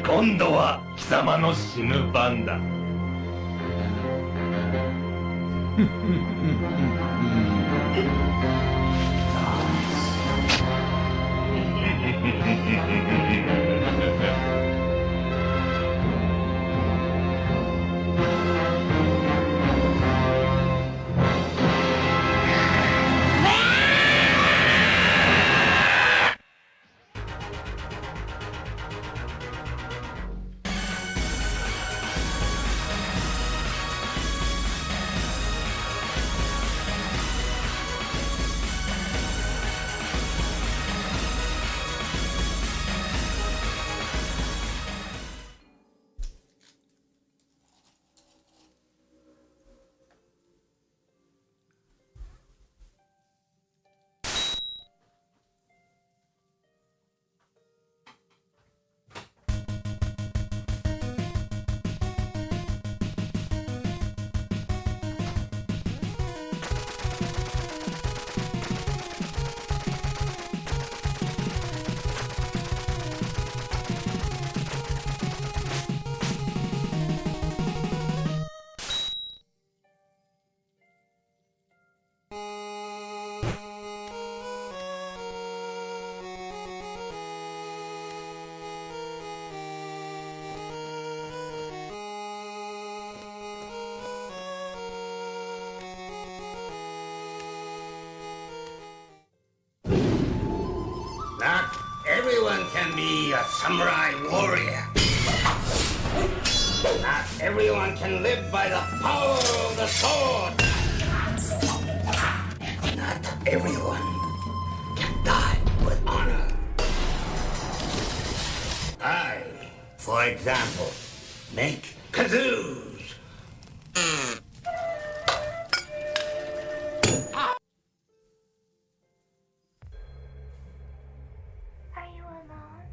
今度は貴様の死ぬ番だ。Not everyone can be a samurai warrior. Not everyone can live by the power of the sword. Not everyone can die with honor. I, for example, make kazoos. Are you alone?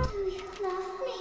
Do you love me?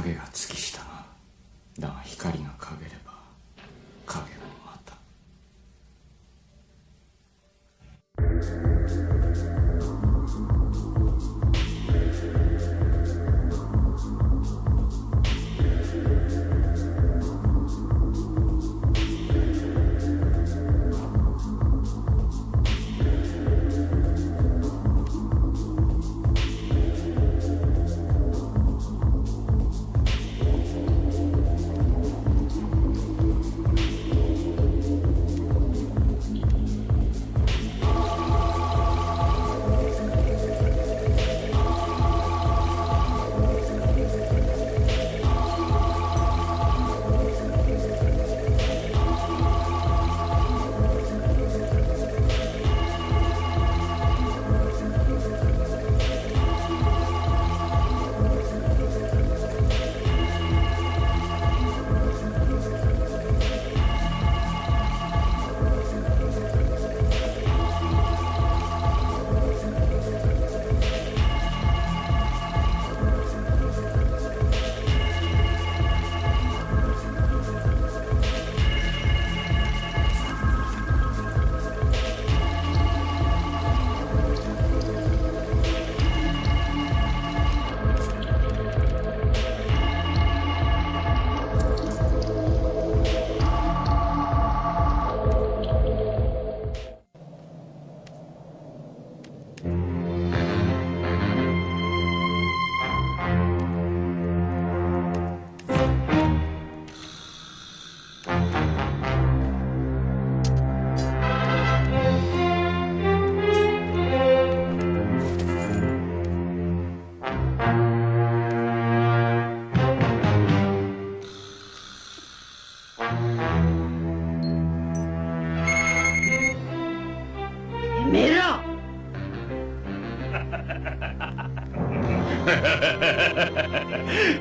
影が月下な。だが光が陰れば影もまた。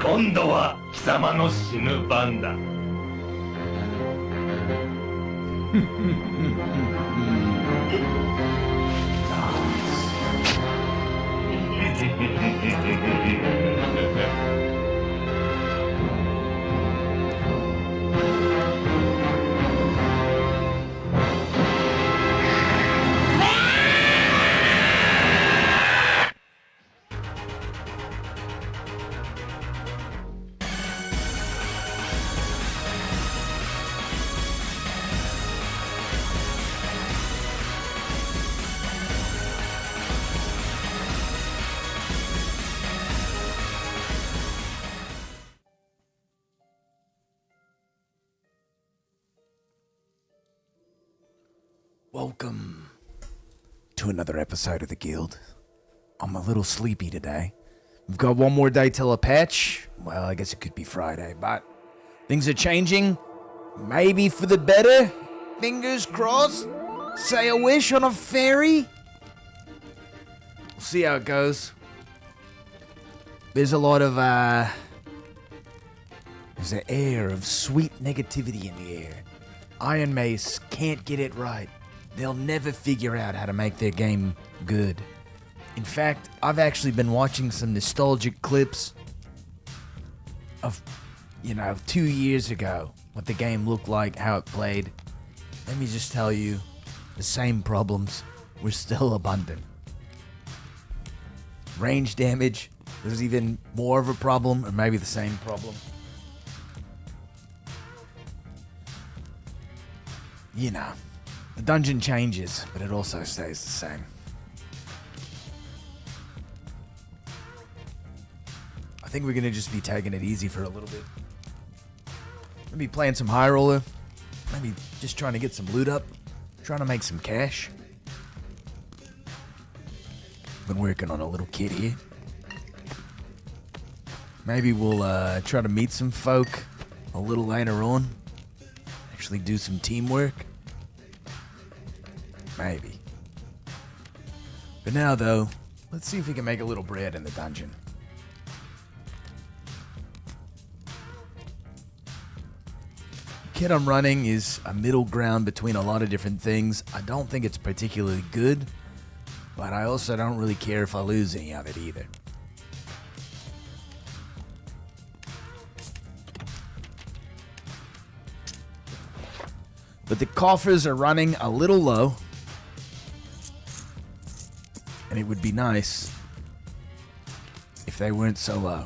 今度は貴様の死ぬ番だ。Welcome to another episode of the Guild. I'm a little sleepy today. We've got one more day till a patch. Well, I guess it could be Friday, but things are changing. Maybe for the better. Fingers crossed. Say a wish on a fairy. We'll see how it goes. There's a lot of, there's an air of sweet negativity in the air. Iron Mace can't get it right. They'll never figure out how to make their game good. In fact, I've actually been watching some nostalgic clips of, 2 years ago, what the game looked like, how it played. Let me just tell you, the same problems were still abundant. Range damage was even more of a problem, or maybe the same problem. The dungeon changes, but it also stays the same. I think we're gonna just be taking it easy for a little bit. Maybe playing some High Roller. Maybe just trying to get some loot up. Trying to make some cash. Been working on a little kit here. Maybe we'll try to meet some folk a little later on. Actually do some teamwork. Maybe. But now, though, let's see if we can make a little bread in the dungeon. The kit I'm running is a middle ground between a lot of different things. I don't think it's particularly good, but I also don't really care if I lose any of it either. But the coffers are running a little low. And it would be nice if they weren't so low.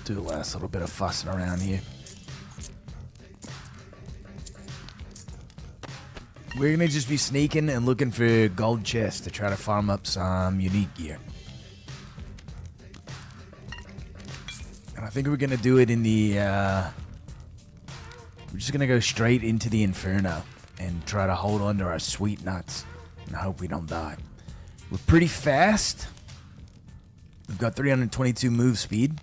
Do the last little bit of fussing around here. We're gonna just be sneaking and looking for gold chests to try to farm up some unique gear. And I think we're gonna do it in the, we're just gonna go straight into the Inferno and try to hold on to our sweet nuts and hope we don't die. We're pretty fast. We've got 322 move speed.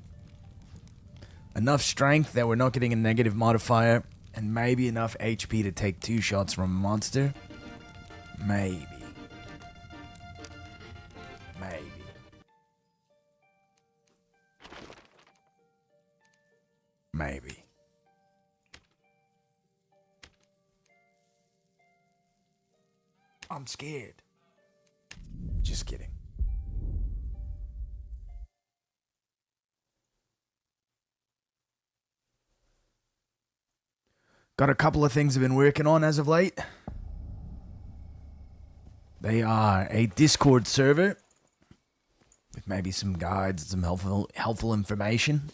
Enough strength that we're not getting a negative modifier. And maybe enough HP to take 2 shots from a monster. Maybe. Maybe. I'm scared. Just kidding. Got a couple of things I've been working on as of late. They are a Discord server with maybe some guides and some helpful information,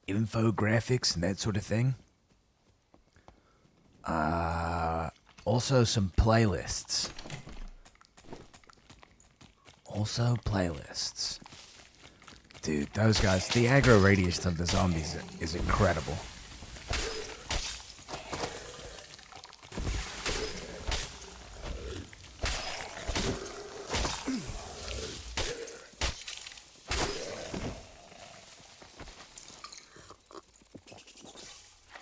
infographics and that sort of thing. Also some playlists. Dude, those guys, the aggro radius of the zombies is incredible.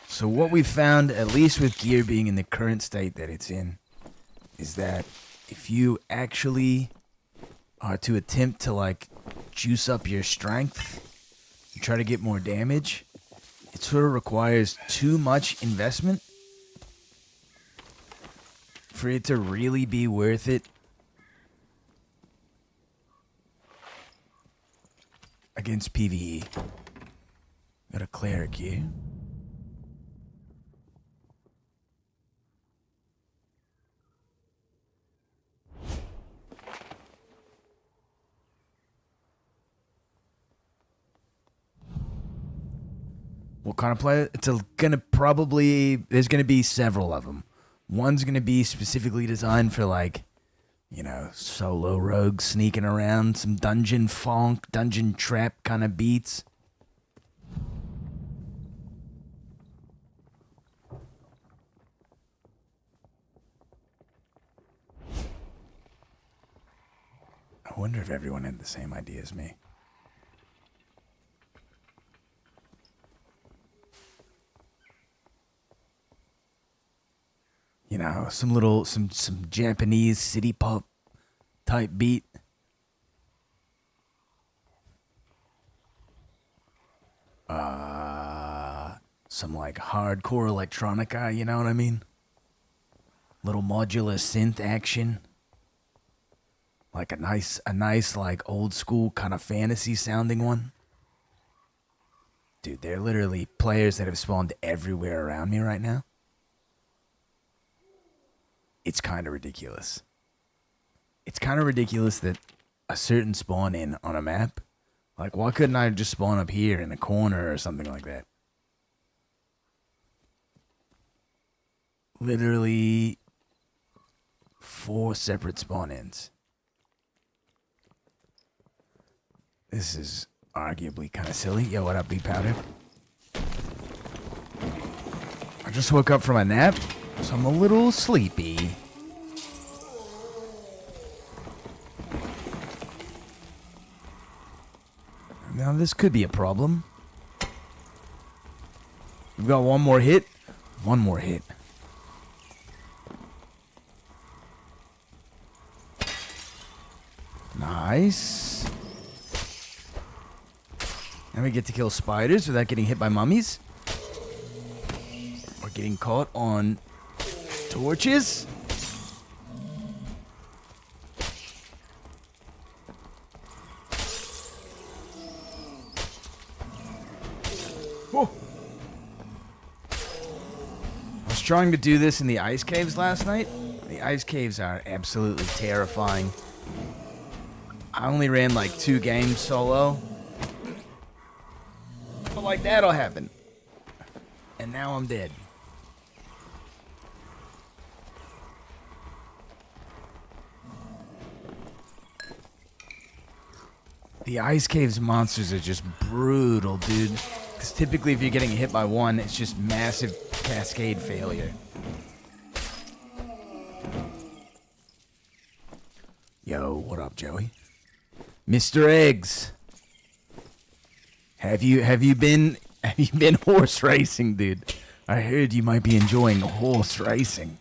So what we've found, at least with gear being in the current state that it's in, is that if you actually are to attempt to like juice up your strength and try to get more damage, it sort of requires too much investment for it to really be worth it against PvE. Got a cleric here. What kind of play? There's gonna be several of them. One's gonna be specifically designed for like, you know, solo rogues sneaking around, some dungeon funk, dungeon trap kind of beats. I wonder if everyone had the same idea as me. You know, some Japanese city pop type beat. Some like hardcore electronica, you know what I mean? Little modular synth action. Like a nice like old school kind of fantasy sounding one. Dude, they're literally players that have spawned everywhere around me right now. It's kind of ridiculous. It's kind of ridiculous that a certain spawn in on a map, like why couldn't I just spawn up here in a corner or something like that? Literally 4 separate spawn ins. This is arguably kind of silly. Yo, what up, B-Powder? I just woke up from a nap. So I'm a little sleepy. Now this could be a problem. We've got one more hit. One more hit. Nice. Now we get to kill spiders without getting hit by mummies. Or getting caught on torches. trying to do this in the ice caves last night. The ice caves are absolutely terrifying. I only ran like 2 games solo. But like that'll happen. And now I'm dead. The ice caves monsters are just brutal, dude. Because typically if you're getting hit by one, it's just massive cascade failure. Yo, what up, Joey? Mr. Eggs. Have you been horse racing, dude? I heard you might be enjoying horse racing.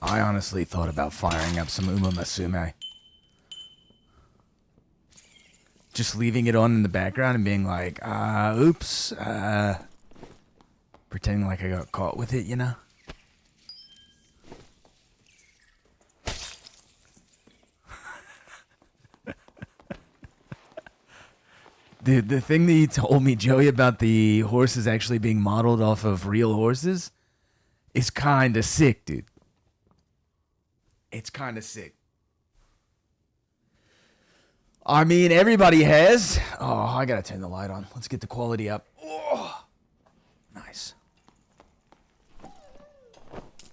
I honestly thought about firing up some Uma Musume. Just leaving it on in the background and being like, oops, pretending like I got caught with it, you know? Dude, the thing that you told me, Joey, about the horses actually being modeled off of real horses is kind of sick, dude. It's kind of sick. I mean, everybody has. Oh, I gotta turn the light on. Let's get the quality up. Oh, nice.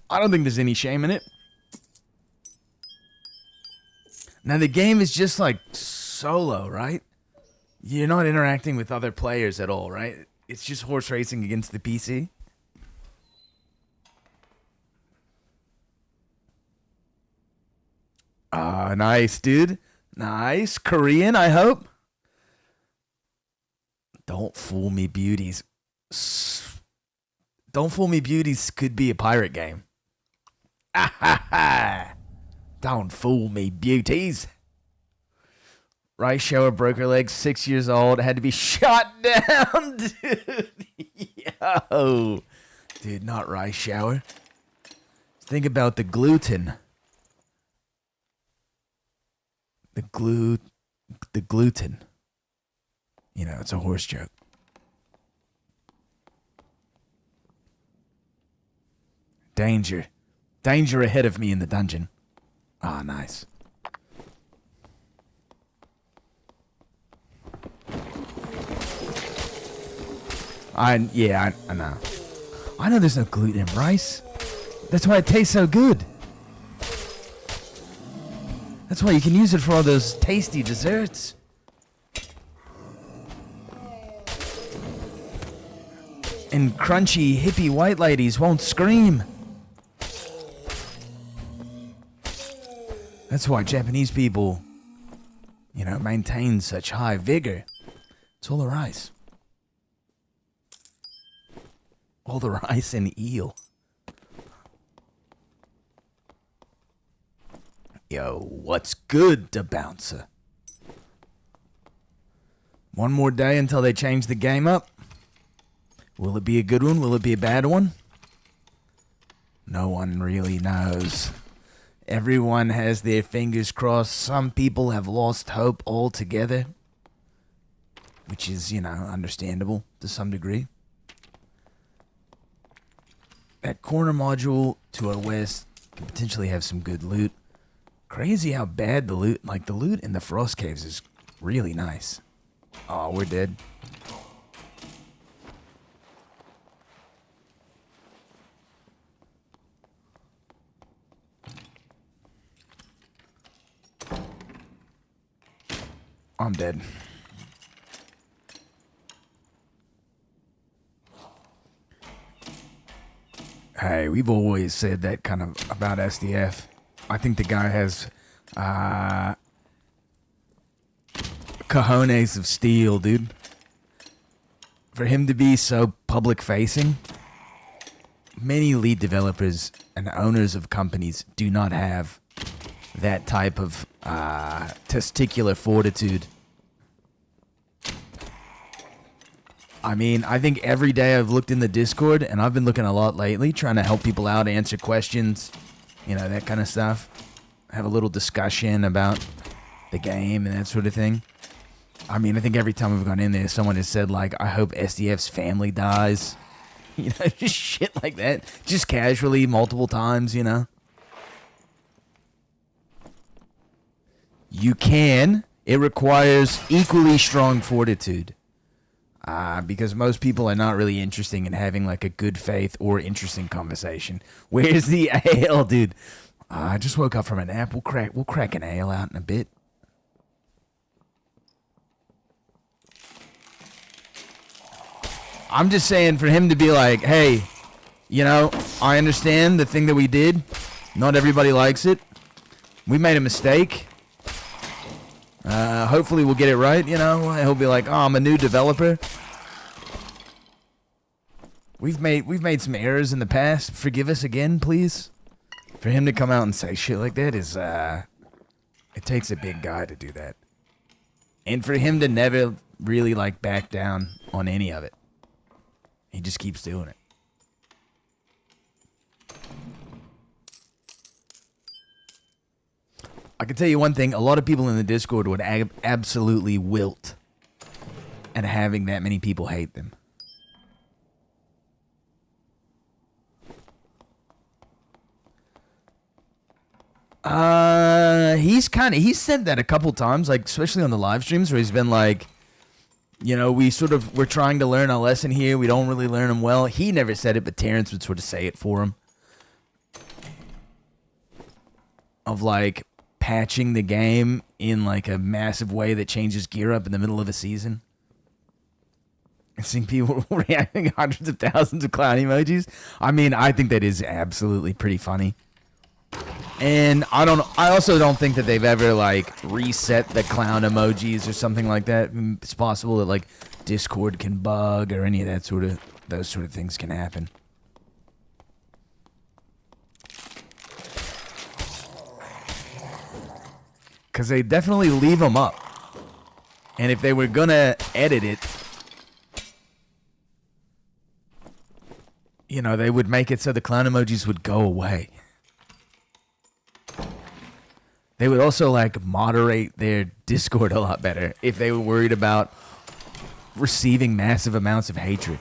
I don't think there's any shame in it. Now, the game is just like solo, right? You're not interacting with other players at all, right? It's just horse racing against the PC. Nice, dude. Nice. Korean, I hope. Don't Fool Me Beauties. Don't Fool Me Beauties could be a pirate game. Don't Fool Me Beauties. Rice Shower broke her leg, 6 years old, had to be shot down, dude. Yo. Dude, not Rice Shower. Think about the gluten. The gluten. You know, it's a horse joke. Danger. Danger ahead of me in the dungeon. Ah, nice. I know. I know there's no gluten in rice. That's why it tastes so good. That's why you can use it for all those tasty desserts. And crunchy hippie white ladies won't scream. That's why Japanese people, you know, maintain such high vigor. It's all the rice. All the rice and eel. Yo, what's good, da bouncer? One more day until they change the game up. Will it be a good one? Will it be a bad one? No one really knows. Everyone has their fingers crossed. Some people have lost hope altogether. Which is, you know, understandable to some degree. That corner module to our west could potentially have some good loot. Crazy how bad the loot in the Frost Caves is really nice. Oh, we're dead. I'm dead. Hey, we've always said that kind of about SDF. I think the guy has cojones of steel, dude. For him to be so public-facing, many lead developers and owners of companies do not have that type of testicular fortitude. I mean, I think every day I've looked in the Discord, and I've been looking a lot lately, trying to help people out, answer questions, that kind of stuff. Have a little discussion about the game and that sort of thing. I mean, I think every time I've gone in there, someone has said, like, I hope SDF's family dies. Just shit like that. Just casually, multiple times, You can. It requires equally strong fortitude. Because most people are not really interested in having like a good faith or interesting conversation. Where's the ale, dude? I just woke up from a nap. We'll crack an ale out in a bit. I'm just saying for him to be like, hey, I understand the thing that we did. Not everybody likes it. We made a mistake. Hopefully we'll get it right, He'll be like, oh, I'm a new developer. We've made some errors in the past. Forgive us again, please. For him to come out and say shit like that is, it takes a big guy to do that. And for him to never really, like, back down on any of it. He just keeps doing it. I can tell you one thing. A lot of people in the Discord would absolutely wilt at having that many people hate them. He's said that a couple times, like, especially on the live streams where he's been like, we're trying to learn a lesson here. We don't really learn them well. He never said it, but Terrence would sort of say it for him. Of, like, patching the game in, like, a massive way that changes gear up in the middle of a season. I've seen people reacting hundreds of thousands of clown emojis. I mean, I think that is absolutely pretty funny. And I also don't think that they've ever, like, reset the clown emojis or something like that. It's possible that, like, Discord can bug or any of those sort of things can happen. Because they definitely leave them up. And if they were gonna edit it, they would make it so the clown emojis would go away. They would also, like, moderate their Discord a lot better if they were worried about receiving massive amounts of hatred.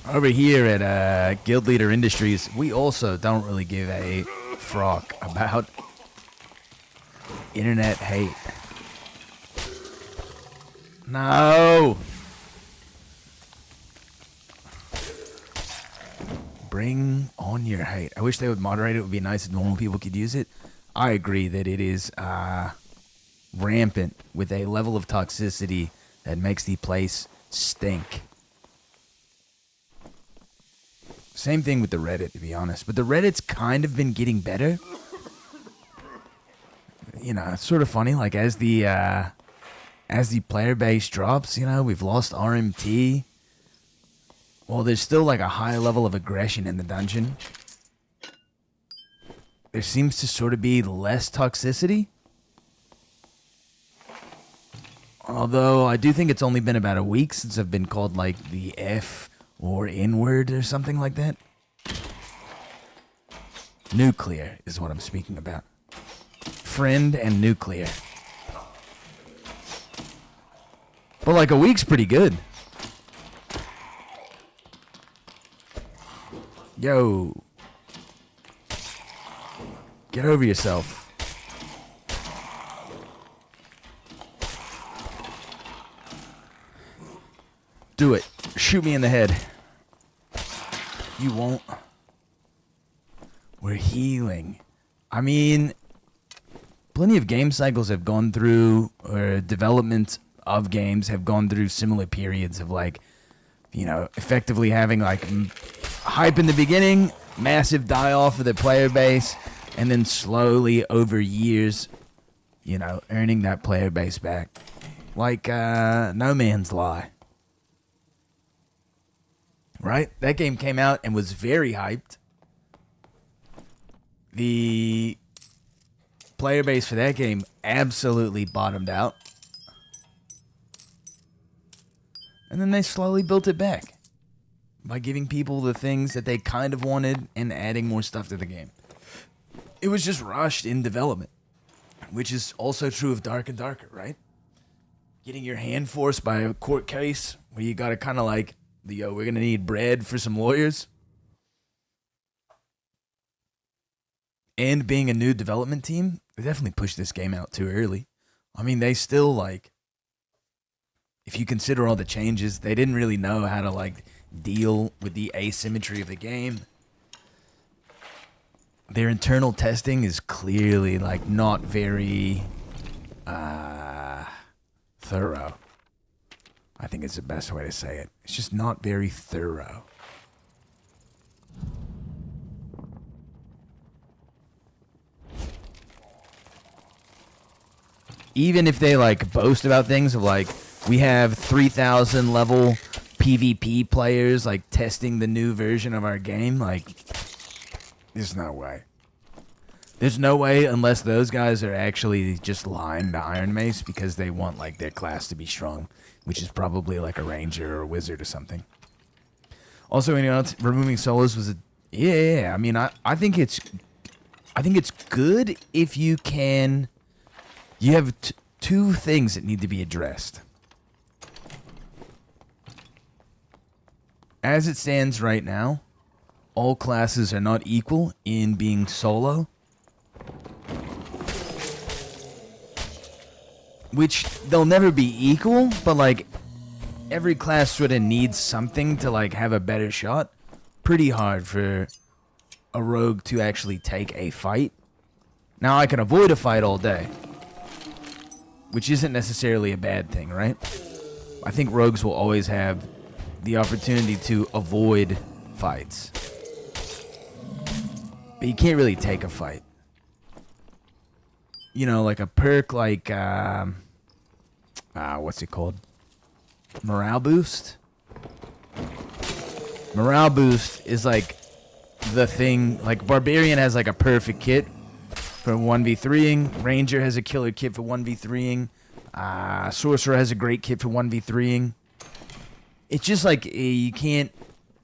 Over here at Guild Leader Industries, we also don't really give a frock about internet hate. No! Bring on your hate. I wish they would moderate it. It would be nice if normal people could use it. I agree that it is rampant with a level of toxicity that makes the place stink. Same thing with the Reddit, to be honest. But the Reddit's kind of been getting better. It's sort of funny. Like, as the player base drops, we've lost RMT. Well, there's still, like, a high level of aggression in the dungeon. There seems to sort of be less toxicity. Although, I do think it's only been about a week since I've been called, like, the F or N-word or something like that. Nuclear is what I'm speaking about. Friend and nuclear. But, like, a week's pretty good. Yo. Get over yourself. Do it. Shoot me in the head. You won't. We're healing. I mean, plenty of game cycles have gone through, or development of games have gone through similar periods of, like, effectively having, like, hype in the beginning, massive die-off of the player base, and then slowly over years, earning that player base back. Like, No Man's Lie. Right? That game came out and was very hyped. The player base for that game absolutely bottomed out. And then they slowly built it back by giving people the things that they kind of wanted and adding more stuff to the game. It was just rushed in development, which is also true of Dark and Darker, right? Getting your hand forced by a court case where you gotta kind of like, yo, we're gonna need bread for some lawyers. And being a new development team, they definitely pushed this game out too early. I mean, they still like, if you consider all the changes, they didn't really know how to like deal with the asymmetry of the game. Their internal testing is clearly like not very thorough. I think it's the best way to say it. It's just not very thorough. Even if they like boast about things of like, we have 3,000 level PvP players like testing the new version of our game, like, there's no way. There's no way unless those guys are actually just lying to Iron Mace because they want like their class to be strong, which is probably like a ranger or a wizard or something. Also, you know, removing solos was a yeah. I mean, I think it's good if you can. You have two things that need to be addressed. As it stands right now, all classes are not equal in being solo. Which, they'll never be equal, but like, every class sort of needs something to like have a better shot. Pretty hard for a rogue to actually take a fight. Now, I can avoid a fight all day, which isn't necessarily a bad thing, right? I think rogues will always have the opportunity to avoid fights. But you can't really take a fight. You know, like a perk like, what's it called? Morale boost? Morale boost is like the thing, like Barbarian has like a perfect kit for 1v3ing. Ranger has a killer kit for 1v3ing. Sorcerer has a great kit for 1v3ing. It's just like, you can't,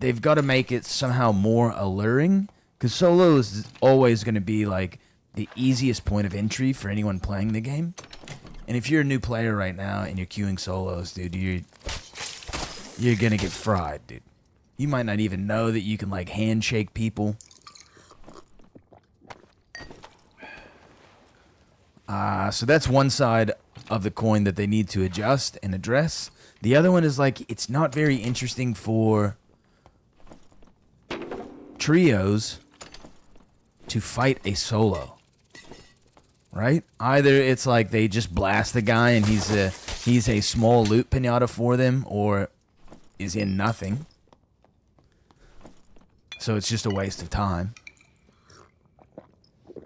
they've got to make it somehow more alluring. Because solo is always going to be like the easiest point of entry for anyone playing the game. And if you're a new player right now and you're queuing solos, dude, you're going to get fried, dude. You might not even know that you can like handshake people. So that's one side of the coin that they need to adjust and address. The other one is like, it's not very interesting for trios to fight a solo. Right? Either it's like they just blast the guy and he's a small loot pinata for them, or is in nothing. So it's just a waste of time.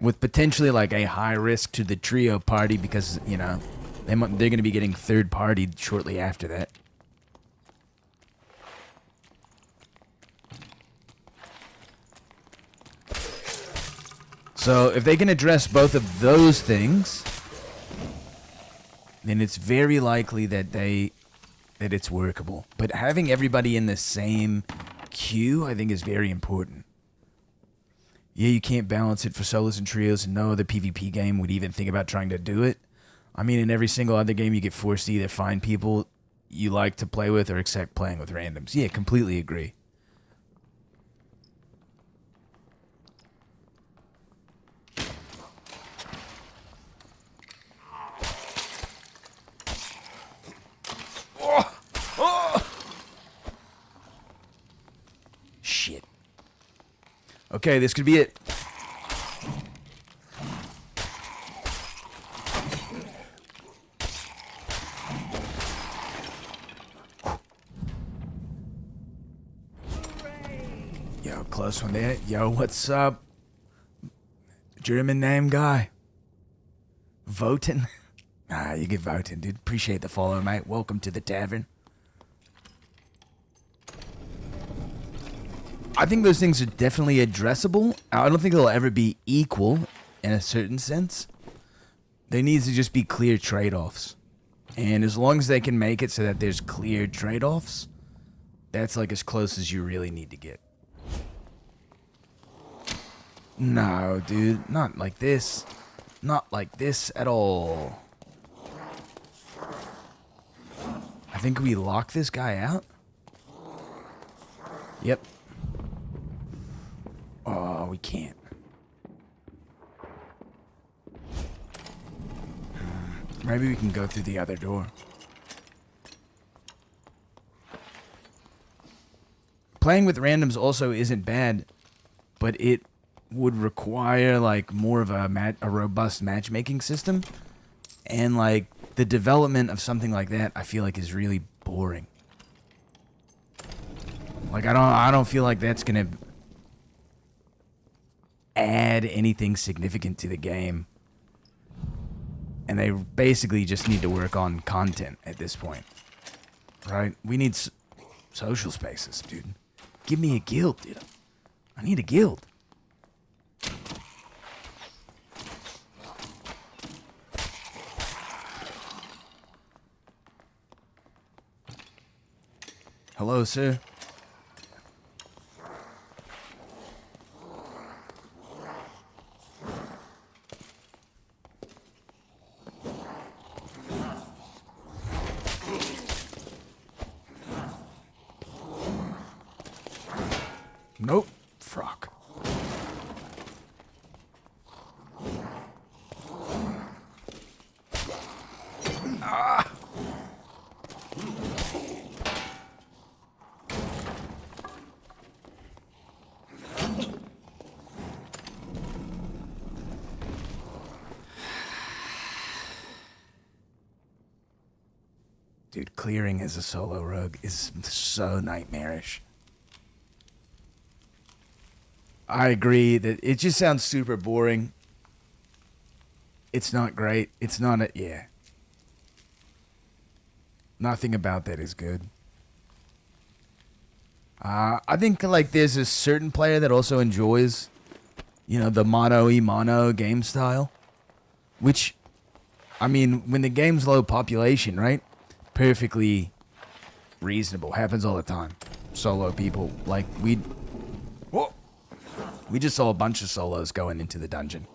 With potentially like a high risk to the trio party because, you know, they're going to be getting third partied shortly after that. So if they can address both of those things, then it's very likely that it's workable. But having everybody in the same queue, I think, is very important. Yeah, you can't balance it for solos and trios, and no other PvP game would even think about trying to do it. I mean, in every single other game, you get forced to either find people you like to play with or accept playing with randoms. Yeah, completely agree. Shit. Okay, this could be it. Yo, close one there. Yo, what's up? German name guy. Voting? Nah, you get voting, dude. Appreciate the follow, mate. Welcome to the tavern. I think those things are definitely addressable. I don't think they'll ever be equal in a certain sense. There needs to just be clear trade-offs. And as long as they can make it so that there's clear trade-offs, that's like as close as you really need to get. No, dude, not like this. Not like this at all. I think we lock this guy out. Yep. Oh, we can't. Maybe we can go through the other door. Playing with randoms also isn't bad, but it would require like more of a robust matchmaking system, and like the development of something like that I feel like is really boring. Like I don't feel like that's gonna add anything significant to the game, and they basically just need to work on content at this point, right? We need social spaces, dude. Give me a guild, dude. I need a guild. Hello, sir. Nope. Frock. Ah. Dude, clearing as a solo rogue is so nightmarish. I agree that it just sounds super boring. It's not great. It's not a... Yeah. Nothing about that is good. I think like there's a certain player that also enjoys, you know, the mono-y-mono game style. Which, I mean, when the game's low population, right? Perfectly reasonable. Happens all the time. Solo people, like, we just saw a bunch of solos going into the dungeon.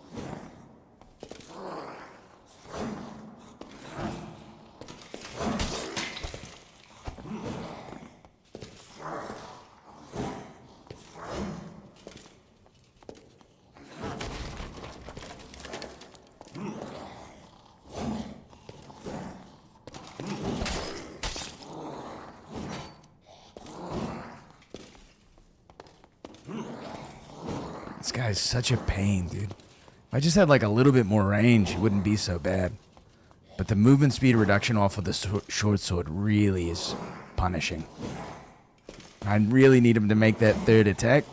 This guy's such a pain, dude. If I just had like a little bit more range, it wouldn't be so bad. But the movement speed reduction off of the short sword really is punishing. I really need him to make that third attack.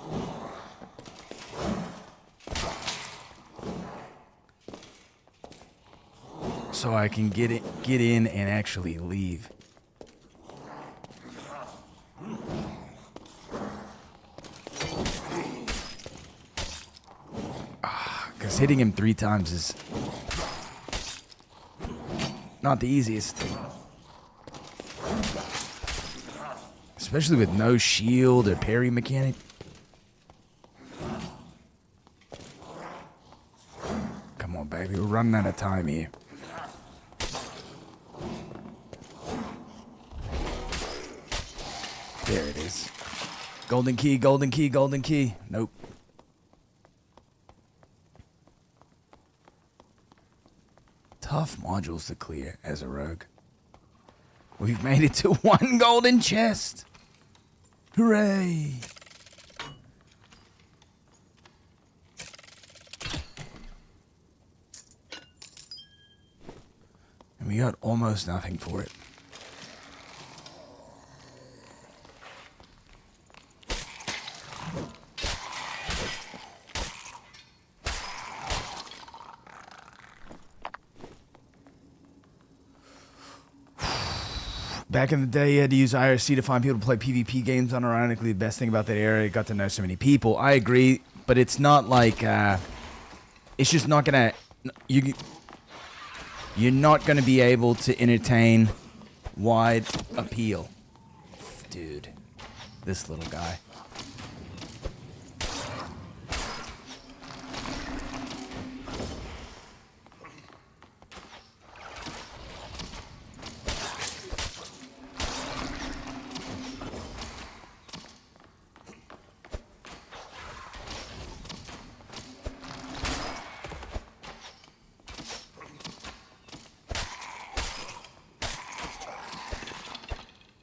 So I can get in and actually leave. Because hitting him 3 times is not the easiest. Especially with no shield or parry mechanic. Come on, baby. We're running out of time here. There it is. Golden key, golden key, golden key. Nope. Tough modules to clear as a rogue. We've made it to 1 golden chest. Hooray! And we got almost nothing for it. Back in the day, you had to use IRC to find people to play PvP games. Unironically, the best thing about that era, you got to know so many people. I agree, but it's not like it's just not gonna you're not gonna be able to entertain wide appeal, dude. This little guy.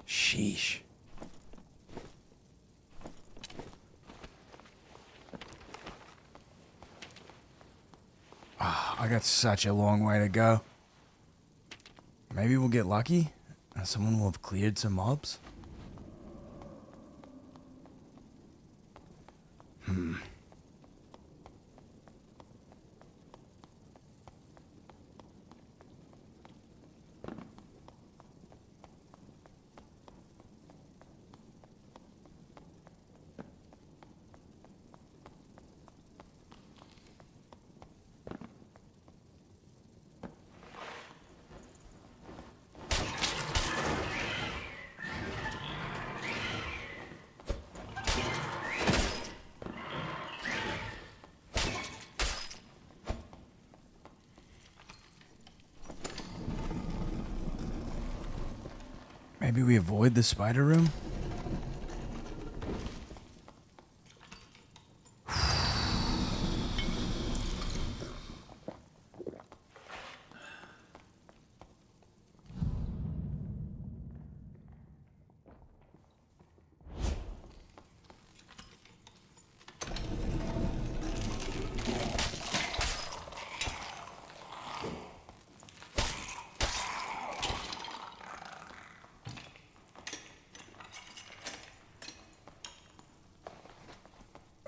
Sheesh. I got such a long way to go. Maybe we'll get lucky and someone will have cleared some mobs. Maybe we avoid the spider room?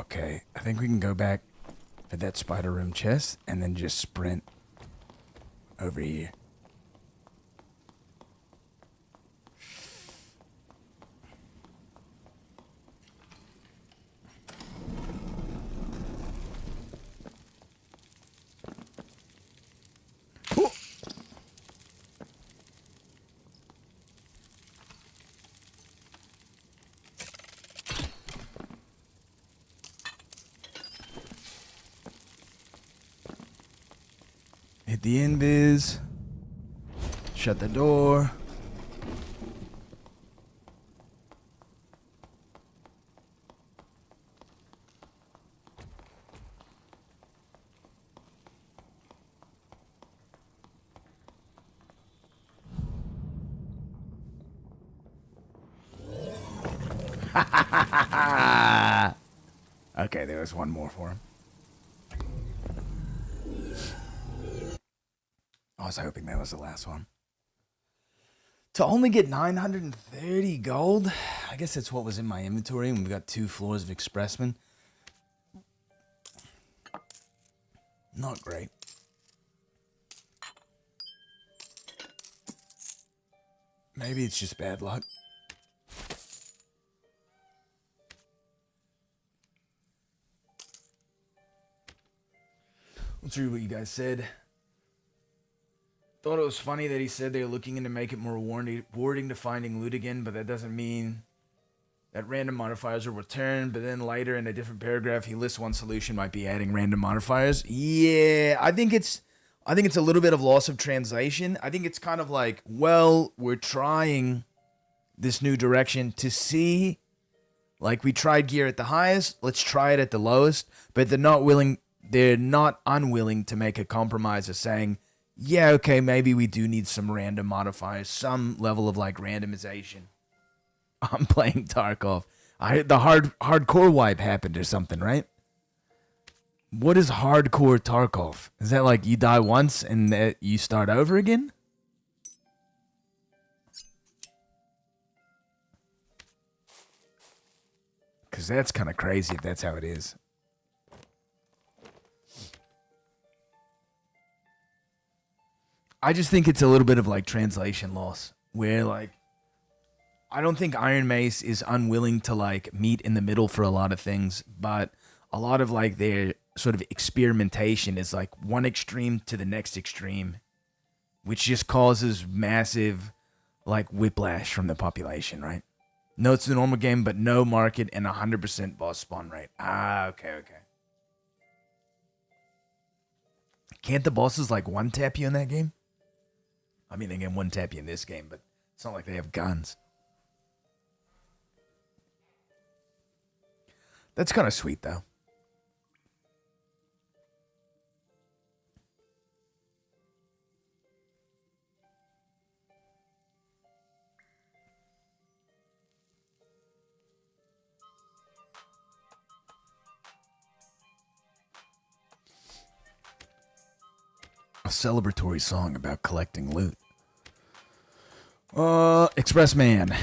Okay, I think we can go back for that spider room chest and then just sprint over here. Oh! Hit the invis. Shut the door. Okay, there was one more for him. I was hoping that was the last one. To only get 930 gold, I guess that's what was in my inventory, and we got 2 floors of Expressman. Not great. Maybe it's just bad luck. Let's read what you guys said. Thought it was funny that he said they're looking into make it more rewarding to finding loot again, but that doesn't mean that random modifiers will return. But then later in a different paragraph, he lists one solution might be adding random modifiers. Yeah, I think it's a little bit of loss of translation. I think it's kind of like, well, we're trying this new direction to see, like we tried gear at the highest, let's try it at the lowest, but they're not unwilling to make a compromise of saying, yeah, okay, maybe we do need some random modifiers, some level of like randomization. I'm playing Tarkov. The hardcore wipe happened or something, right? What is hardcore Tarkov? Is that like you die once and you start over again? Because that's kind of crazy if that's how it is. I just think it's a little bit of like translation loss, where like I don't think Iron Mace is unwilling to like meet in the middle for a lot of things, but a lot of like their sort of experimentation is like one extreme to the next extreme, which just causes massive like whiplash from the population, right? No, it's the normal game, but no market and 100% boss spawn rate. Okay. Can't the bosses like one tap you in that game? I mean, they can one tap you in this game, but it's not like they have guns. That's kind of sweet, though. A celebratory song about collecting loot. Express Man.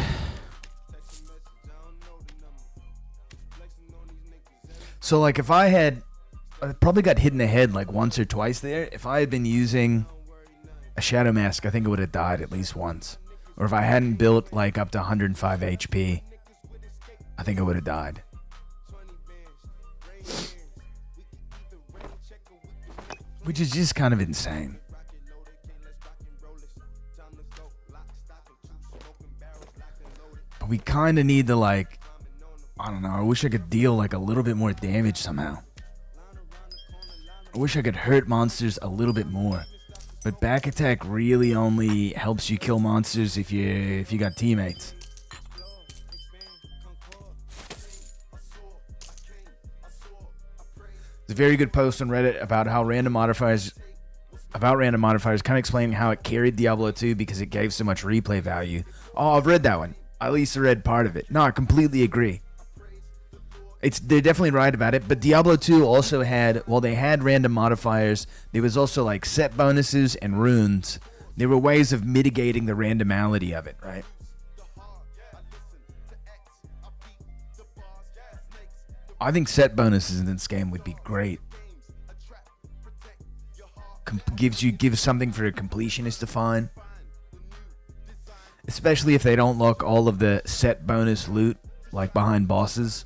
So, like, if I probably got hit in the head like once or twice there. If I had been using a Shadow Mask, I think it would have died at least once. Or if I hadn't built like up to 105 HP, I think I would have died. Which is just kind of insane. But we kind of need to like, I don't know, I wish I could deal like a little bit more damage somehow. I wish I could hurt monsters a little bit more. But back attack really only helps you kill monsters if you got teammates. There's a very good post on Reddit about how random modifiers kind of explaining how it carried Diablo 2 because it gave so much replay value. Oh, I've read that one. I at least read part of it. No, I completely agree. They're definitely right about it, but Diablo 2 also had, while they had random modifiers, there was also like set bonuses and runes. There were ways of mitigating the randomality of it, right? I think set bonuses in this game would be great. Gives something for a completionist to find. Especially if they don't lock all of the set bonus loot like behind bosses.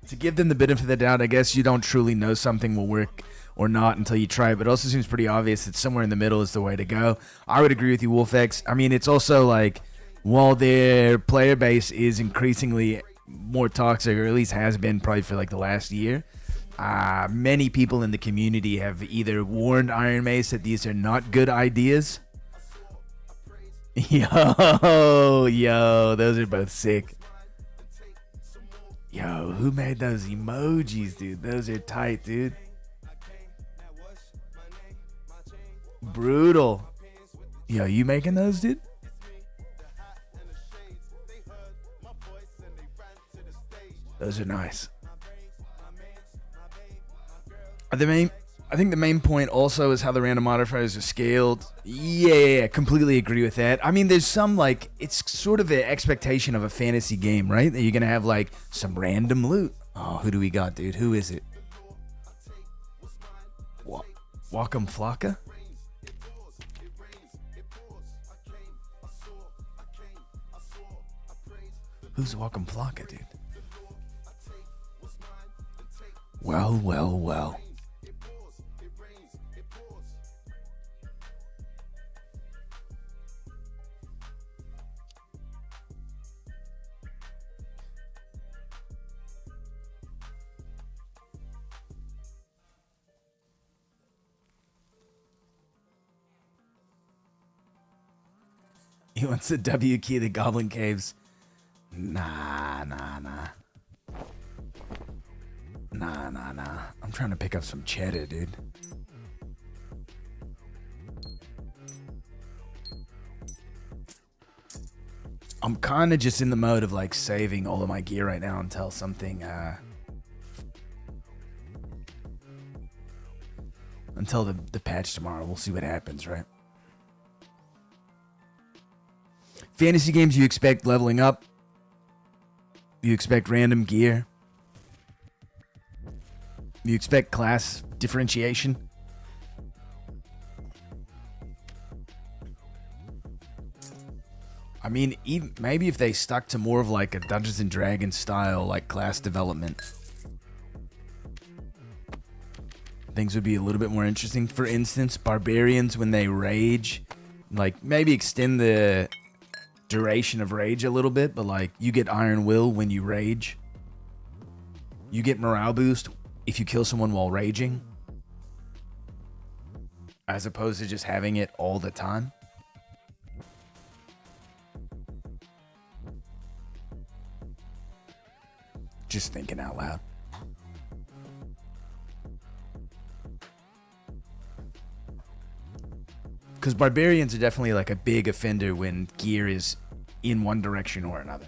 To give them the benefit of the doubt, I guess you don't truly know something will work or not until you try it, but it also seems pretty obvious that somewhere in the middle is the way to go. I would agree with you, WolfX. I mean, it's also like, while their player base is increasingly more toxic, or at least has been probably for like the last year, many people in the community have either warned Iron Mace that these are not good ideas. Yo, those are both sick. Yo, who made those emojis, dude? Those are tight, dude. Brutal. Yo, you making those, dude? Those are nice. I think the main point also is how the random modifiers are scaled. Yeah, completely agree with that. I mean, there's some, like, it's sort of an expectation of a fantasy game, right? That you're going to have, like, some random loot. Oh, who do we got, dude? Who is it? Wakam Flocka? Who's Wakam Flocka, dude? Well. He wants the W key of the Goblin Caves. Nah. I'm trying to pick up some cheddar, dude. I'm kind of just in the mode of like saving all of my gear right now until something, until the patch tomorrow. We'll see what happens, right? Fantasy games, you expect leveling up. You expect random gear. You expect class differentiation. I mean, even, maybe if they stuck to more of like a Dungeons and Dragons style, like class development, things would be a little bit more interesting. For instance, barbarians, when they rage, like maybe extend the duration of rage a little bit, but like you get Iron Will when you rage. You get morale boost if you kill someone while raging, as opposed to just having it all the time. Just thinking out loud. Because barbarians are definitely like a big offender when gear is in one direction or another.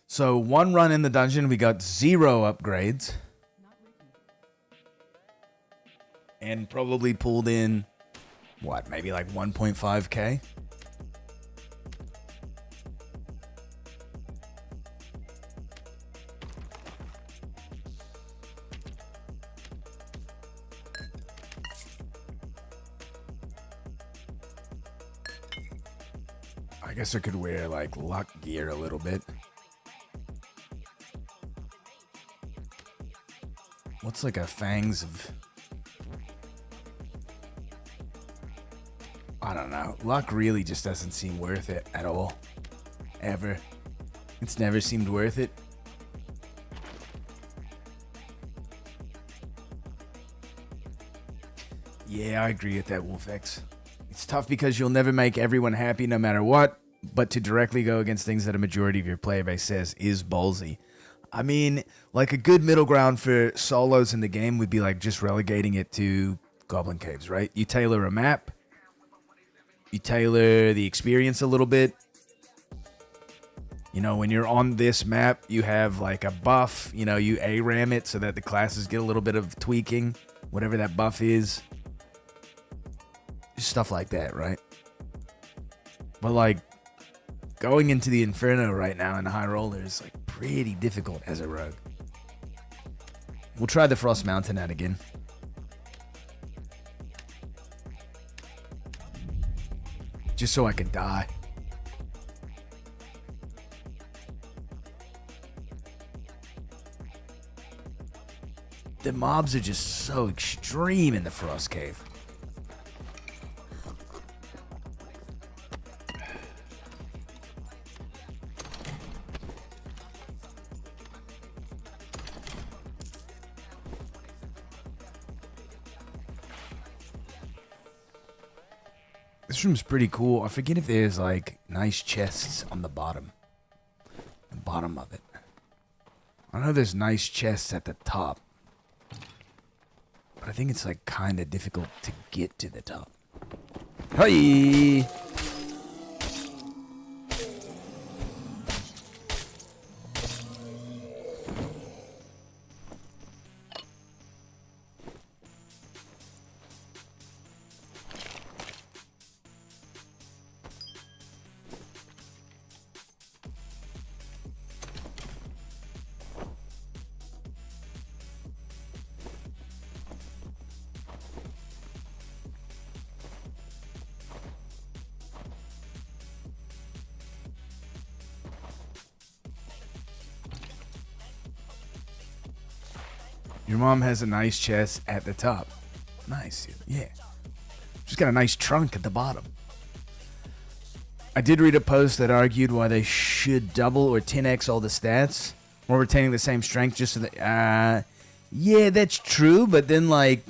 So one run in the dungeon, we got 0 upgrades. And probably pulled in, what, maybe like 1.5k? I guess I could wear like luck gear a little bit. What's like a fangs of... I don't know. Luck really just doesn't seem worth it at all. Ever. It's never seemed worth it. Yeah, I agree with that, Wolfex. It's tough because you'll never make everyone happy no matter what, but to directly go against things that a majority of your player base says is ballsy. I mean, like a good middle ground for solos in the game would be like just relegating it to Goblin Caves, right? You tailor a map. You tailor the experience a little bit. You know, when you're on this map, you have like a buff. You know, you ARAM it so that the classes get a little bit of tweaking, whatever that buff is. Just stuff like that, right? But like, going into the Inferno right now in High Roller is like pretty difficult as a rogue. We'll try the Frost Mountain out again. Just so I can die. The mobs are just so extreme in the Frost Cave. This room's pretty cool. I forget if there's like nice chests on the bottom. The bottom of it. I know there's nice chests at the top. But I think it's like kind of difficult to get to the top. Hey! Your mom has a nice chest at the top. Nice, yeah. She's got a nice trunk at the bottom. I did read a post that argued why they should double or 10x all the stats while retaining the same strength just so that... yeah, that's true, but then, like...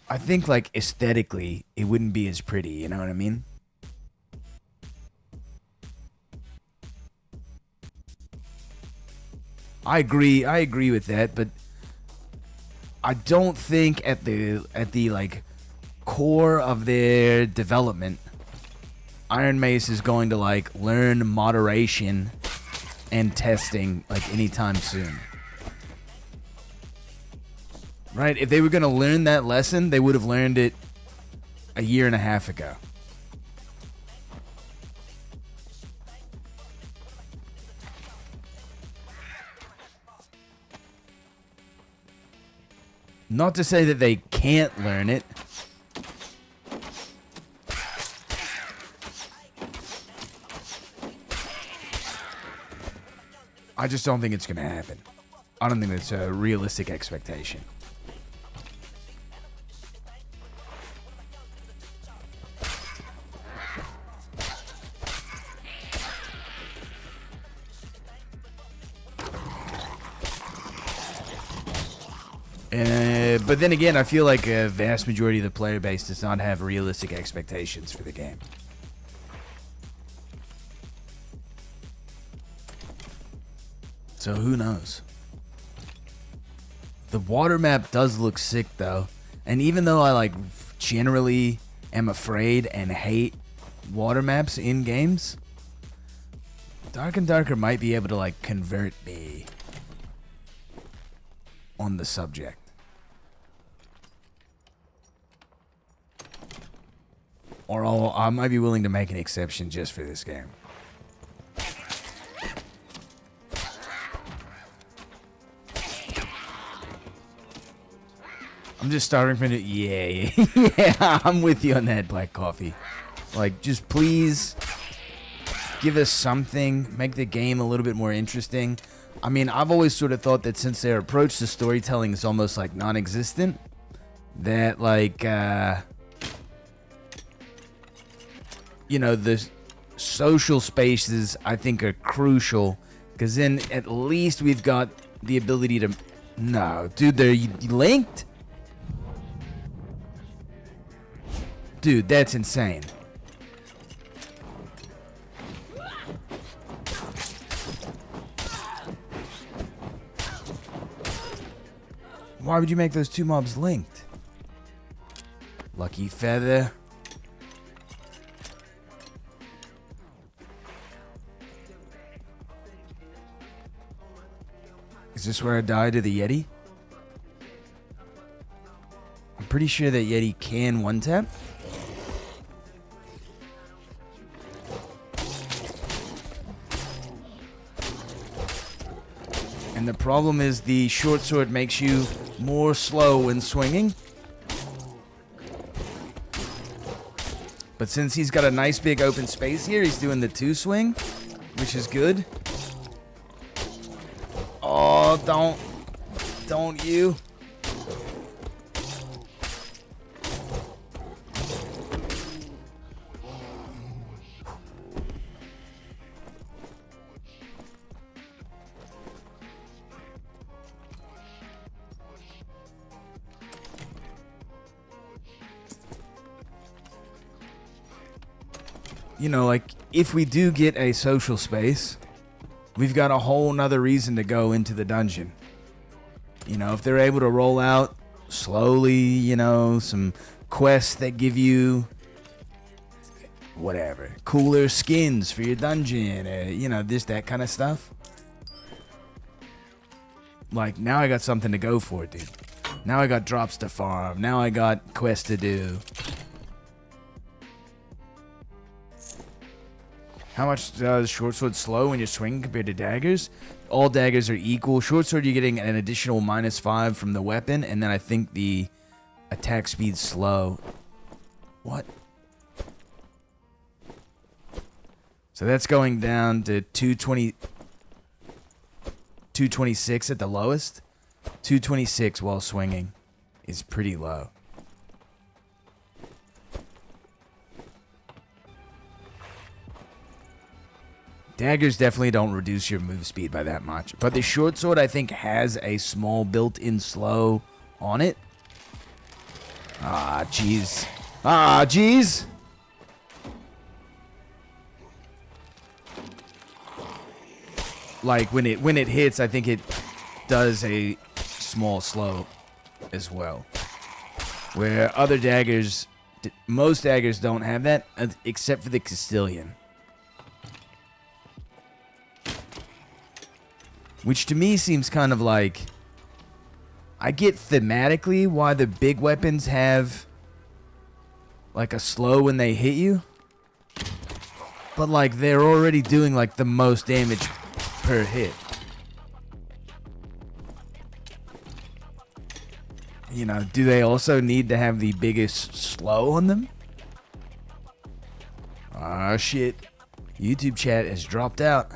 I think, like, aesthetically, it wouldn't be as pretty, you know what I mean? I agree with that, but I don't think at the like core of their development, Iron Mace is going to like learn moderation and testing like anytime soon. Right? If they were going to learn that lesson, they would have learned it a year and a half ago. Not to say that they can't learn it. I just don't think it's going to happen. I don't think that's a realistic expectation. But then again, I feel like a vast majority of the player base does not have realistic expectations for the game. So who knows? The water map does look sick though. And even though I like generally am afraid and hate water maps in games, Dark and Darker might be able to like convert me on the subject. Or I might be willing to make an exception just for this game. I'm just starting from the... Yeah, I'm with you on that, Black Coffee. Like, just please give us something. Make the game a little bit more interesting. I mean, I've always sort of thought that since their approach to storytelling is almost, like, non-existent, that, like, you know, the social spaces, I think, are crucial. Because then at least we've got the ability to... No, dude, they're linked? Dude, that's insane. Why would you make those two mobs linked? Lucky Feather. Is this where I die to the Yeti? I'm pretty sure that Yeti can one-tap. And the problem is the short sword makes you more slow when swinging. But since he's got a nice big open space here, he's doing the two swing, which is good. Oh, don't you. You know, like, if we do get a social space, we've got a whole nother reason to go into the dungeon. You know, if they're able to roll out slowly, you know, some quests that give you whatever, cooler skins for your dungeon, you know, that kind of stuff. Like, now I got something to go for, dude. Now I got drops to farm. Now I got quests to do. How much does short sword slow when you're swinging compared to daggers? All daggers are equal. Short sword, you're getting an additional -5 from the weapon, and then I think the attack speed's slow. What? So that's going down to 226 at the lowest. 226 while swinging is pretty low. Daggers definitely don't reduce your move speed by that much. But the short sword, I think, has a small built-in slow on it. Ah, jeez. Ah, jeez. Like, when it hits, I think it does a small slow as well. Where other daggers, most daggers don't have that, except for the Castilian. Which to me seems kind of like... I get thematically why the big weapons have like a slow when they hit you. But like they're already doing like the most damage per hit. You know, do they also need to have the biggest slow on them? Ah, shit. YouTube chat has dropped out.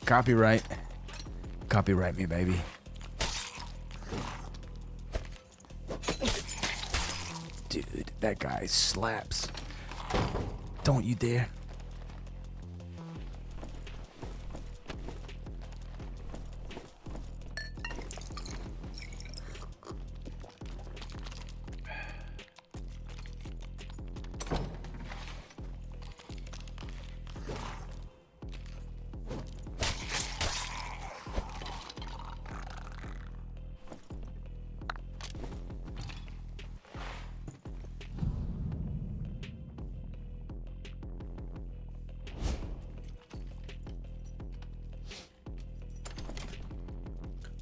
Copyright. Copyright me, baby. Dude, that guy slaps. Don't you dare.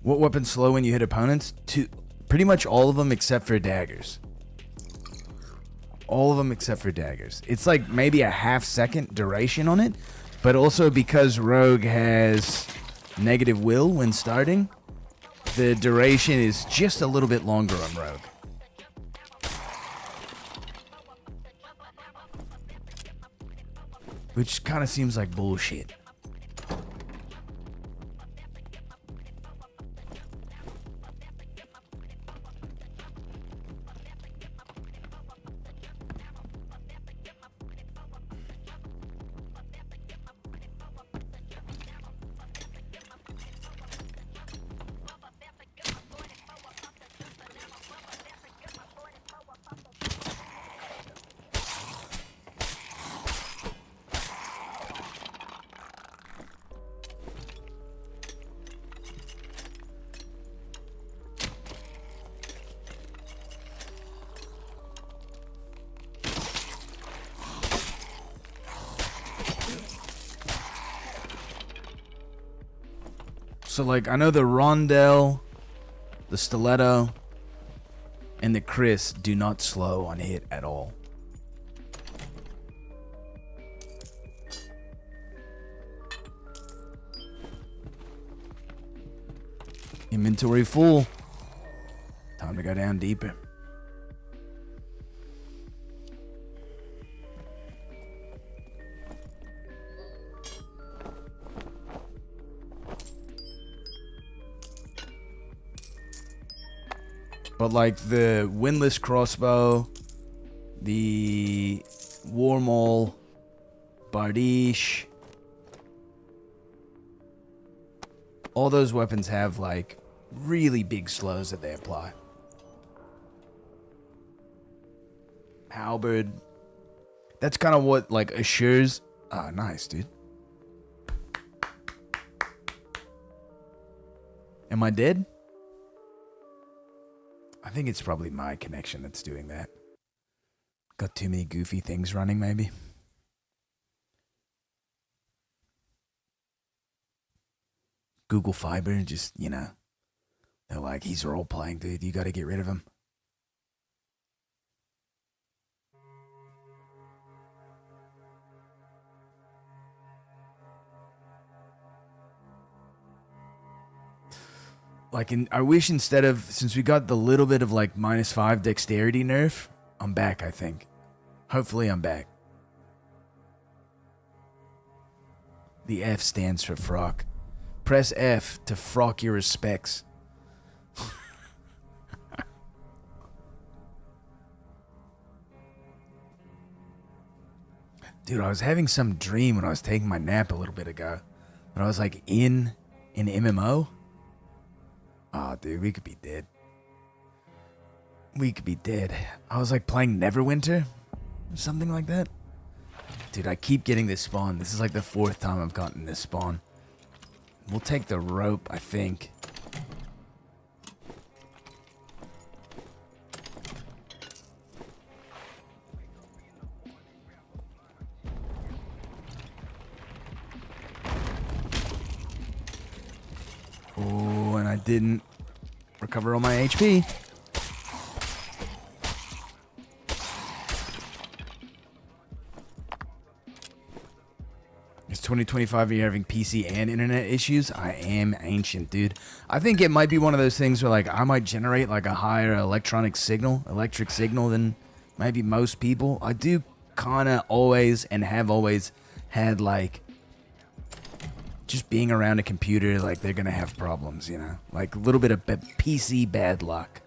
What weapons slow when you hit opponents? Pretty much all of them except for daggers. All of them except for daggers. It's like maybe a half-second duration on it, but also because Rogue has negative will when starting, the duration is just a little bit longer on Rogue. Which kind of seems like bullshit. So, like, I know the Rondell, the Stiletto, and the Chris do not slow on hit at all. Inventory full. Time to go down deeper. But like the windlass crossbow, the Warmaul, Bardiche, all those weapons have like really big slows that they apply. Halberd, that's kind of what like assures. Ah, nice, dude. Am I dead? I think it's probably my connection that's doing that. Got too many goofy things running, maybe. Google Fiber, just, you know. They're like, he's role-playing, dude. You gotta get rid of him. Like, I wish instead of, since we got the little bit of like -5 dexterity nerf, I'm back, I think. Hopefully I'm back. The F stands for frock. Press F to frock your respects. Dude, I was having some dream when I was taking my nap a little bit ago. When I was like in an MMO. Oh, dude, we could be dead. We could be dead. I was like playing Neverwinter or something like that. Dude, I keep getting this spawn. This is like the 4th time I've gotten this spawn. We'll take the rope, I think. Oh, and I didn't recover all my HP. There's 2025 and you're having PC and internet issues, I am ancient, dude. I think it might be one of those things where, like, I might generate, like, a higher electric signal than maybe most people. I do kind of always and have always had, like, just being around a computer, like, they're going to have problems, you know? Like, a little bit of PC bad luck.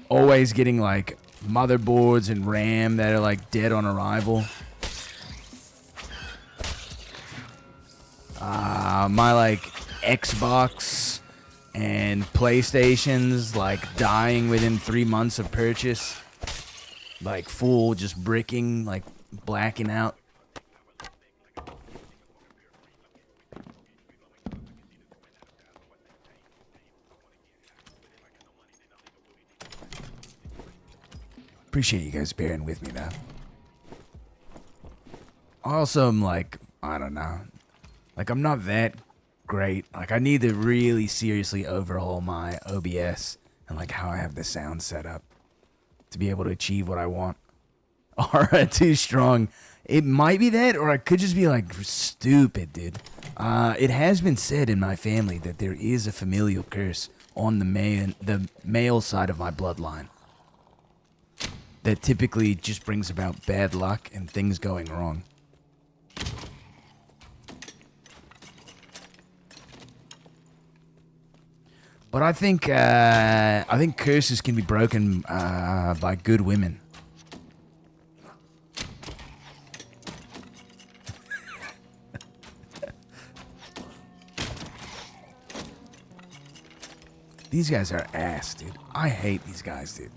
Always getting, like, motherboards and RAM that are, like, dead on arrival. My, like, Xbox and PlayStations, like, dying within 3 months of purchase. Like, full just bricking, like, blacking out. Appreciate you guys bearing with me, though. I also am, like, I don't know. Like, I'm not that great. Like, I need to really seriously overhaul my OBS and, like, how I have the sound set up to be able to achieve what I want. Aura too strong. It might be that, or I could just be, like, stupid, dude. It has been said in my family that there is a familial curse on the male side of my bloodline that typically just brings about bad luck and things going wrong. But I think curses can be broken by good women. These guys are ass, dude. I hate these guys, dude.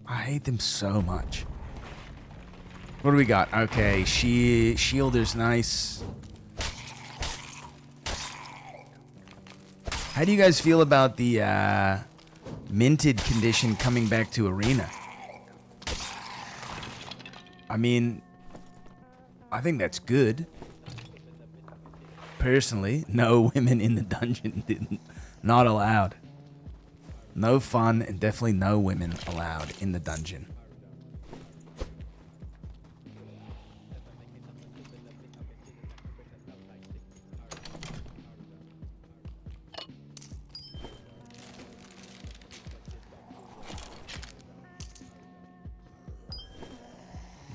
I hate them so much. What do we got? Okay, Shielder's nice. How do you guys feel about the minted condition coming back to Arena? I mean, I think that's good. Personally, no women in the dungeon. Not allowed. No fun, and definitely no women allowed in the dungeon.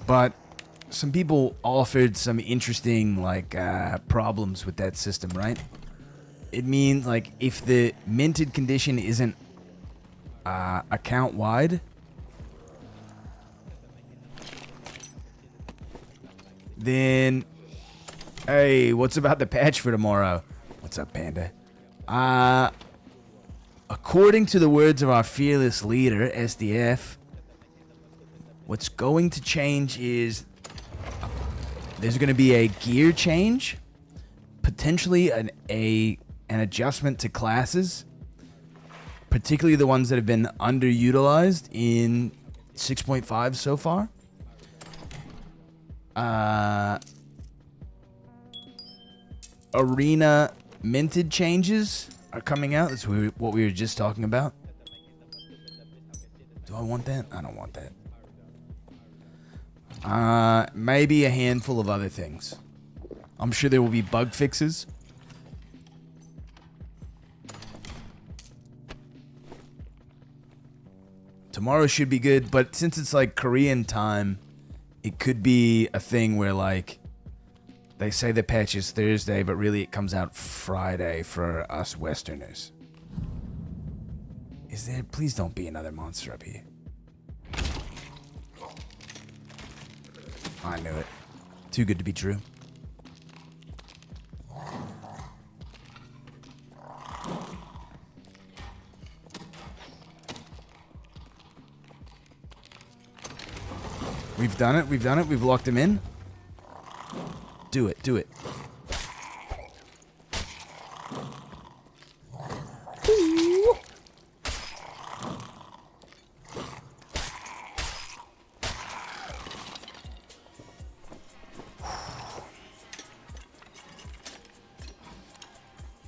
But some people offered some interesting, like, problems with that system, right? It means, like, if the minted condition isn't account-wide, then, hey, what's about the patch for tomorrow? What's up, Panda? According to the words of our fearless leader, SDF, what's going to change is there's going to be a gear change, potentially an adjustment to classes, particularly the ones that have been underutilized in 6.5 so far. Arena minted changes are coming out. That's what we were just talking about. Do I want that? I don't want that. Maybe a handful of other things. I'm sure there will be bug fixes. Tomorrow should be good, but since it's like Korean time, it could be a thing where, like, they say the patch is Thursday, but really it comes out Friday for us Westerners. Is there? Please don't be another monster up here. I knew it. Too good to be true. We've done it. We've done it. We've locked him in. Do it. Do it.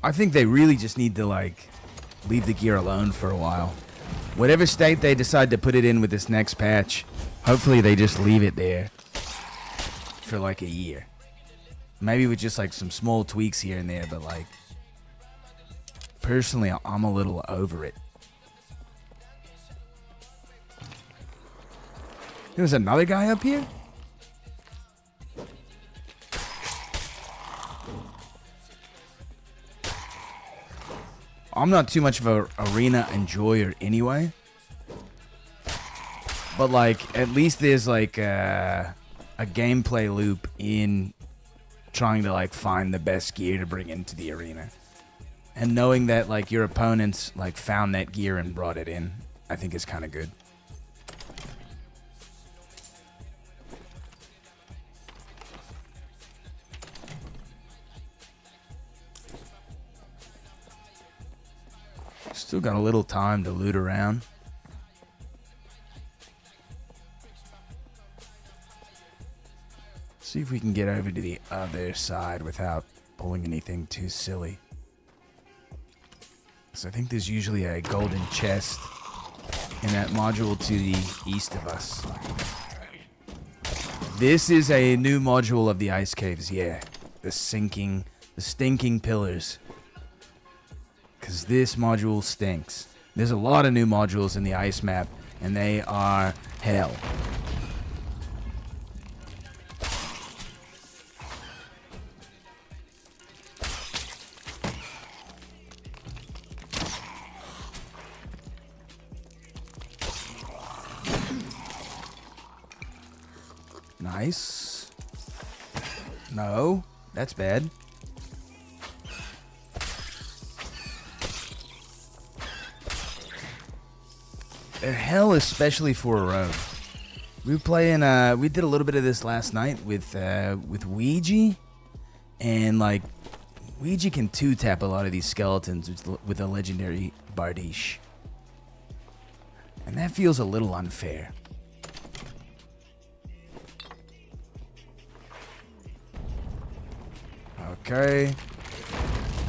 I think they really just need to, like, leave the gear alone for a while. Whatever state they decide to put it in with this next patch, Hopefully they just leave it there for like a year. Maybe with just like some small tweaks here and there, but like personally I'm a little over it. There's another guy up here? I'm not too much of a arena enjoyer anyway. But like at least there's like a gameplay loop in trying to like find the best gear to bring into the arena. And knowing that like your opponents like found that gear and brought it in, I think is kind of good. Still got a little time to loot around. See if we can get over to the other side without pulling anything too silly. So I think there's usually a golden chest in that module to the east of us. This is a new module of the ice caves, yeah. The stinking pillars. Because this module stinks. There's a lot of new modules in the ice map, and they are hell. Nice. No, that's bad. They're hell, especially for a rogue. We were playing. We did a little bit of this last night with Ouija, and like Ouija can two-tap a lot of these skeletons with a legendary Bardiche, and that feels a little unfair. Okay.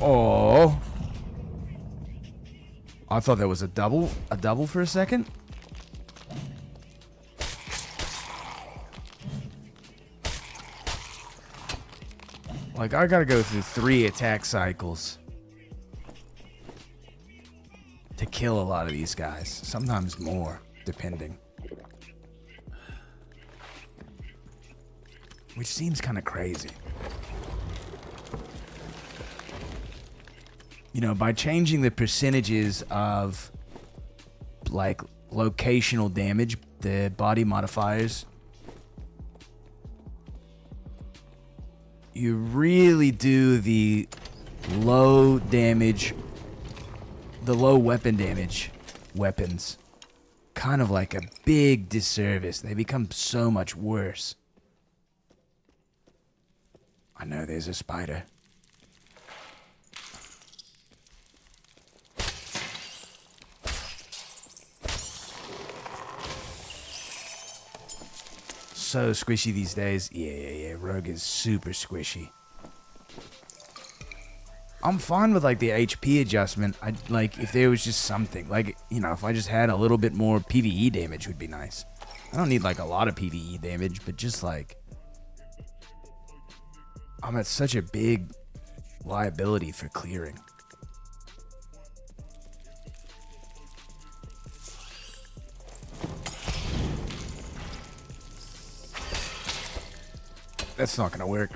Oh. I thought that was a double for a second. Like, I gotta go through 3 attack cycles to kill a lot of these guys. Sometimes more, depending. Which seems kind of crazy. You know, by changing the percentages of, like, locational damage, the body modifiers, you really do the low damage, the low weapon damage weapons kind of like a big disservice. They become so much worse. I know there's a spider. So squishy these days. Yeah. Rogue is super squishy. I'm fine with like the HP adjustment. I like if there was just something like, you know, if I just had a little bit more PvE damage would be nice. I don't need like a lot of PvE damage, but just like I'm at such a big liability for clearing. That's not gonna work.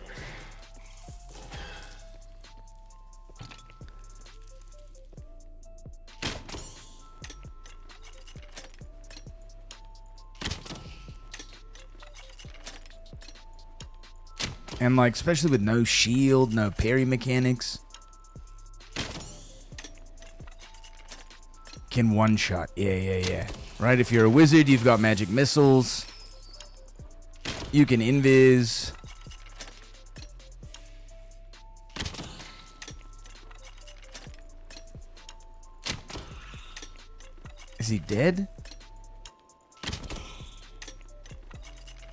And like, especially with no shield, no parry mechanics. Can one-shot. Yeah. Right, if you're a wizard, you've got magic missiles. You can invis. Is he dead?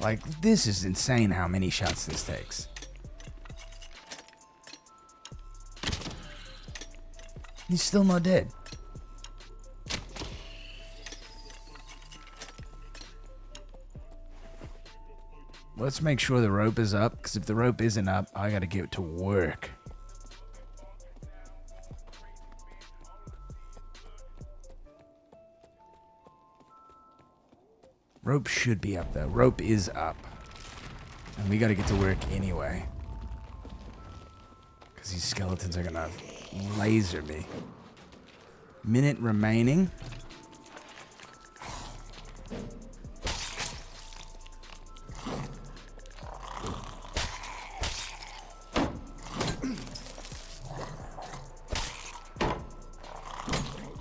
Like, this is insane how many shots this takes. He's still not dead. Let's make sure the rope is up, because if the rope isn't up, I gotta get to work. Rope should be up, though. Rope is up. And we gotta get to work anyway. Because these skeletons are gonna laser me. Minute remaining.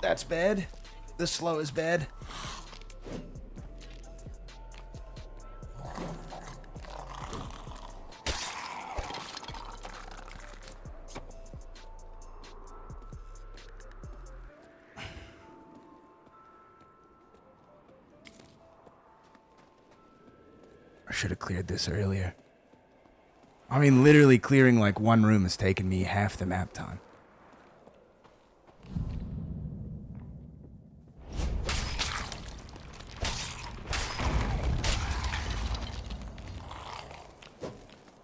That's bad. This slow is bad. I should have cleared this earlier. I mean, literally clearing like one room has taken me half the map time.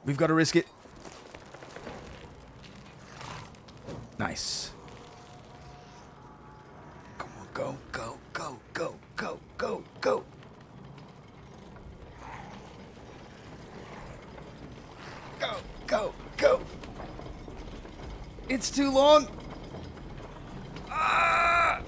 We've got to risk it. Nice. Come on, go, go, go, go, go, go, go. Go, go, go. It's too long. Ah!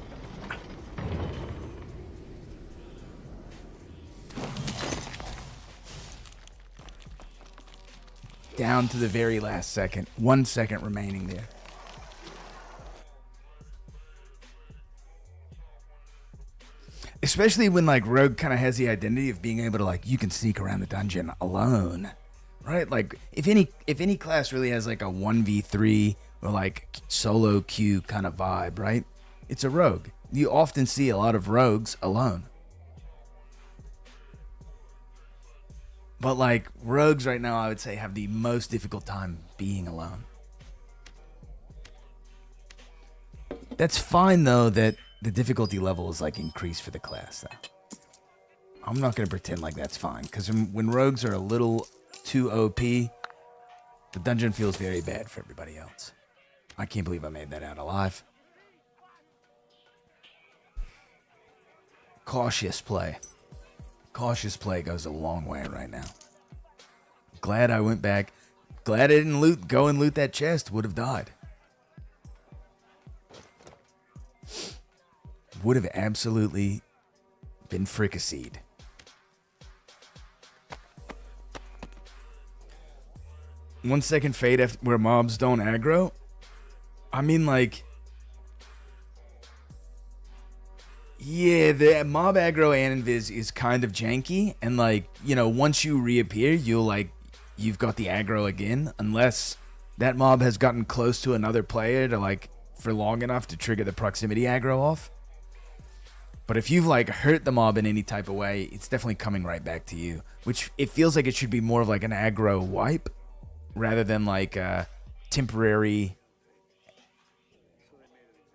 Down to the very last second. 1 second remaining there. Especially when like Rogue kind of has the identity of being able to like, you can sneak around the dungeon alone. Right? Like if any class really has like a 1v3 or like solo queue kind of vibe, right? It's a rogue. You often see a lot of rogues alone. But like rogues right now, I would say have the most difficult time being alone. That's fine though that the difficulty level is like increased for the class though. I'm not going to pretend like that's fine, because when rogues are a little too OP, the dungeon feels very bad for everybody else. I can't believe I made that out alive. Cautious play. Cautious play goes a long way right now. Glad I went back. Glad I didn't go and loot that chest. Would have died. Would have absolutely been fricasseed. 1 second fade after where mobs don't aggro. I mean, like, yeah, the mob aggro and invis is kind of janky, and like, you know, once you reappear, you've got the aggro again, unless that mob has gotten close to another player to like for long enough to trigger the proximity aggro off. But if you've like hurt the mob in any type of way, it's definitely coming right back to you, which it feels like it should be more of like an aggro wipe rather than like a temporary,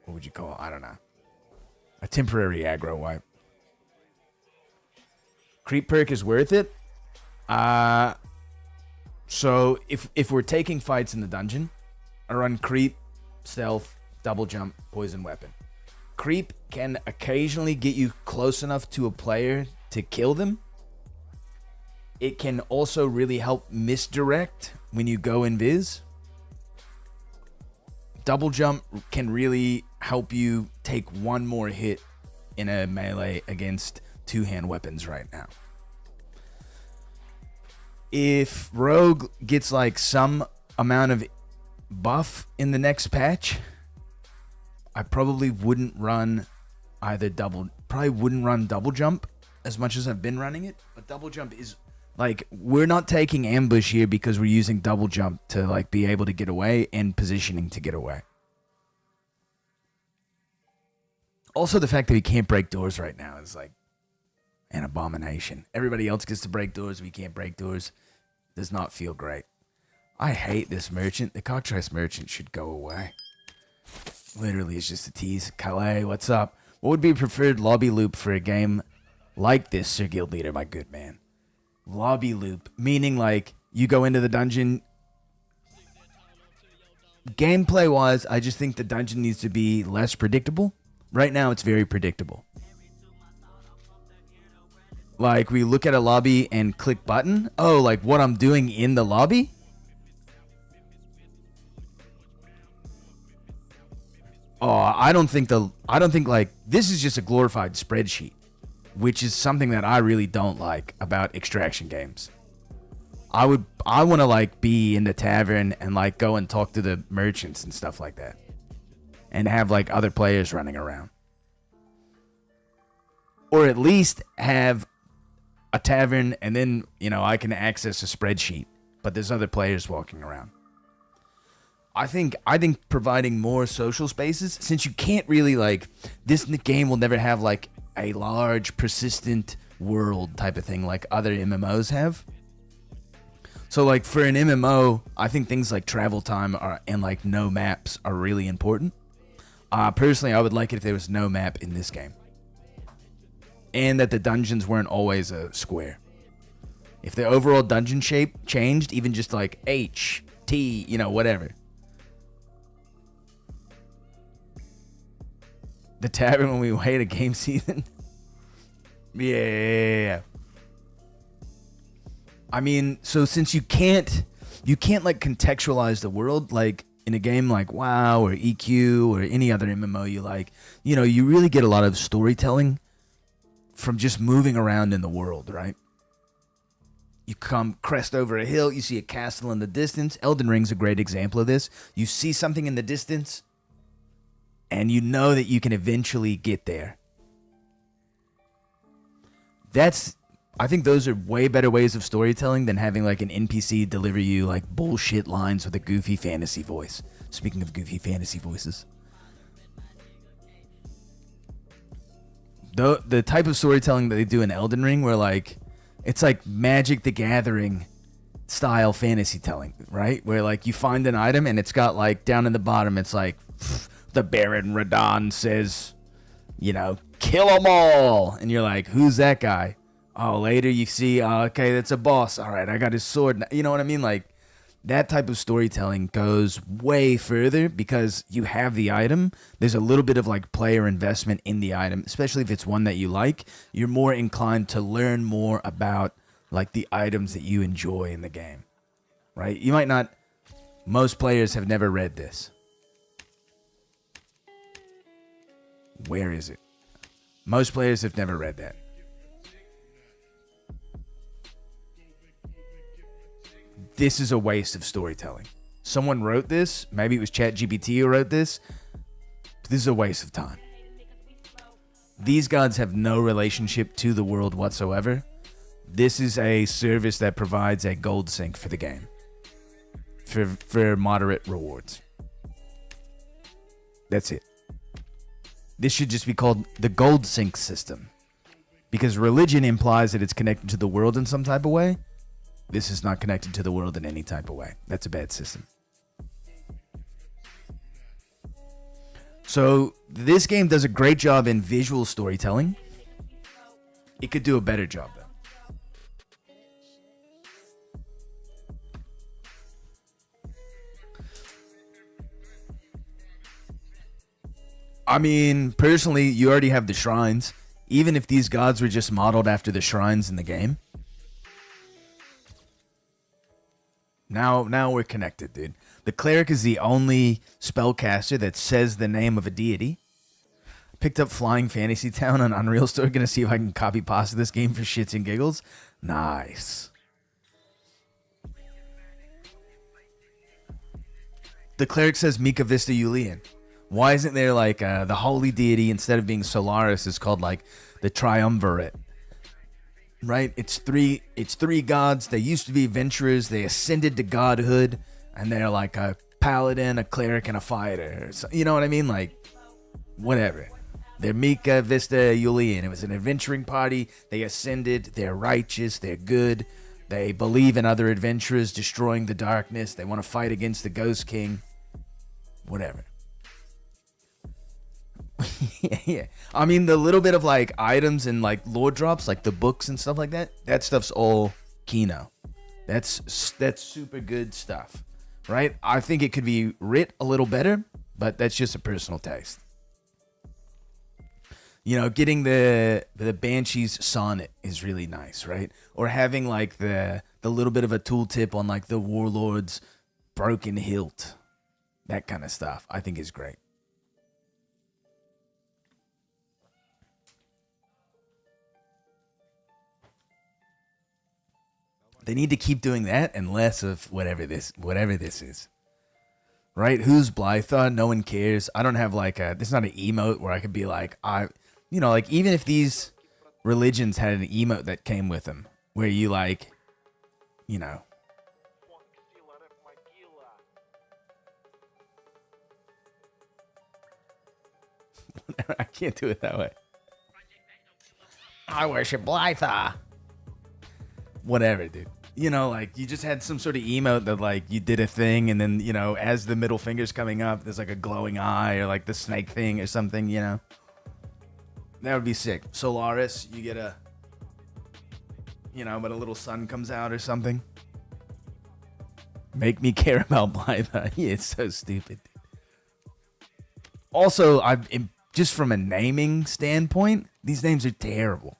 what would you call it? I don't know. A temporary aggro wipe. Creep perk is worth it. So if we're taking fights in the dungeon, I run creep, stealth, double jump, poison weapon. Creep can occasionally get you close enough to a player to kill them. It can also really help misdirect when you go invis. Double jump can really help you take one more hit in a melee against two-hand weapons right now. If Rogue gets like some amount of buff in the next patch, I probably wouldn't run double jump as much as I've been running it. But double jump is like, we're not taking ambush here because we're using double jump to like be able to get away and positioning to get away. Also, the fact that we can't break doors right now is like an abomination. Everybody else gets to break doors. We can't break doors. Does not feel great. I hate this merchant. The Cockatrice merchant should go away. Literally, it's just a tease. Calais, what's up? What would be preferred lobby loop for a game like this, Sir Guild Leader, my good man? lobby loop, meaning like you go into the dungeon. Gameplay wise, I just think the dungeon needs to be less predictable. Right now, it's very predictable. Like, we look at a lobby and click button. Oh, like what I'm doing in the lobby? Oh, I don't think like this is just a glorified spreadsheet, which is something that I really don't like about extraction games. I want to like be in the tavern and like go and talk to the merchants and stuff like that, and have like other players running around, or at least have a tavern and then, you know, I can access a spreadsheet, but there's other players walking around. I think providing more social spaces, since you can't really like, this game will never have like a large persistent world type of thing like other MMOs have. So like for an MMO, I think things like travel time and like no maps are really important. Personally, I would like it if there was no map in this game, and that the dungeons weren't always a square. If the overall dungeon shape changed, even just like H, T, you know, whatever. The tavern when we wait a game season. Yeah. I mean, so since you can't like contextualize the world like in a game like WoW or EQ or any other MMO you like, you know, you really get a lot of storytelling from just moving around in the world, right? You come crest over a hill, you see a castle in the distance. Elden Ring's a great example of this. You see something in the distance, and you know that you can eventually get there. I think those are way better ways of storytelling than having like an NPC deliver you like bullshit lines with a goofy fantasy voice. Speaking of goofy fantasy voices. The type of storytelling that they do in Elden Ring where like, it's like Magic the Gathering style fantasy telling, right? Where like you find an item and it's got like down in the bottom, it's like, the Baron Radahn says, you know, kill them all. And you're like, who's that guy? Oh, later you see, okay, that's a boss. All right, I got his sword. You know what I mean? Like, that type of storytelling goes way further because you have the item. There's a little bit of, like, player investment in the item, especially if it's one that you like. You're more inclined to learn more about, like, the items that you enjoy in the game, right? You might not... Most players have never read this. Where is it? Most players have never read that. This is a waste of storytelling. Someone wrote this. Maybe it was ChatGPT who wrote this. This is a waste of time. These gods have no relationship to the world whatsoever. This is a service that provides a gold sink for the game. For moderate rewards. That's it. This should just be called the gold sink system. Because religion implies that it's connected to the world in some type of way. This is not connected to the world in any type of way. That's a bad system. So this game does a great job in visual storytelling. It could do a better job though. I mean, personally, you already have the shrines. Even if these gods were just modeled after the shrines in the game. Now we're connected, dude. The cleric is the only spellcaster that says the name of a deity. Picked up Flying Fantasy Town on Unreal Store. Gonna see if I can copy pasta this game for shits and giggles. Nice. The cleric says Mika Vista Yulian. Why isn't there like the holy deity instead of being Solaris is called like the Triumvirate? Right? It's three gods. They used to be adventurers. They ascended to godhood, and they're like a paladin, a cleric, and a fighter. So, you know what I mean? Like, whatever. They're Mika, Vista, Yulian. It was an adventuring party. They ascended. They're righteous. They're good. They believe in other adventurers destroying the darkness. They want to fight against the Ghost King. Whatever. Yeah. I mean, the little bit of like items and like lore drops, like the books and stuff like that, that stuff's all Kino. That's super good stuff, right? I think it could be writ a little better, but that's just a personal taste. You know, getting the Banshee's sonnet is really nice, right? Or having like the little bit of a tooltip on like the Warlord's broken hilt, that kind of stuff, I think is great. They need to keep doing that and less of whatever this is. Right? Who's Blytha? No one cares. I don't have like there's not an emote where I could be like, like even if these religions had an emote that came with them where you like, you know. I can't do it that way. I worship Blytha. Whatever, dude. You know, like you just had some sort of emote that like you did a thing and then, you know, as the middle finger's coming up, there's like a glowing eye or like the snake thing or something, you know. That would be sick. Solaris, you get a, you know, but a little sun comes out or something. Make me care about Blytha. Yeah, it's so stupid. Also, just from a naming standpoint, these names are terrible.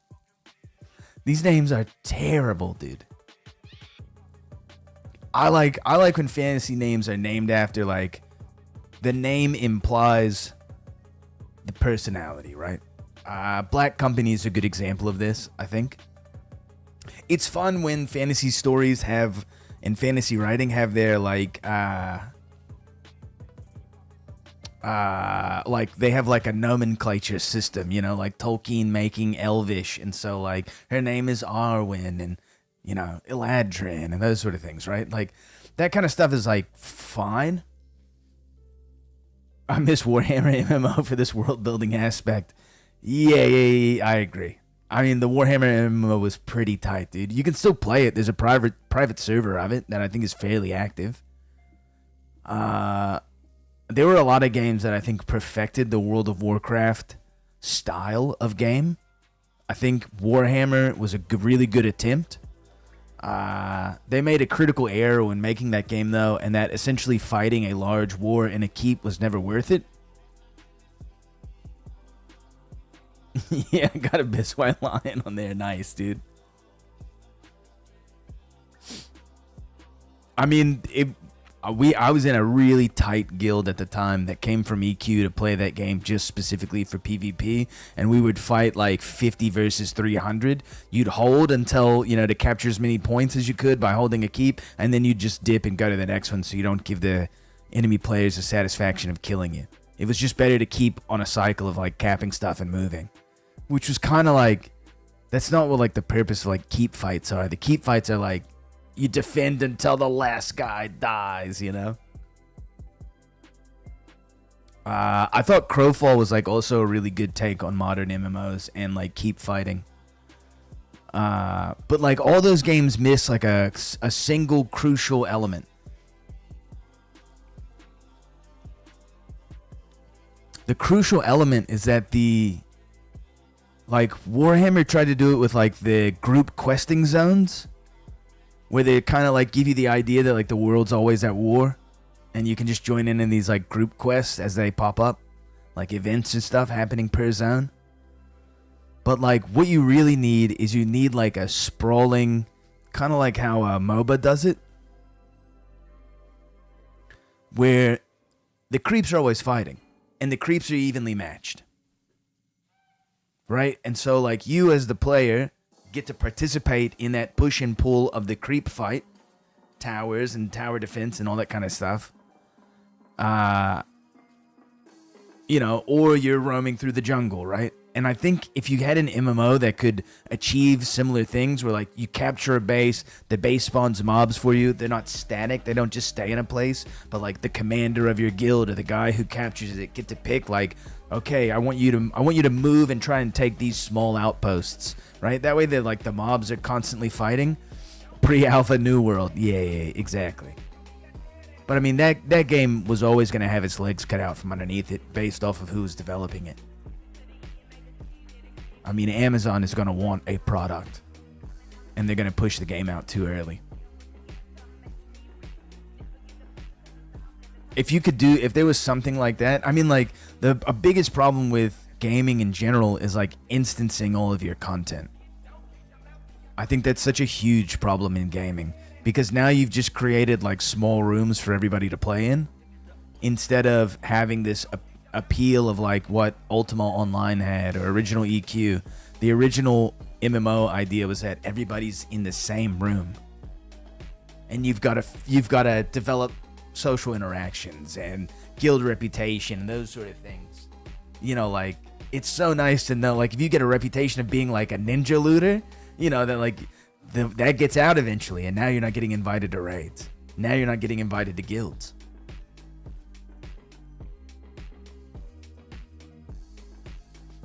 These names are terrible, dude. I like when fantasy names are named after like the name implies the personality, right? Black Company is a good example of this, I think. It's fun when fantasy stories have and fantasy writing have their like they have like a nomenclature system, you know, like Tolkien making Elvish, and so like her name is Arwen and, you know, Eladrin and those sort of things, right? Like that kind of stuff is like fine. I miss Warhammer MMO for this world building aspect. Yeah, I agree. I mean, the Warhammer MMO was pretty tight, dude. You can still play it. There's a private server of it that I think is fairly active. There were a lot of games that I think perfected the World of Warcraft style of game. I think Warhammer was a really good attempt. They made a critical error when making that game, though, and that essentially fighting a large war in a keep was never worth it. Yeah, I got a Biswine Lion on there. Nice, dude. I mean, I was in a really tight guild at the time that came from EQ to play that game just specifically for PvP, and we would fight like 50 versus 300. You'd hold until, you know, to capture as many points as you could by holding a keep, and then you'd just dip and go to the next one so you don't give the enemy players the satisfaction of killing you. It was just better to keep on a cycle of like capping stuff and moving, which was kind of like, that's not what like the purpose of like keep fights are. The keep fights are like, you defend until the last guy dies, you know? I thought Crowfall was like also a really good take on modern MMOs and like keep fighting. But like all those games miss like a single crucial element. The crucial element is that like Warhammer tried to do it with like the group questing zones, where they kind of like give you the idea that like the world's always at war and you can just join in these like group quests as they pop up, like events and stuff happening per zone. But like what you really need is you need like a sprawling, kind of like how MOBA does it, where the creeps are always fighting and the creeps are evenly matched, right? And so like you as the player get to participate in that push and pull of the creep fight, towers and tower defense and all that kind of stuff. You know, or you're roaming through the jungle, right? And I think if you had an MMO that could achieve similar things where like you capture a base, the base spawns mobs for you, they're not static, they don't just stay in a place, but like the commander of your guild or the guy who captures it get to pick like, okay, I want you to move and try and take these small outposts, right? That way like the mobs are constantly fighting. Pre-alpha New World. Yeah, exactly. But I mean that game was always going to have its legs cut out from underneath it based off of who's developing it. I mean, Amazon is going to want a product. and they're going to push the game out too early. If there was something like that, I mean, like, the biggest problem with gaming in general is, like, instancing all of your content. I think that's such a huge problem in gaming, because now you've just created, like, small rooms for everybody to play in, instead of having this appeal of, like, what Ultima Online had, or Original EQ. The original MMO idea was that everybody's in the same room, and you've got to develop social interactions and guild reputation, those sort of things. You know, like, it's so nice to know, like, if you get a reputation of being like a ninja looter, you know, that, like, that gets out eventually, and now you're not getting invited to raids. Now you're not getting invited to guilds.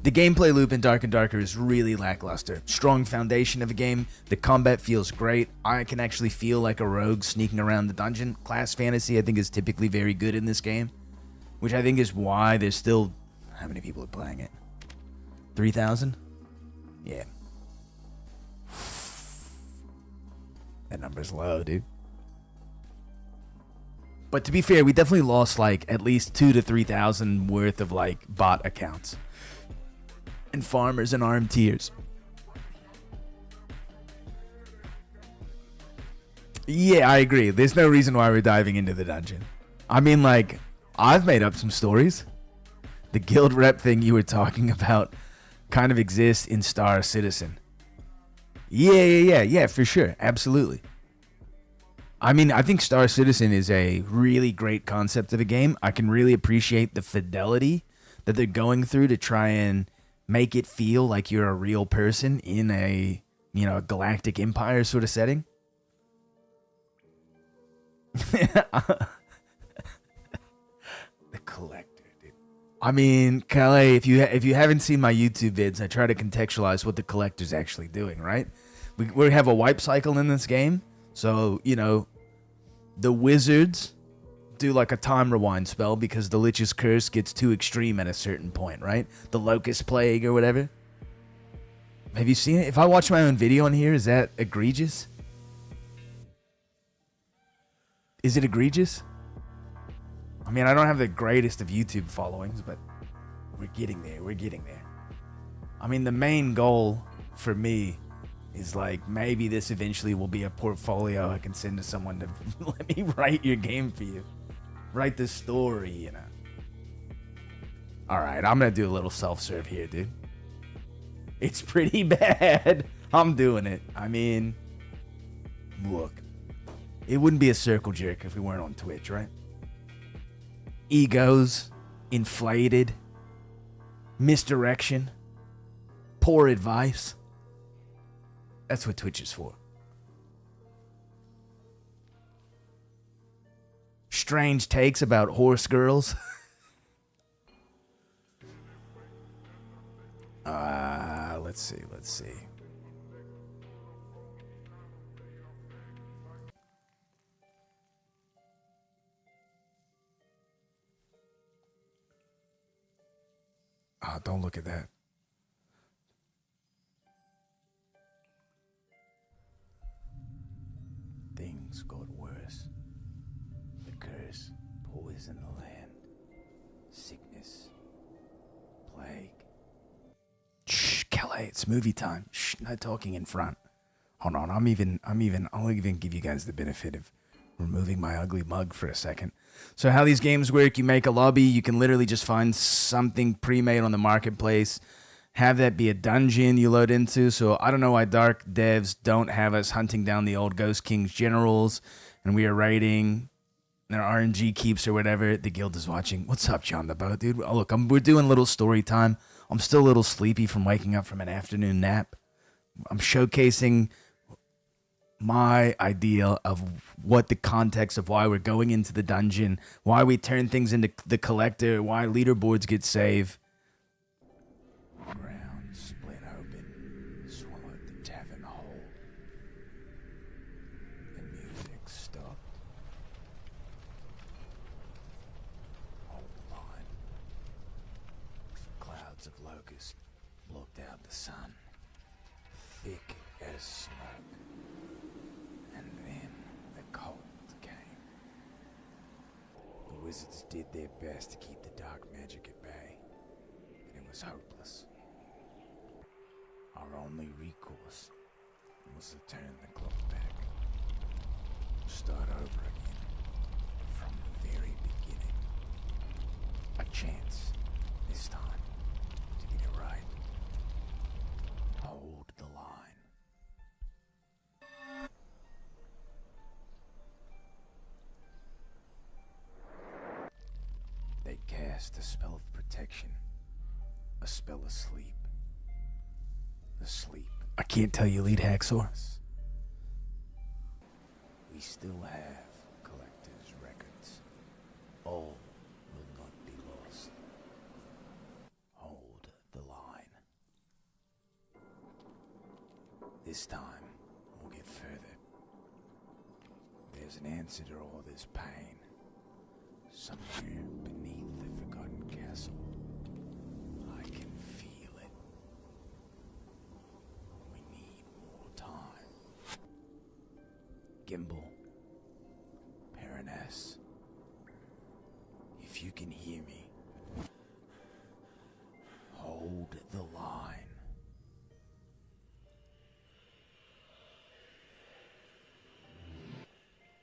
The gameplay loop in Dark and Darker is really lackluster. Strong foundation of a game. The combat feels great. I can actually feel like a rogue sneaking around the dungeon. Class fantasy, I think, is typically very good in this game, which I think is why there's still... How many people are playing it? 3,000? Yeah. That number's low, dude. But to be fair, we definitely lost, like, at least 2,000 to 3,000 worth of, like, bot accounts. And farmers and RMTers. Yeah, I agree. There's no reason why we're diving into the dungeon. I mean, like, I've made up some stories. The guild rep thing you were talking about kind of exists in Star Citizen. Yeah, for sure. Absolutely. I mean, I think Star Citizen is a really great concept of a game. I can really appreciate the fidelity that they're going through to try and make it feel like you're a real person in a, you know, galactic empire sort of setting. The Collector, dude. I mean, Calais, if you haven't seen my YouTube vids, I try to contextualize what the Collector's actually doing, right? We have a wipe cycle in this game, so, you know, the wizards do like a time rewind spell because the Lich's curse gets too extreme at a certain point, right? The Locust Plague or whatever. Have you seen it? If I watch my own video on here, is that egregious? Is it egregious? I mean, I don't have the greatest of YouTube followings, but we're getting there. We're getting there. I mean, the main goal for me is, like, maybe this eventually will be a portfolio I can send to someone to let me write your game for you. Write the story, you know. Alright, I'm gonna do a little self-serve here, dude. It's pretty bad. I'm doing it. I mean, look. It wouldn't be a circle jerk if we weren't on Twitch, right? Egos, inflated, misdirection, poor advice. That's what Twitch is for. Strange takes about horse girls. Let's see. Don't look at that. Things got worse. The curse poisoned the land. Sickness. Plague. Shh, Calais, it's movie time. Shh, no talking in front. Hold on, I'll even give you guys the benefit of removing my ugly mug for a second. So how these games work, you make a lobby, you can literally just find something pre-made on the marketplace, have that be a dungeon you load into. So I don't know why Dark devs don't have us hunting down the old Ghost King's generals, and we are raiding their RNG keeps or whatever. The guild is watching. What's up, John the Boat, dude? Oh, look, we're doing a little story time. I'm still a little sleepy from waking up from an afternoon nap. I'm showcasing my idea of what the context of why we're going into the dungeon, why we turn things into the Collector, why leaderboards get saved. Ground split open, swallowed the tavern whole. The music stopped. Hold the line. Clouds of locust blocked out the sun, thick as smoke. wizards did their best to keep the dark magic at bay, and it was hopeless. Our only recourse was to turn the clock back. Start over again, from the very beginning. A chance, this time, to get it right. Hold the line. They cast a spell of protection, a spell of sleep. The sleep. I can't tell you, lead Hacksaw. We still have collector's records. All will not be lost. Hold the line. This time, we'll get further. There's an answer to all this pain. Somewhere beneath the forgotten castle. I can feel it. We need more time. Gimbal. Baroness. If you can hear me, hold the line.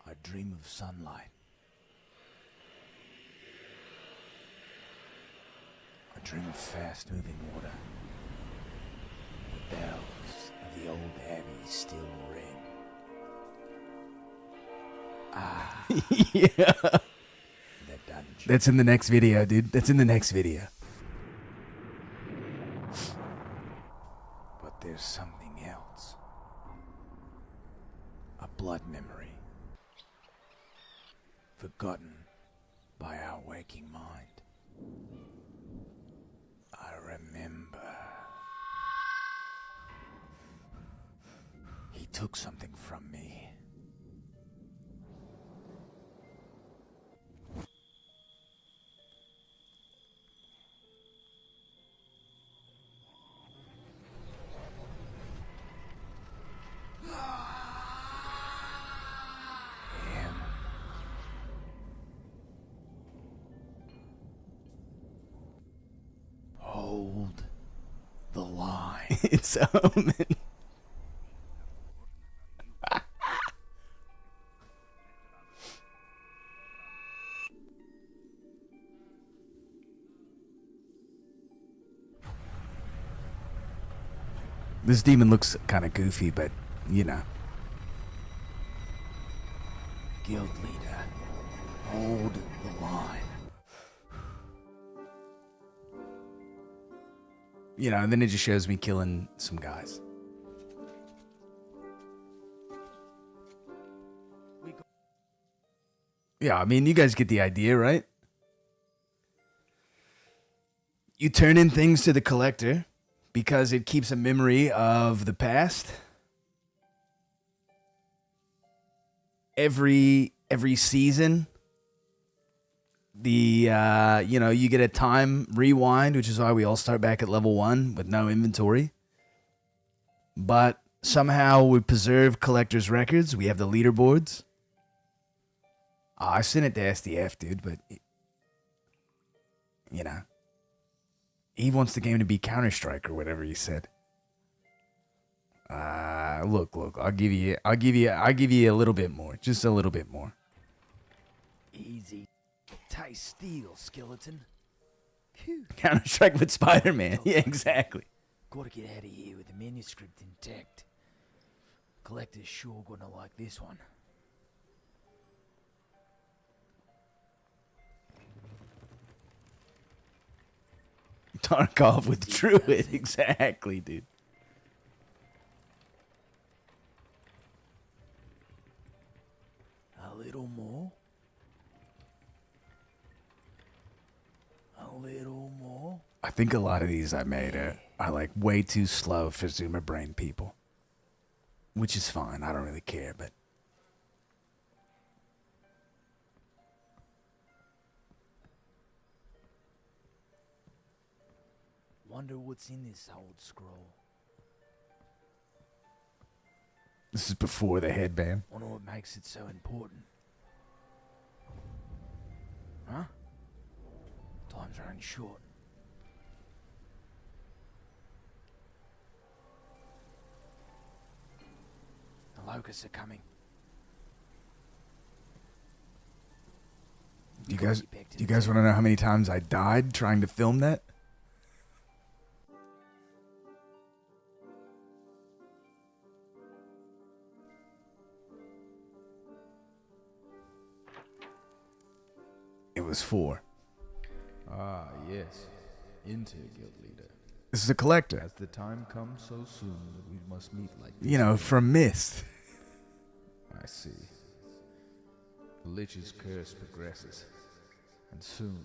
I dream of sunlight. I dream of fast-moving water. The bells of the old abbey still ring. Yeah. The dungeon. That's in the next video, dude. That's in the next video. But there's something else. A blood memory. Forgotten by our waking mind. I remember. He took something from me. Him. Hold the line. It's Omen. This demon looks kind of goofy, but, you know. Guild leader, hold the line. You know, and then it just shows me killing some guys. Yeah, I mean, you guys get the idea, right? You turn in things to the collector because it keeps a memory of the past. Every season, you get a time rewind, which is why we all start back at level 1 with no inventory. But somehow we preserve collector's records. We have the leaderboards. I sent it to SDF, dude, but you know, he wants the game to be Counter-Strike or whatever he said. Look, I'll give you a little bit more, just a little bit more. Easy, tight steel, skeleton. Counter-Strike with Spider-Man. Yeah, exactly. Gotta get out of here with the manuscript intact. Collector's sure gonna like this one. Tarkov with Druid, exactly, dude. A little more. A little more. I think a lot of these I made are like way too slow for Zoomer brain people. Which is fine, I don't really care, but wonder what's in this old scroll. This is before the headband. Wonder what makes it so important. Huh? Turn short. The locusts are coming. Do you guys want to know how many times I died trying to film that? It was 4. Ah, yes. Enter, guild leader. This is a collector. Has the time come so soon that we must meet like this? You know, from Myst. I see. The Lich's curse progresses, and soon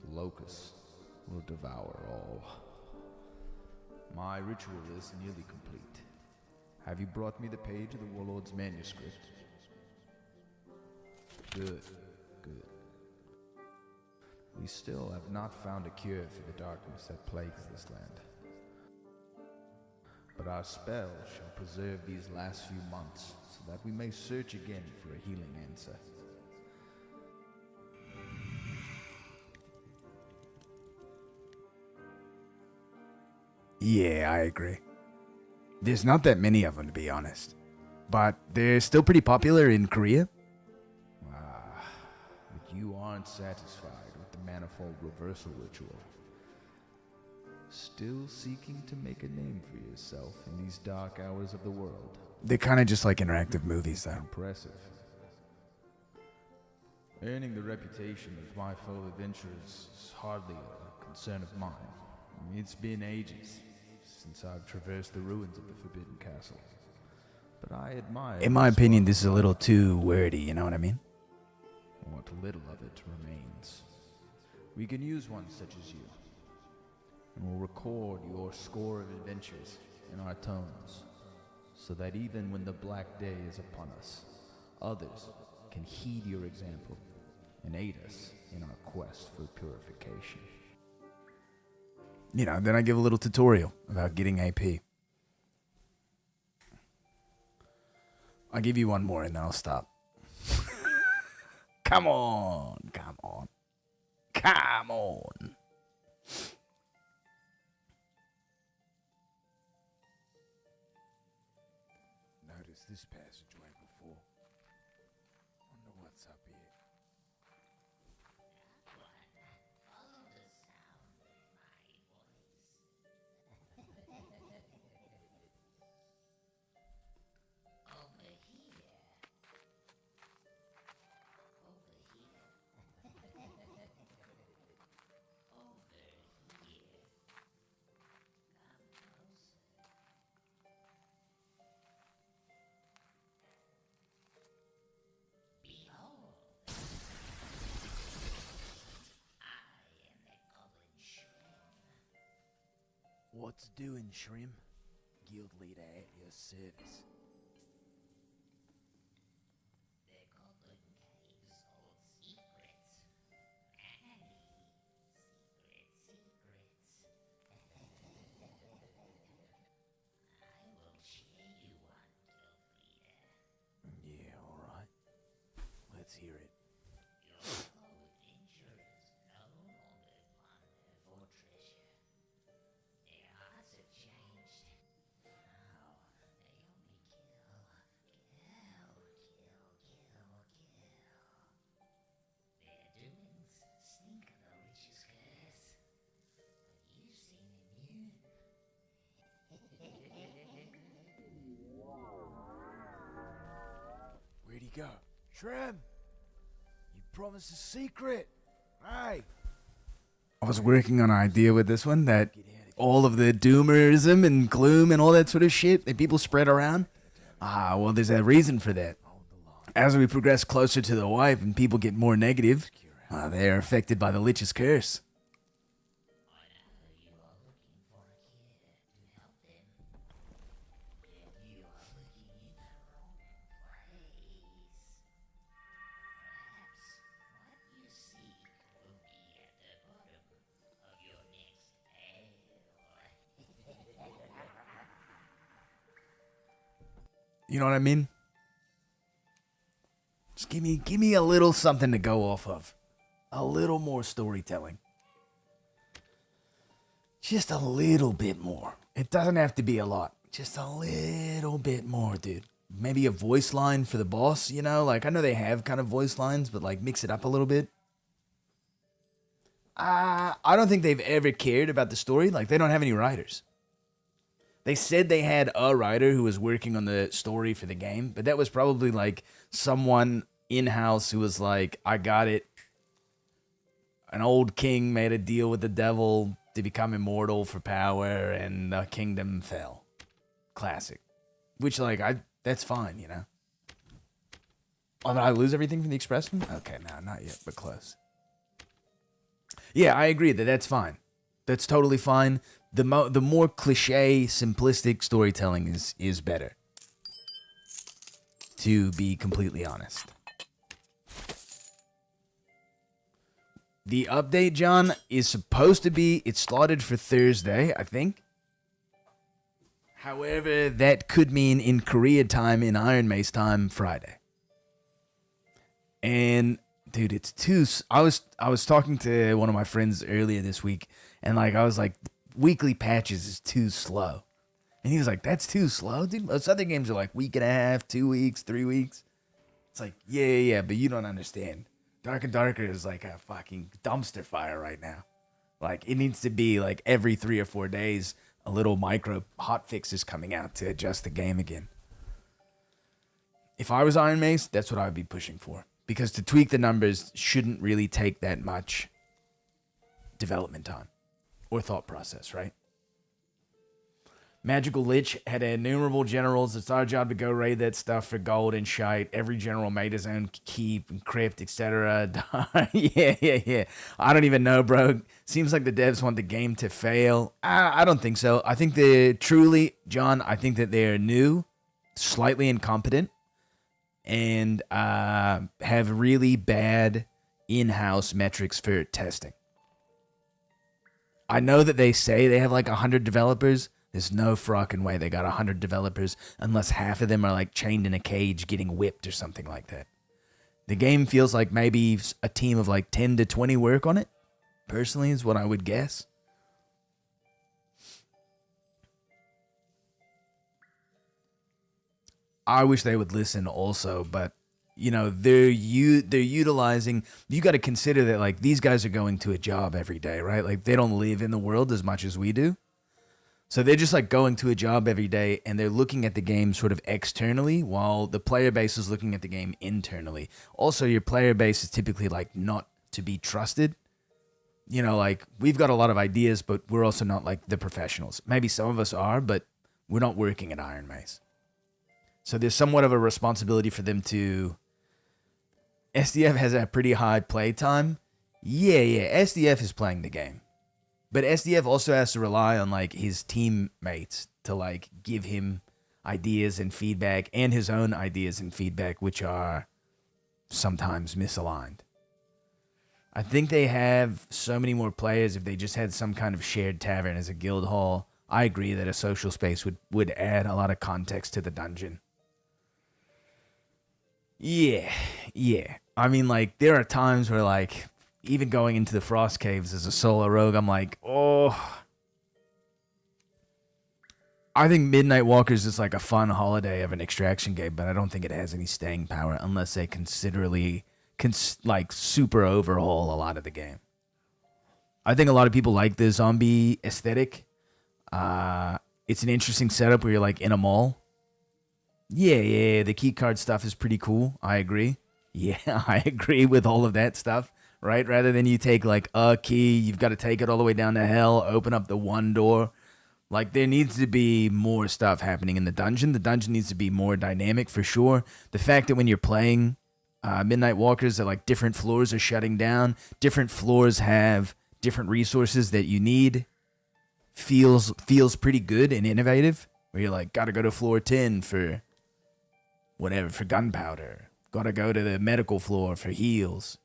the locusts will devour all. My ritual is nearly complete. Have you brought me the page of the Warlord's manuscript? Good, good. We still have not found a cure for the darkness that plagues this land. But our spell shall preserve these last few months so that we may search again for a healing answer. Yeah, I agree. There's not that many of them, to be honest. But they're still pretty popular in Korea. But you aren't satisfied with the manifold reversal ritual. Still seeking to make a name for yourself in these dark hours of the world. They're kind of just like interactive movies, though. Impressive. Earning the reputation of my fellow adventurers is hardly a concern of mine. It's been ages since I've traversed the ruins of the Forbidden Castle. But I admire... In my opinion, this is a little too wordy, you know what I mean? What little of it remains. We can use one such as you, and we'll record your score of adventures in our tomes, so that even when the Black Day is upon us, others can heed your example and aid us in our quest for purification. You know, then I give a little tutorial about getting AP. I'll give you one more and then I'll stop. Come on, come on, come on. Noticed this passageway before. Wonder what's up here. What's doing, Shrim? Guild leader at your service. The Goblin Caves hold secrets. Many secrets. I will share you one, Guild Leader. Yeah, alright. Let's hear it. Your fellow adventurers no longer plunder for treasure. Their hearts have changed. Now they only kill. Their doings stink of the Lich's curse. But you seem immune. Where'd he go? Shrim! You promised a secret! Hey! I was working on an idea with this one that all of the doomerism and gloom and all that sort of shit that people spread around. Well, there's a reason for that. As we progress closer to the wipe and people get more negative, they are affected by the Lich's curse. I know you are looking for a cure to help them. Yet you are looking in the wrong place. Perhaps what you seek will be at the bottom of your next hell. You know what I mean? Just give me a little something to go off of. A little more storytelling. Just a little bit more. It doesn't have to be a lot. Just a little bit more, dude. Maybe a voice line for the boss, you know? Like, I know they have kind of voice lines, but, like, mix it up a little bit. I don't think they've ever cared about the story. Like, they don't have any writers. They said they had a writer who was working on the story for the game, but that was probably, like, someone in-house who was like, I got it. An old king made a deal with the devil to become immortal for power, and the kingdom fell. Classic. Which, like, that's fine, you know? Oh, did I lose everything from the Expressman? Okay, no, not yet, but close. Yeah, I agree that's fine. That's totally fine. The more cliche, simplistic storytelling is better. To be completely honest. The update, John, is supposed to be, it's slotted for Thursday, I think. However, that could mean in Korea time, in Iron Mace time, Friday. And, dude, it's too... I was talking to one of my friends earlier this week, and, like, I was like, weekly patches is too slow. And he was like, that's too slow, dude? Most other games are like week and a half, 2 weeks, 3 weeks. It's like, yeah, but you don't understand. Dark and Darker is like a fucking dumpster fire right now. Like, it needs to be like every 3 or 4 days, a little micro hot fix is coming out to adjust the game again. If I was Iron Mace, that's what I would be pushing for. Because to tweak the numbers shouldn't really take that much development time or thought process, right? Magical Lich had innumerable generals. It's our job to go raid that stuff for gold and shite. Every general made his own keep and crypt, etc. Yeah. I don't even know, bro. Seems like the devs want the game to fail. I don't think so. I think John, I think that they're new, slightly incompetent, and have really bad in-house metrics for testing. I know that they say they have like 100 developers. There's no fucking way they got 100 developers unless half of them are like chained in a cage getting whipped or something like that. The game feels like maybe a team of like 10 to 20 work on it. Personally, is what I would guess. I wish they would listen also, but you know, they're utilizing, you got to consider that like these guys are going to a job every day, right? Like they don't live in the world as much as we do. So they're just like going to a job every day and they're looking at the game sort of externally while the player base is looking at the game internally. Also, your player base is typically like not to be trusted. You know, like we've got a lot of ideas, but we're also not like the professionals. Maybe some of us are, but we're not working at Iron Mace. So there's somewhat of a responsibility for them to... SDF has a pretty high play time. Yeah, SDF is playing the game. But SDF also has to rely on like his teammates to like give him ideas and feedback and his own ideas and feedback, which are sometimes misaligned. I think they have so many more players if they just had some kind of shared tavern as a guild hall. I agree that a social space would add a lot of context to the dungeon. Yeah. I mean, like, there are times where, like, even going into the Frost Caves as a solo rogue, I'm like, oh. I think Midnight Walkers is like a fun holiday of an extraction game, but I don't think it has any staying power unless they considerably, super overhaul a lot of the game. I think a lot of people like the zombie aesthetic. It's an interesting setup where you're, like, in a mall. Yeah, the keycard stuff is pretty cool. I agree. Yeah, I agree with all of that stuff, right? Rather than you take, like, a key, you've got to take it all the way down to hell, open up the one door. Like, there needs to be more stuff happening in the dungeon. The dungeon needs to be more dynamic, for sure. The fact that when you're playing Midnight Walkers, that, like, different floors are shutting down, different floors have different resources that you need, feels pretty good and innovative. Where you're like, got to go to floor 10 for whatever, for gunpowder. Got to go to the medical floor for heals.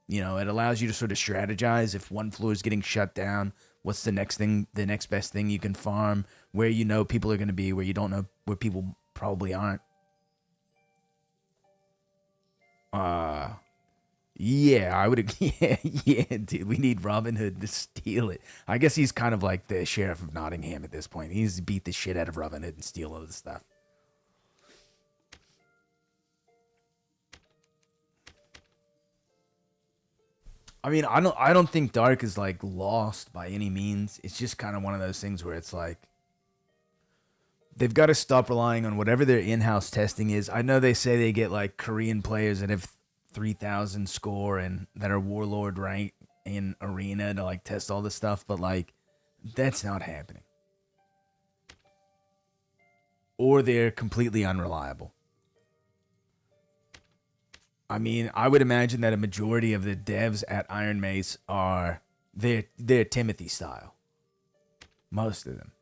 You know, it allows you to sort of strategize if one floor is getting shut down. What's the next thing, the next best thing you can farm? Where you know people are going to be, where you don't know where people probably aren't. Yeah, I would. Yeah, yeah, dude. We need Robin Hood to steal it. I guess he's kind of like the sheriff of Nottingham at this point. He's beat the shit out of Robin Hood and steal all the stuff. I mean, I don't think Dark is like lost by any means. It's just kind of one of those things where it's like they've got to stop relying on whatever their in-house testing is. I know they say they get like Korean players that have 3,000 score and that are Warlord rank in Arena to like test all this stuff, but like that's not happening. Or they're completely unreliable. I mean, I would imagine that a majority of the devs at Iron Mace are they're Timothy style. Most of them.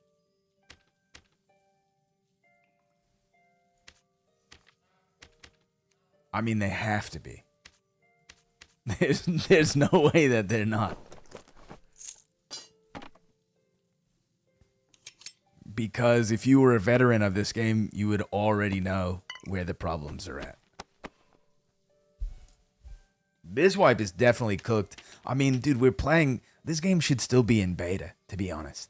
I mean, they have to be. There's no way that they're not. Because if you were a veteran of this game, you would already know where the problems are at. Bizwipe is definitely cooked. I mean, dude, we're playing... This game should still be in beta, to be honest.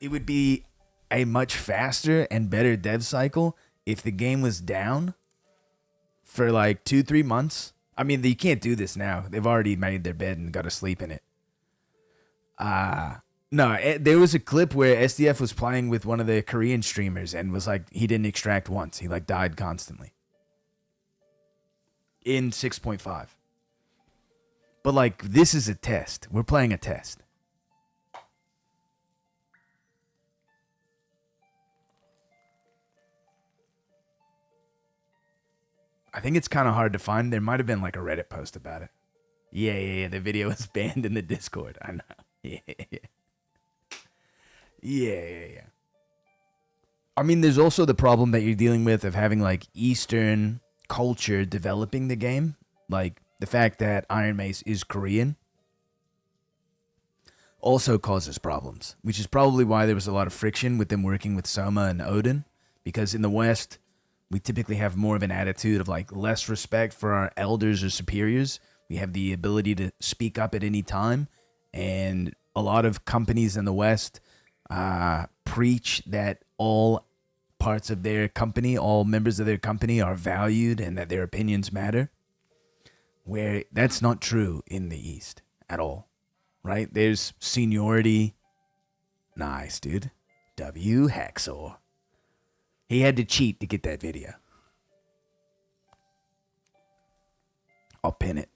It would be a much faster and better dev cycle if the game was down for like 2-3 months. I mean, you can't do this now. They've already made their bed and got to sleep in it. No, there was a clip where SDF was playing with one of the Korean streamers and was like, he didn't extract once. He like died constantly. In 6.5. But like, this is a test. We're playing a test. I think it's kind of hard to find. There might have been like a Reddit post about it. Yeah. The video was banned in the Discord. I know. Yeah. I mean, there's also the problem that you're dealing with of having like Eastern culture developing the game. Like the fact that Iron Mace is Korean also causes problems, which is probably why there was a lot of friction with them working with Soma and Odin, because in the West, we typically have more of an attitude of like less respect for our elders or superiors. We have the ability to speak up at any time, and a lot of companies in the West preach that all parts of their company, all members of their company are valued and that their opinions matter, where that's not true in the East at all, right? There's seniority. Nice, dude. W. Hacksaw. He had to cheat to get that video. I'll pin it.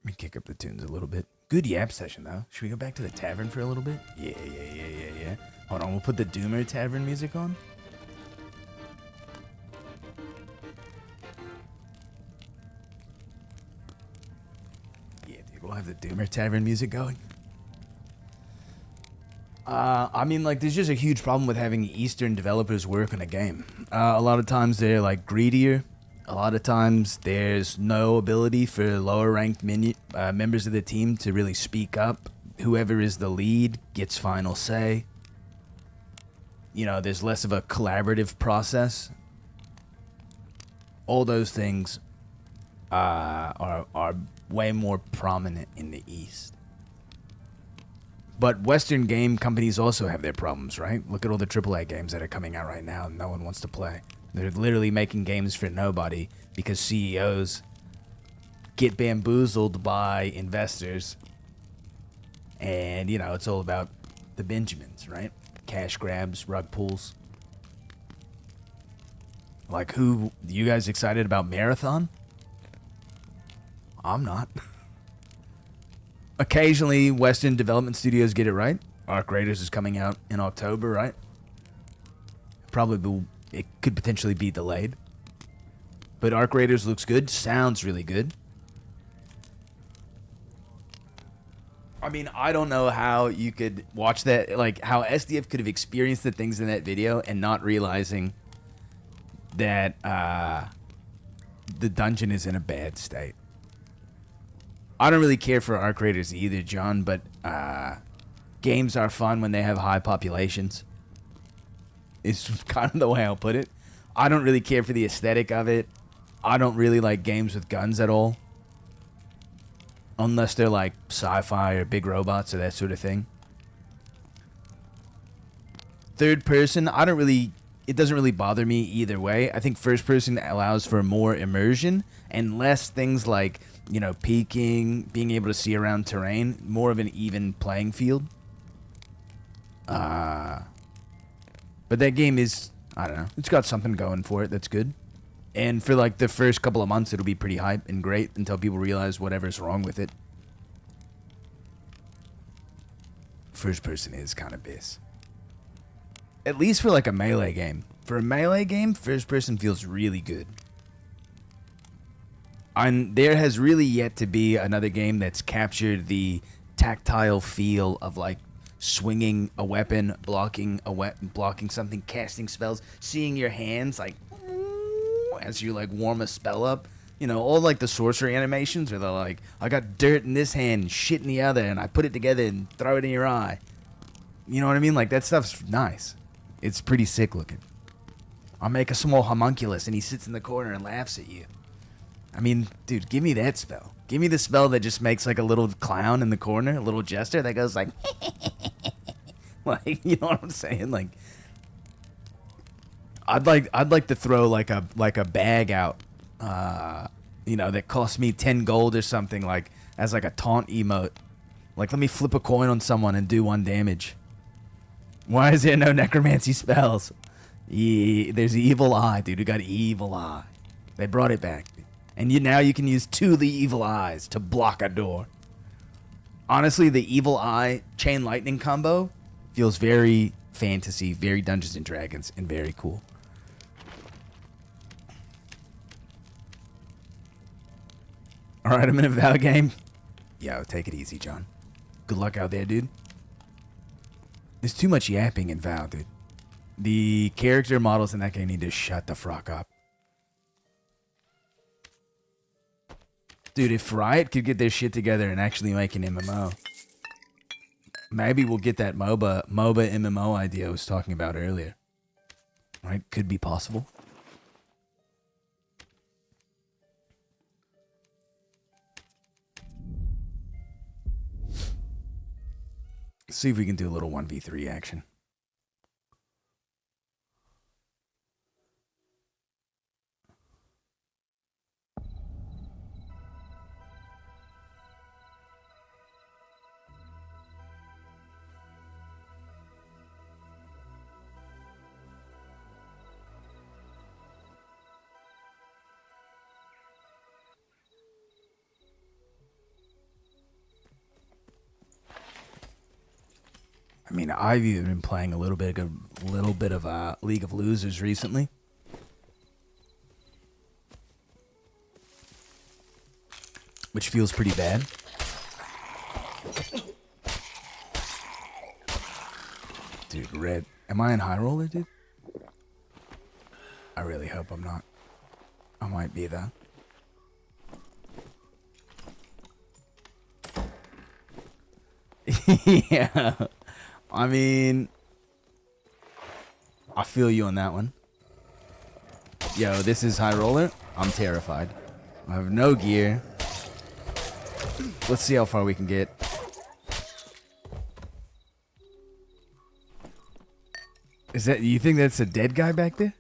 Let me kick up the tunes a little bit. Good yap session, though. Should we go back to the tavern for a little bit? Yeah. Hold on, we'll put the Doomer tavern music on. Yeah, dude, we'll have the Doomer tavern music going. I mean, like, there's just a huge problem with having Eastern developers work on a game. A lot of times they're, like, greedier. A lot of times there's no ability for lower-ranked members of the team to really speak up. Whoever is the lead gets final say. You know, there's less of a collaborative process. All those things are way more prominent in the East. But Western game companies also have their problems, right? Look at all the AAA games that are coming out right now and no one wants to play. They're literally making games for nobody because CEOs get bamboozled by investors. And, you know, it's all about the Benjamins, right? Cash grabs, rug pulls. Like, you guys excited about Marathon? I'm not. Occasionally, Western development studios get it right. Arc Raiders is coming out in October, right? It could potentially be delayed. But Arc Raiders looks good, sounds really good. I mean, I don't know how you could watch that, like how SDF could have experienced the things in that video and not realizing that the dungeon is in a bad state. I don't really care for arc raiders either, John, but games are fun when they have high populations. It's kind of the way I'll put it. I don't really care for the aesthetic of it. I don't really like games with guns at all. Unless they're like sci-fi or big robots or that sort of thing. Third person, it doesn't really bother me either way. I think first person allows for more immersion and less things like, you know, peeking, being able to see around terrain, more of an even playing field. But that game is, I don't know, it's got something going for it that's good. And for like the first couple of months, it'll be pretty hype and great until people realize whatever's wrong with it. First person is kind of bis. At least for like a melee game. For a melee game, first person feels really good. And there has really yet to be another game that's captured the tactile feel of like swinging a weapon, blocking something, casting spells, seeing your hands like as you like warm a spell up. You know, all like the sorcery animations where they're like, I got dirt in this hand and shit in the other and I put it together and throw it in your eye. You know what I mean? Like that stuff's nice. It's pretty sick looking. I'll make a small homunculus and he sits in the corner and laughs at you. I mean, dude, give me that spell. Give me the spell that just makes like a little clown in the corner, a little jester that goes like, like, you know what I'm saying? Like, I'd like to throw like a bag out, you know, that costs me 10 gold or something, like as like a taunt emote. Like, let me flip a coin on someone and do 1 damage. Why is there no necromancy spells? Yeah, there's evil eye, dude. We got evil eye. They brought it back. And now you can use 2 of the evil eyes to block a door. Honestly, the evil eye chain lightning combo feels very fantasy, very Dungeons and Dragons, and very cool. All right, I'm in a Vow game. Yo, take it easy, John. Good luck out there, dude. There's too much yapping in Vow, dude. The character models in that game need to shut the fuck up. Dude, if Riot could get their shit together and actually make an MMO, maybe we'll get that MOBA MMO idea I was talking about earlier. Right? Could be possible. See if we can do a little 1v3 action. I mean, I've even been playing a little bit of League of Losers recently. Which feels pretty bad. Dude, Red. Am I in High Roller, dude? I really hope I'm not. I might be, though. Yeah. I mean, I feel you on that one. Yo, this is High Roller. I'm terrified. I have no gear. Let's see how far we can get. Is that, you think that's a dead guy back there?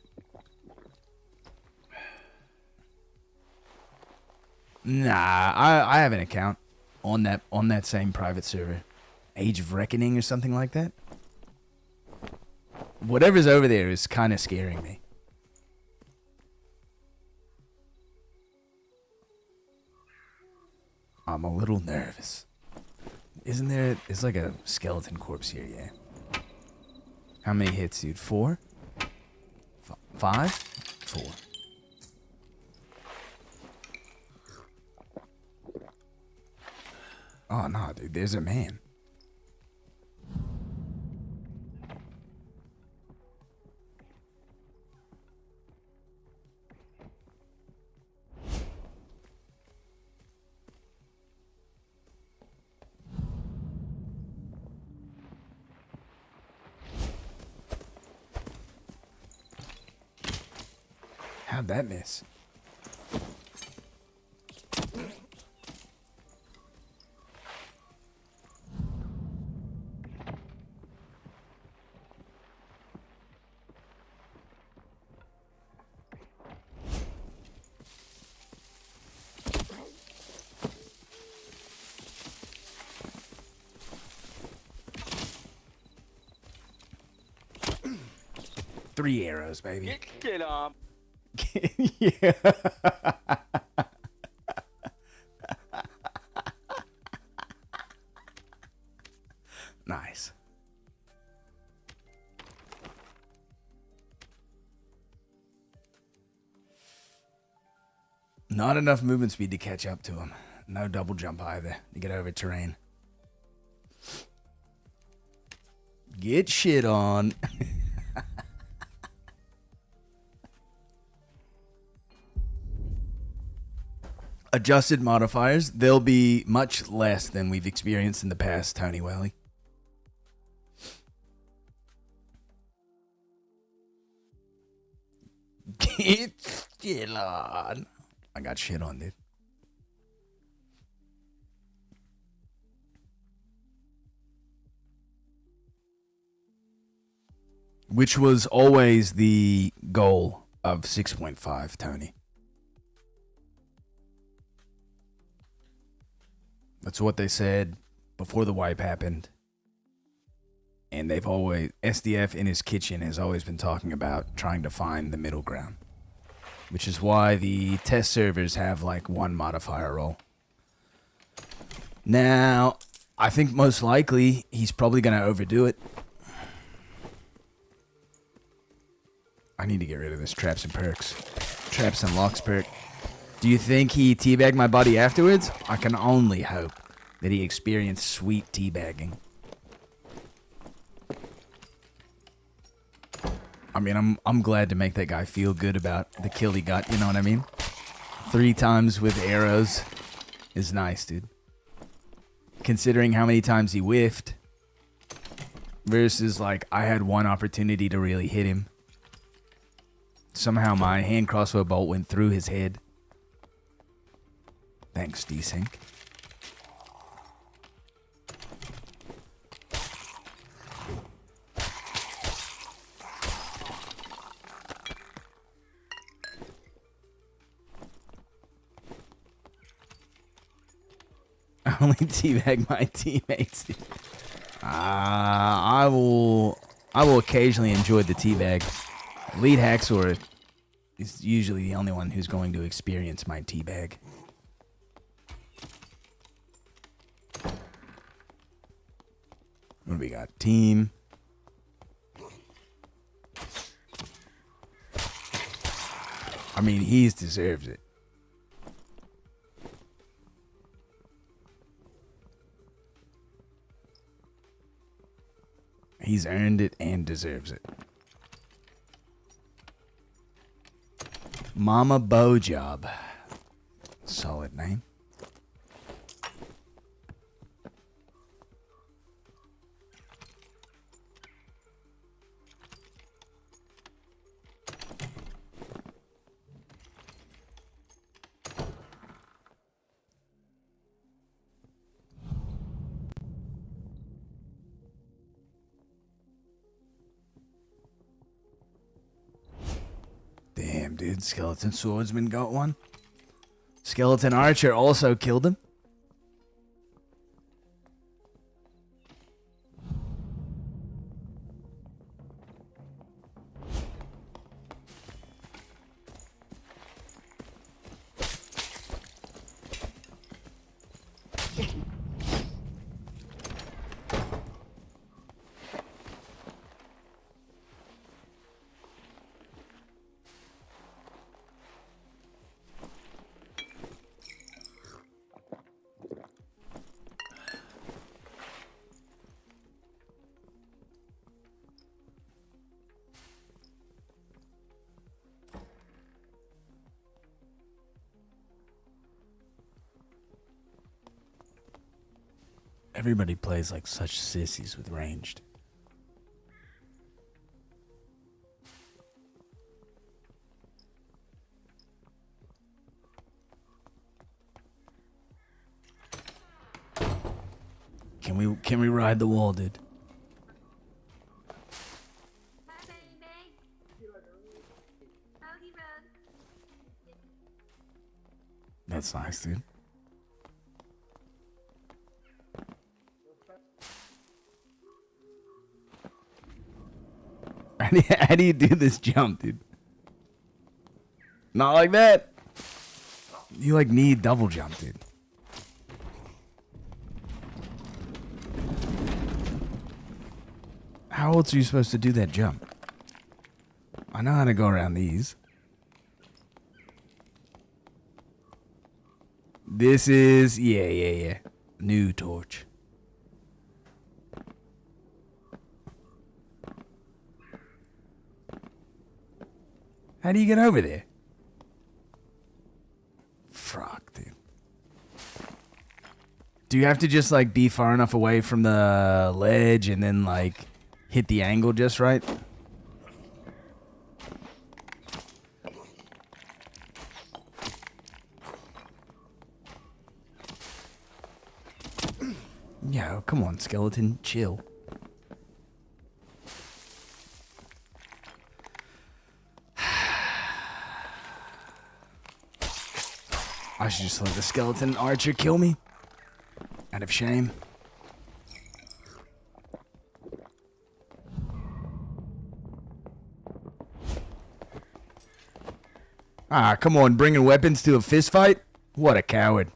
Nah, I have an account on that same private server. Age of Reckoning or something like that. Whatever's over there is kind of scaring me. I'm a little nervous. Isn't there... It's like a skeleton corpse here, yeah. How many hits, dude? 4? 5? 4. Oh, no, dude. There's a man. How'd that miss? Three arrows, baby. Get on. Yeah. Nice. Not enough movement speed to catch up to him. No double jump either to get over terrain. Get shit on. Adjusted modifiers, they'll be much less than we've experienced in the past, Tony Welly. Get shit on. I got shit on, dude. Which was always the goal of 6.5, Tony. That's what they said before the wipe happened. And they've always, SDF in his kitchen has always been talking about trying to find the middle ground. Which is why the test servers have like one modifier roll. Now, I think most likely he's probably going to overdo it. I need to get rid of this traps and perks. Traps and locks perk. Do you think he teabagged my buddy afterwards? I can only hope that he experienced sweet teabagging. I mean, I'm glad to make that guy feel good about the kill he got, you know what I mean? 3 times with arrows is nice, dude. Considering how many times he whiffed versus like I had one opportunity to really hit him. Somehow my hand crossbow bolt went through his head. Thanks, D-Sync. I only teabag my teammates. I will occasionally enjoy the teabag. Lead Hacksaw is usually the only one who's going to experience my teabag. What do we got? Team. I mean, he's deserves it. He's earned it and deserves it. Mama Bojob. Solid name. Damn, dude. Skeleton Swordsman got one. Skeleton Archer also killed him. Everybody plays like such sissies with ranged. Can we ride the wall, dude? That's nice, dude. How do you do this jump, dude? Not like that. You like need double jump, dude. How else are you supposed to do that jump? I know how to go around these. This is yeah. New torch. How do you get over there? Fuck, dude. Do you have to just like be far enough away from the ledge and then like hit the angle just right? Yo, come on, skeleton, chill. I should just let the skeleton archer kill me. Out of shame. Ah, come on, bringing weapons to a fist fight? What a coward.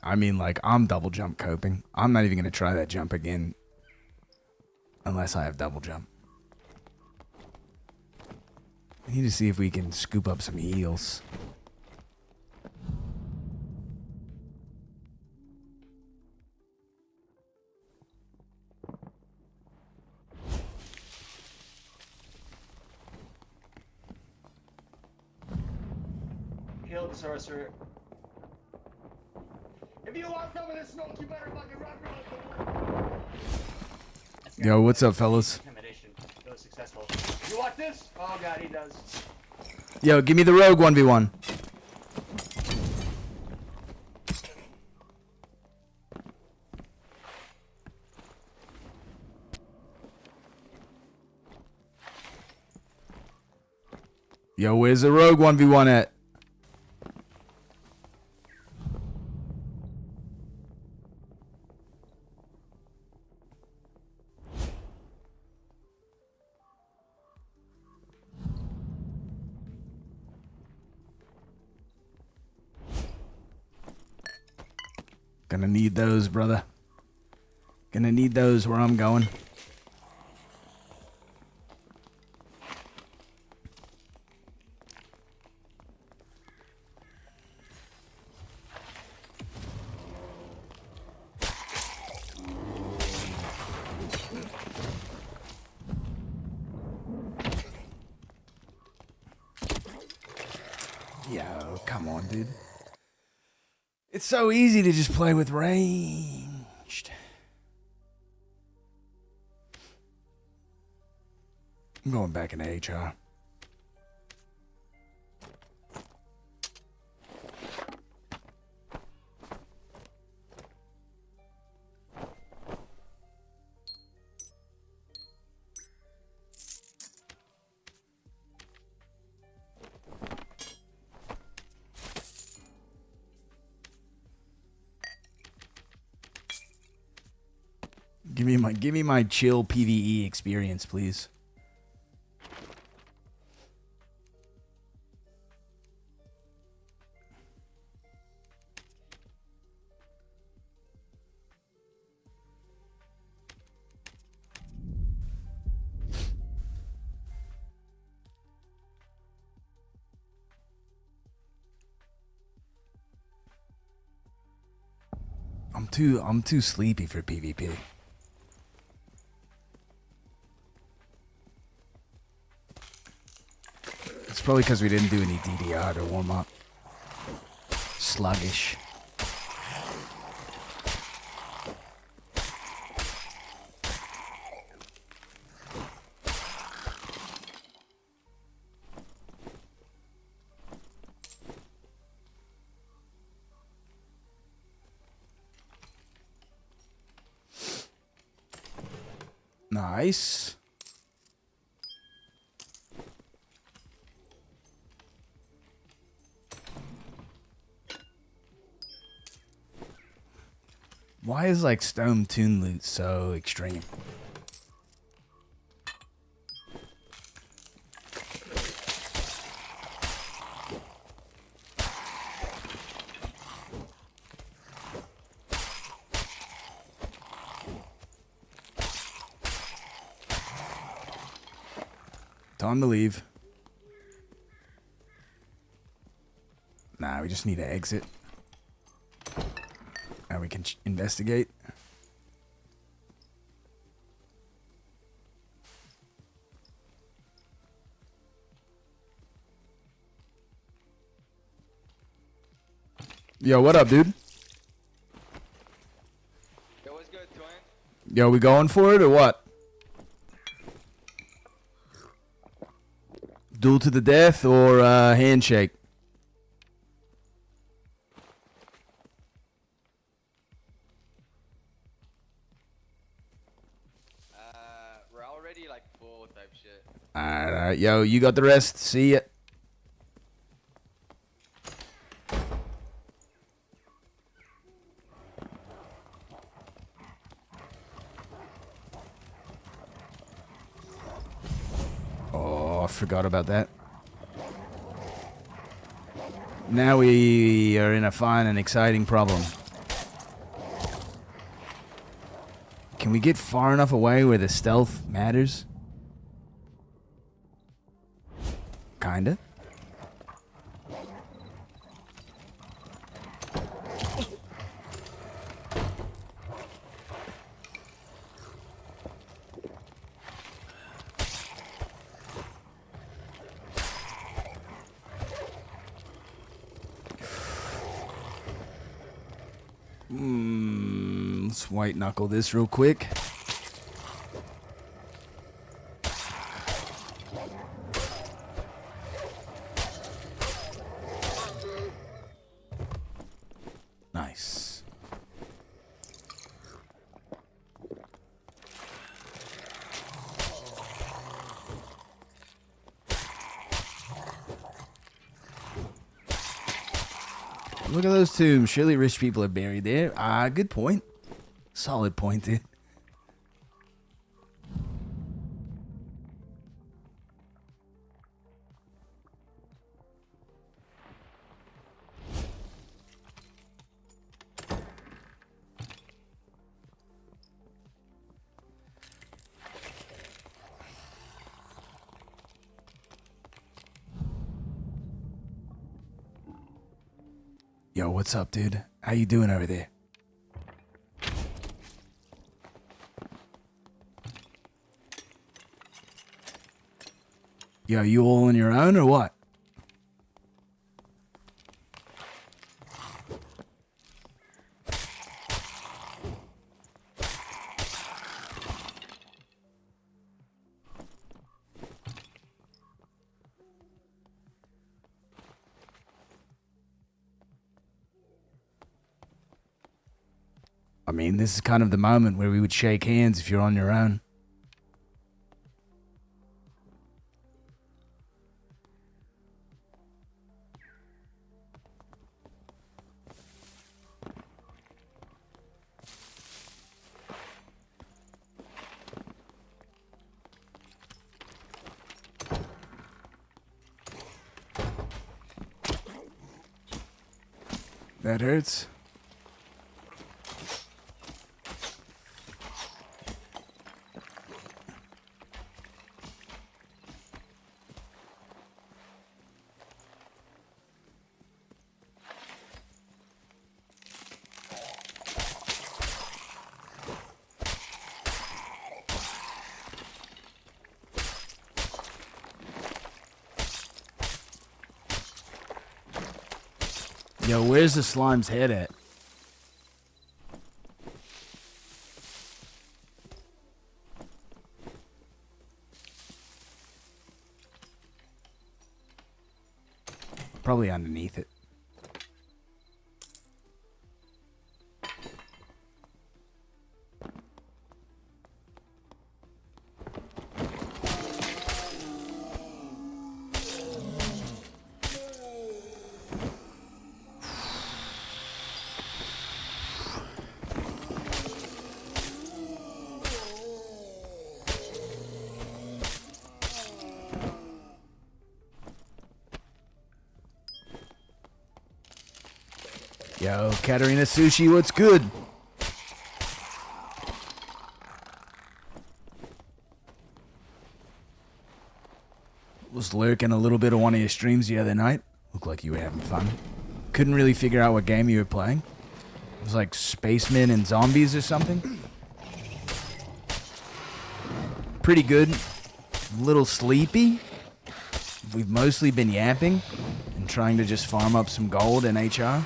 I mean, like, I'm double jump coping. I'm not even going to try that jump again. Unless I have double jump. We need to see if we can scoop up some heals. Kill the sorcerer. If you want some of this smoke, you better fucking run. Yo, what's up, fellas? Intimidation. It was successful. You want this? Oh god, he does. Yo, give me the rogue 1v1. Yo, where's the rogue 1v1 at? Gonna need those, brother. Gonna need those where I'm going. Yo, come on, dude. It's so easy to just play with ranged. I'm going back into HR. Give me my chill PvE experience, please. I'm too sleepy for PvP. It's probably because we didn't do any DDR to warm up. Sluggish. Nice. Why is like Stone Toon loot so extreme? Time to leave. Nah, we just need to exit. Now we can investigate. Yo, what up, dude? Yo, what's good, Twin? Yo, we going for it or what? Duel to the death or handshake? We're already like full type shit. Alright, yo, you got the rest. See ya. Oh, I forgot about that. Now we are in a fine and exciting problem. Can we get far enough away where the stealth matters? Kinda. Let's white knuckle this real quick. Nice. Look at those tombs. Surely rich people are buried there. Good point. Solid point, dude. Yo, what's up, dude? How you doing over there? Yo, you all on your own or what? I mean, this is kind of the moment where we would shake hands if you're on your own. That hurts. Yo, where's the slime's head at? Probably underneath it. Yo, Katarina Sushi, what's good? Was lurking a little bit of one of your streams the other night. Looked like you were having fun. Couldn't really figure out what game you were playing. It was like spacemen and zombies or something. Pretty good. A little sleepy. We've mostly been yapping and trying to just farm up some gold in HR.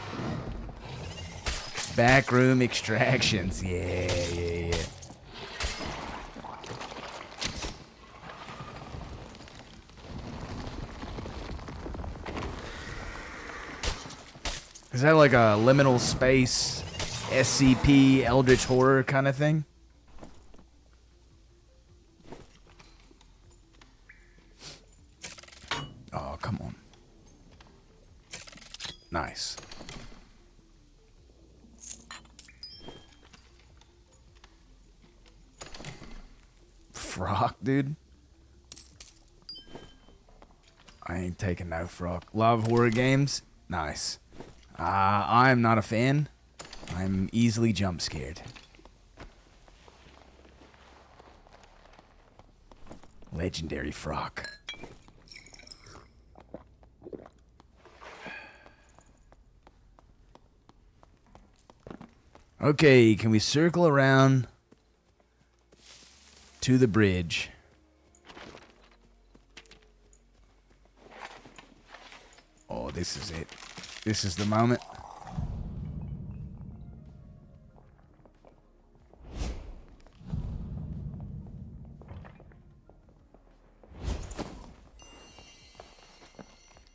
Backroom extractions. Yeah. Is that like a liminal space, SCP, Eldritch Horror kind of thing? Oh, come on. Nice. Frock, dude. I ain't taking no frock. Love horror games? Nice. I'm not a fan. I'm easily jump scared. Legendary frock. Okay, can we circle around to the bridge? Oh, this is it. This is the moment.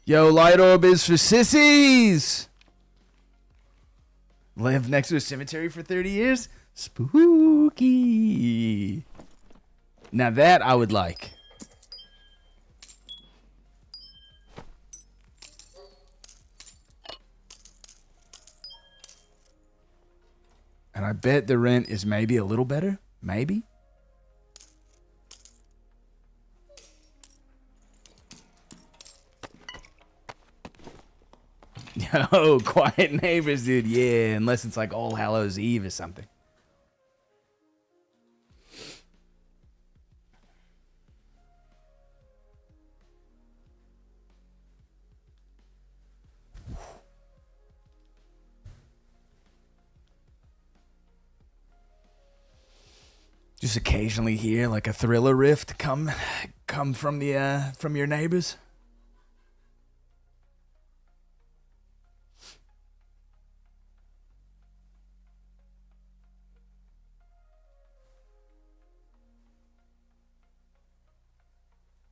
Yo, light orb is for sissies! Live next to a cemetery for 30 years? Spooky. Now that I would like. And I bet the rent is maybe a little better. Maybe. Yo, quiet neighbors, dude. Yeah, unless it's like All Hallows Eve or something. Just occasionally hear like a Thriller riff come from your neighbors.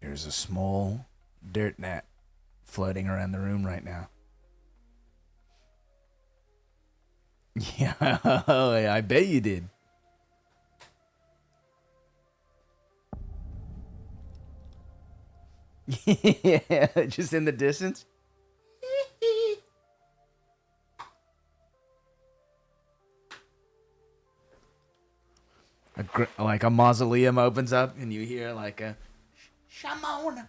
There's a small dirt gnat floating around the room right now. Yeah, I bet you did. Yeah, just in the distance. Like a mausoleum opens up and you hear like a Shamona.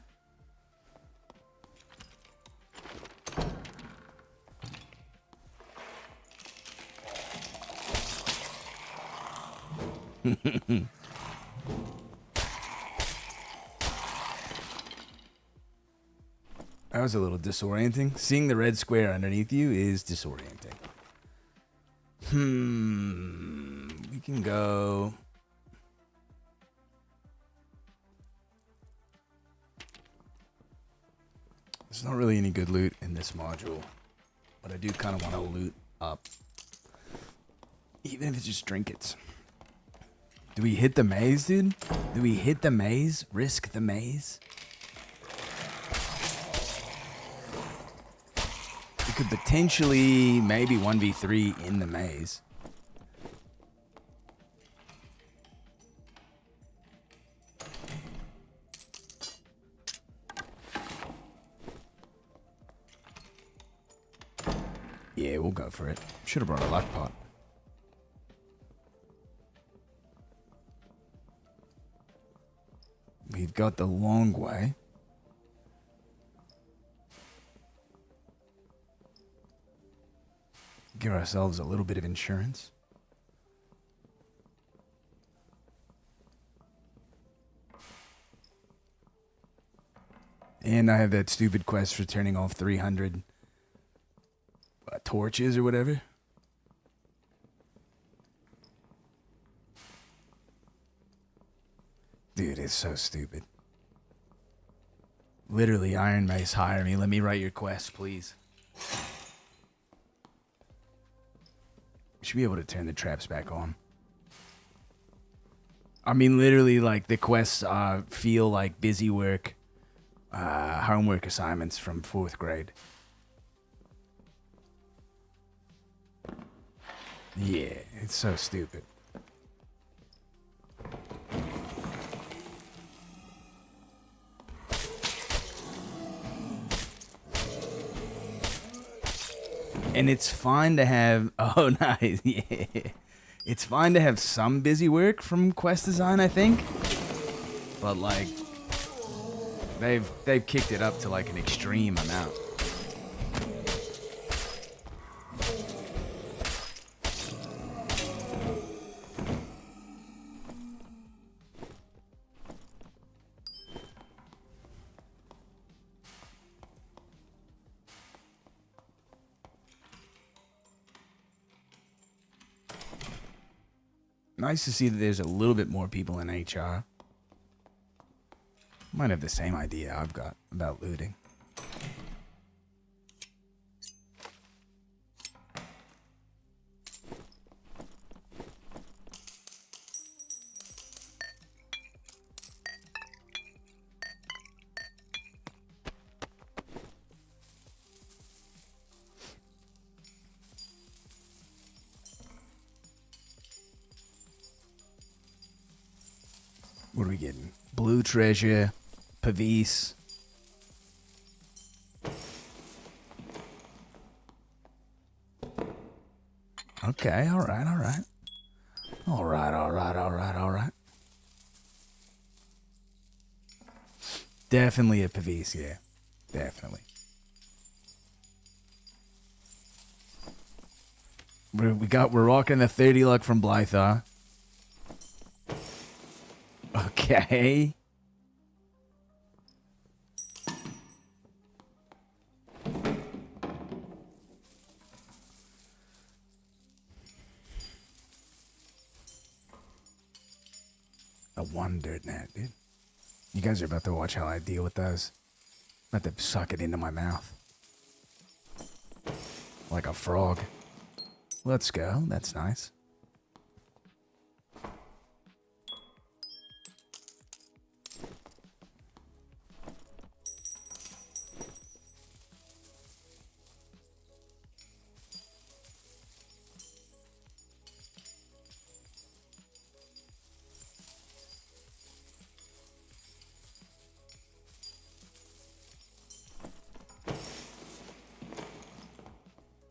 That was a little disorienting. Seeing the red square underneath you is disorienting. We can go. There's not really any good loot in this module, but I do kind of want to loot up. Even if it's just trinkets. Do we hit the maze, dude? Do we hit the maze? Risk the maze? We could potentially maybe 1v3 in the maze. Yeah, we'll go for it. Should have brought a luck pot. We've got the long way. Give ourselves a little bit of insurance. And I have that stupid quest for turning off 300 torches or whatever. Dude, it's so stupid. Literally, Iron Mace, hire me. Let me write your quest, please. We should be able to turn the traps back on. I mean, literally, like, the quests feel like busy work, homework assignments from 4th grade. Yeah, it's so stupid. And it's fine to have... Oh, nice. Yeah. It's fine to have some busy work from quest design, I think. But, like... They've kicked it up to, like, an extreme amount. Nice to see that there's a little bit more people in HR. Might have the same idea I've got about looting. What are we getting? Blue treasure, Pavis. Okay, alright, alright. Alright, alright, alright, alright. Definitely a Pavis, yeah. Definitely. We're rocking the 30 luck from Blythar. Okay. A wonder net, dude. You guys are about to watch how I deal with those. I'm about to suck it into my mouth. Like a frog. Let's go. That's nice.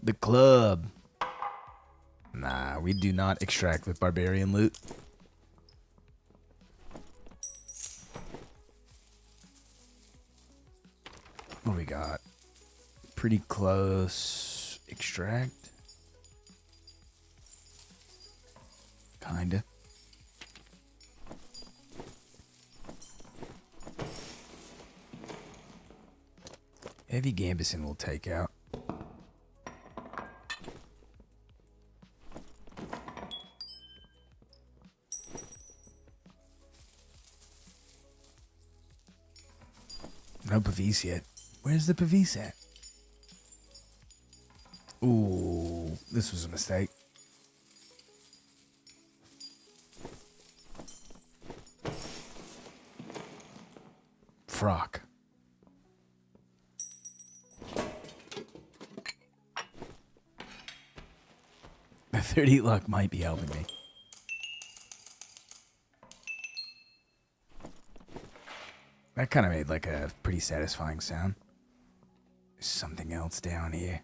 The club. Nah, we do not extract with barbarian loot. What do we got? Pretty close. Extract. Kinda. Heavy Gambison will take out. No Pavis yet. Where's the Pavis at? Ooh, this was a mistake. Frock. The 30 luck might be helping me. That kind of made like a pretty satisfying sound. There's something else down here.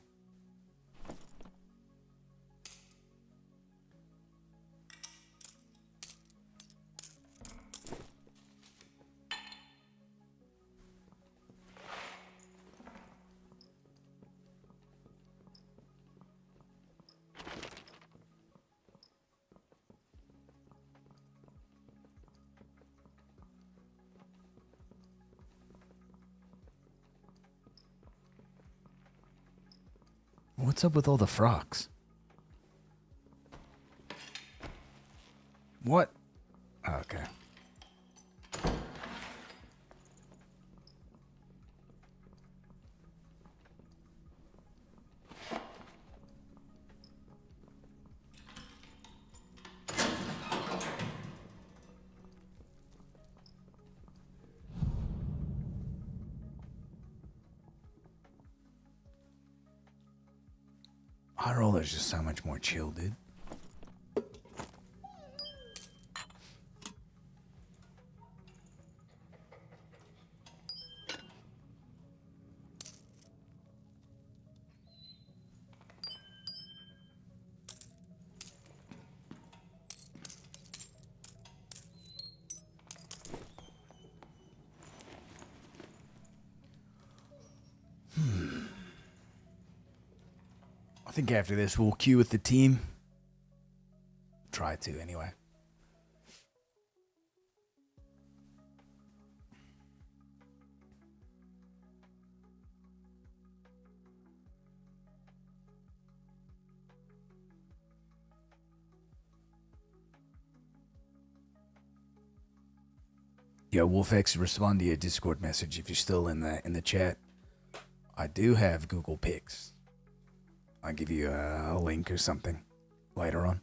What's up with all the frocks? What? Okay. High Roller's just so much more chill, dude. I think after this we'll queue with the team. Try to, anyway. Yo, WolfX, respond to your Discord message if you're still in the chat. I do have Google Pics. I'll give you a link or something later on.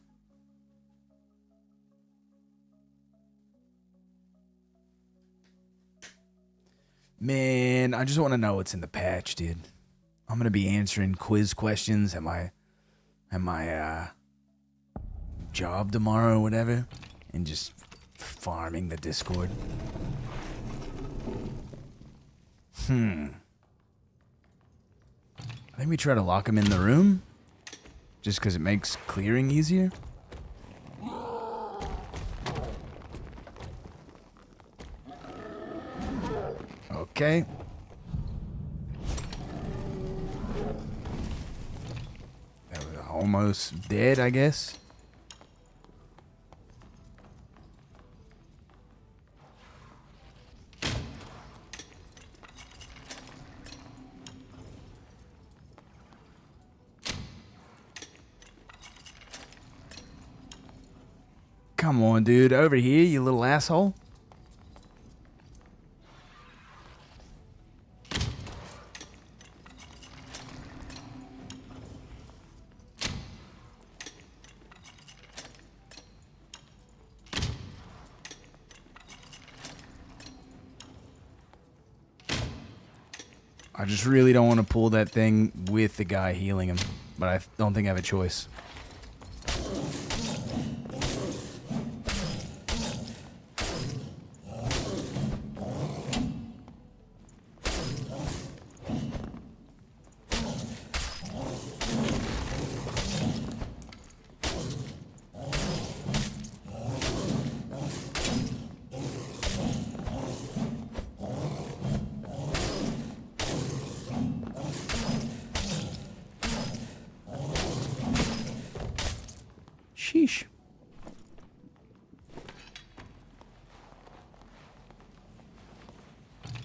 Man, I just want to know what's in the patch, dude. I'm gonna be answering quiz questions at my job tomorrow or whatever, and just farming the Discord. I think we try to lock him in the room, just because it makes clearing easier. Okay. That was almost dead, I guess. Come on, dude. Over here, you little asshole. I just really don't want to pull that thing with the guy healing him, but I don't think I have a choice. Sheesh.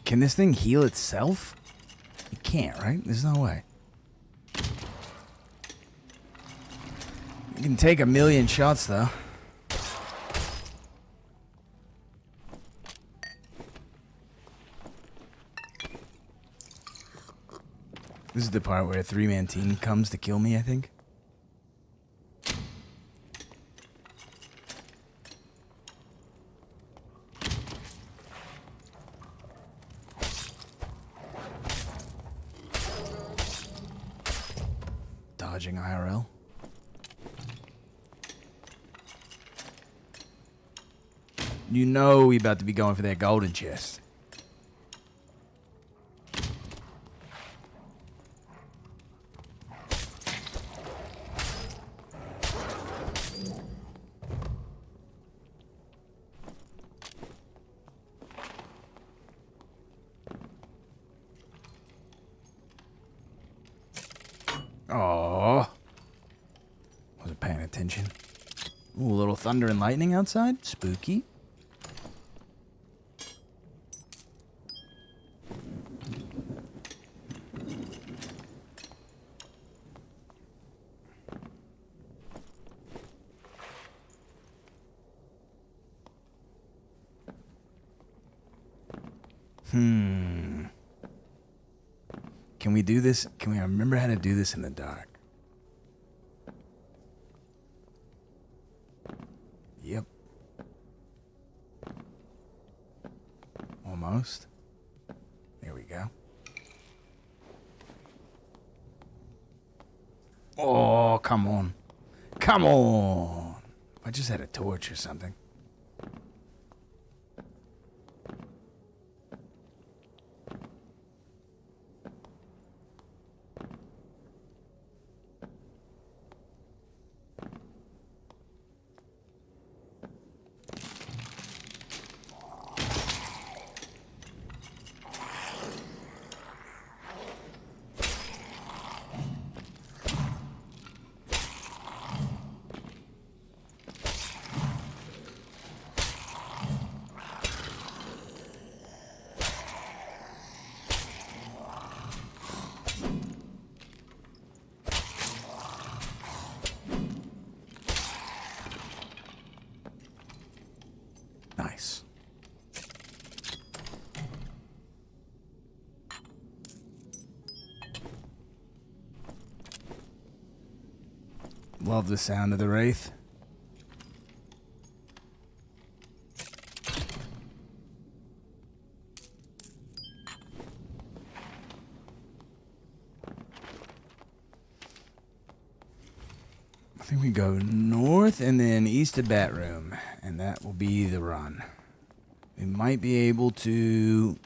Can this thing heal itself? It can't, right? There's no way. You can take 1,000,000 shots, though. This is the part where a 3-man team comes to kill me, I think. Dodging IRL. You know we about to be going for that golden chest. Oh, wasn't paying attention. Ooh, a little thunder and lightning outside. Spooky. Can we do this? Can we remember how to do this in the dark? Yep. Almost. There we go. Oh, come on. Come on. I just had a torch or something. Nice. Love the sound of the Wraith. I think we go north and then east of Batroom, and that will be the run. We might be able to.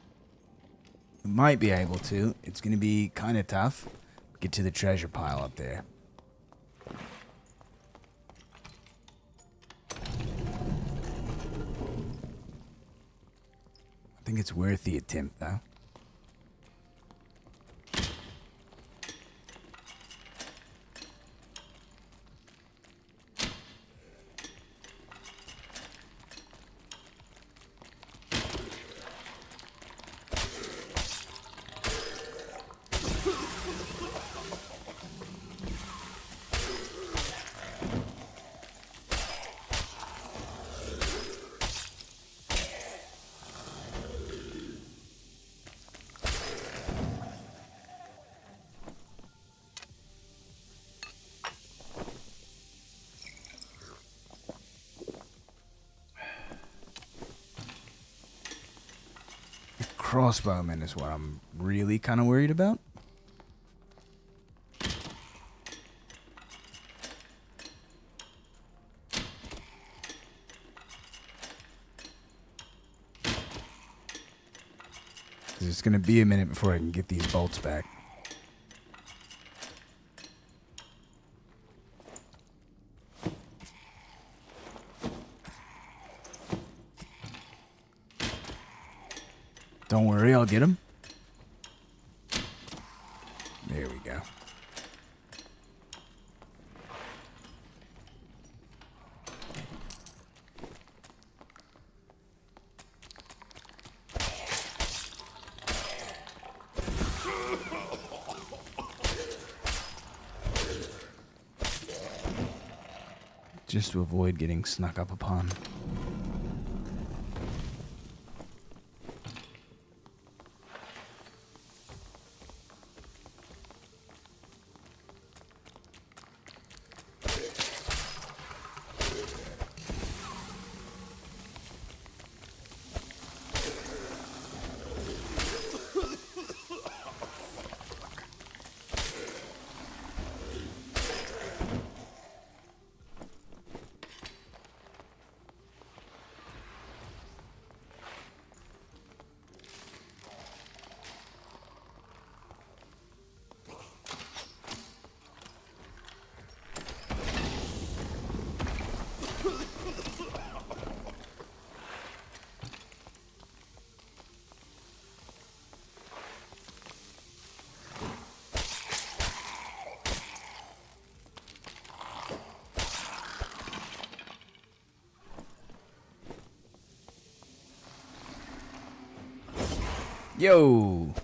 It's going to be kind of tough. Get to the treasure pile up there. I think it's worth the attempt, though. Crossbowman is what I'm really kind of worried about. Because it's going to be a minute before I can get these bolts back. Don't worry, I'll get him. There we go. Just to avoid getting snuck up upon. Yo!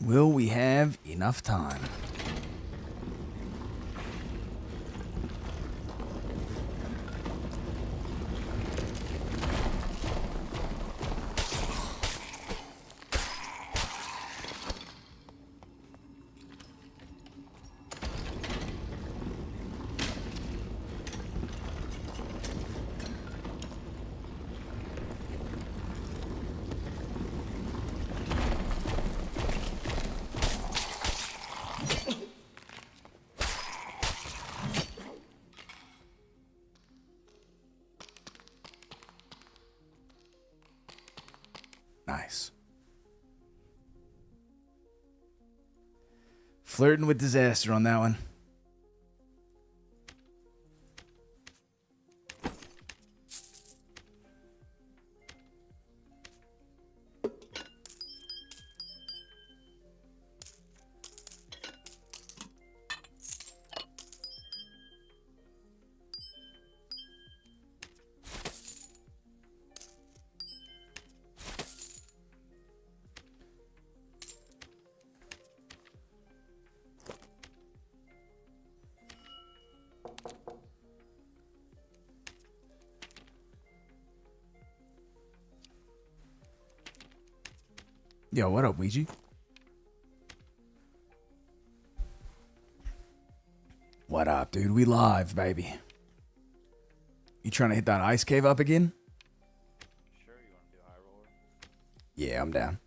Will we have enough time? Nice. Flirting with disaster on that one. Yo, what up, Ouija? What up, dude? We live, baby. You trying to hit that ice cave up again? Sure, you want to do high roller? Yeah, I'm down.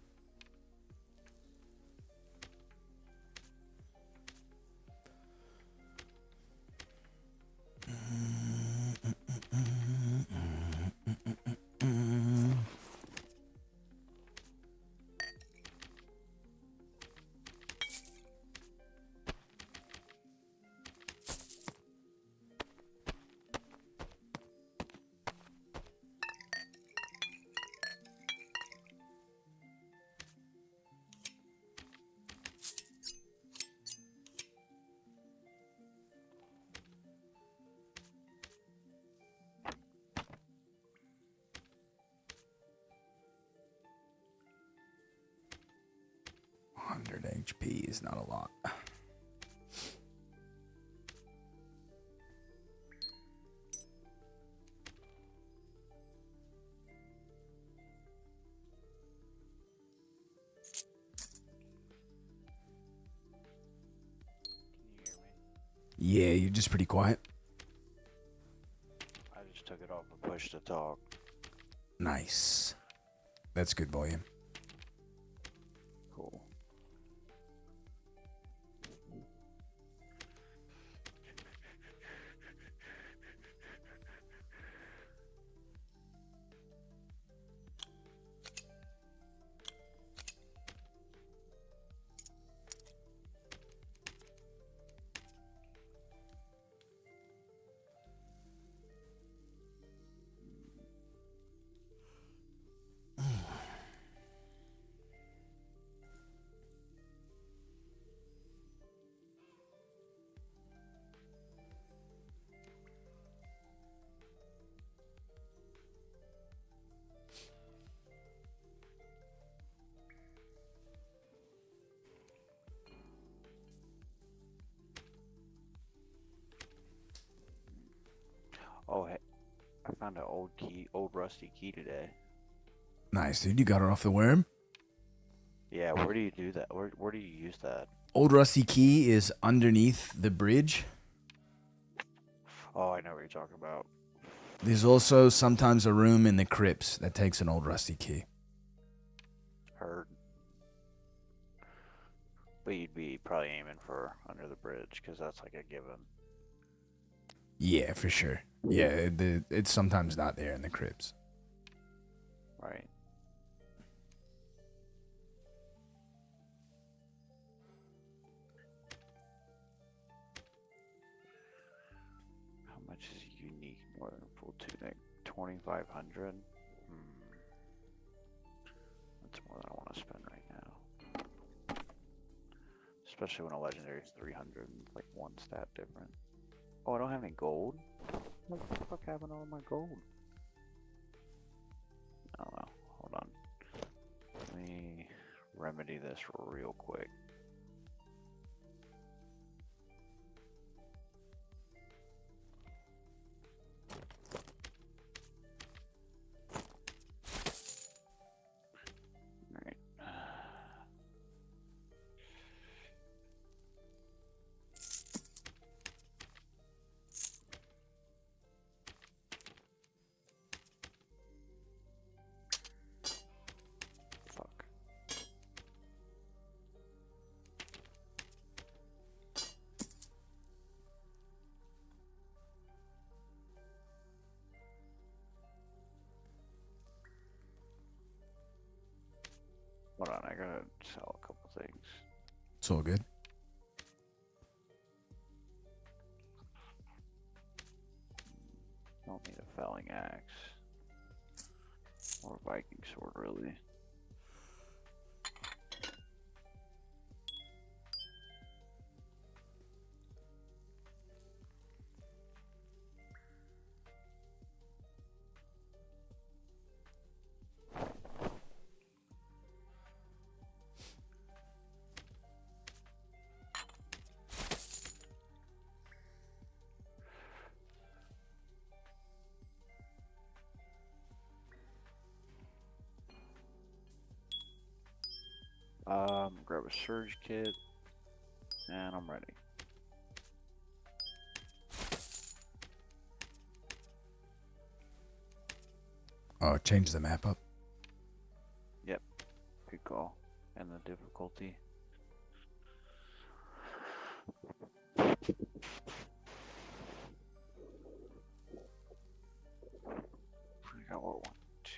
HP is not a lot. Yeah, you're just pretty quiet. I just took it off and pushed to talk. Nice. That's good volume. Cool. Oh, hey, I found an old rusty key today. Nice, dude. You got it off the worm? Yeah, where do you do that? Where do you use that? Old rusty key is underneath the bridge. Oh, I know what you're talking about. There's also sometimes a room in the crypts that takes an old rusty key. Heard. But you'd be probably aiming for under the bridge, because that's like a given. Yeah, for sure. Yeah, it's sometimes not there in the crypts. Right. How much is unique more than full tunic? 2,500? That's more than I want to spend right now. Especially when a legendary is 300 and like one stat different. Oh, I don't have any gold? What the fuck happened to all my gold? I don't know. Hold on. Let me remedy this real quick. Alright. Fuck. Hold on, I gotta sell a couple things. It's all good. Don't need a felling axe. Or a Viking sword, really. Grab a surge kit, and I'm ready. Oh, change the map up. Yep, good call. And the difficulty. I got what? 1, 2,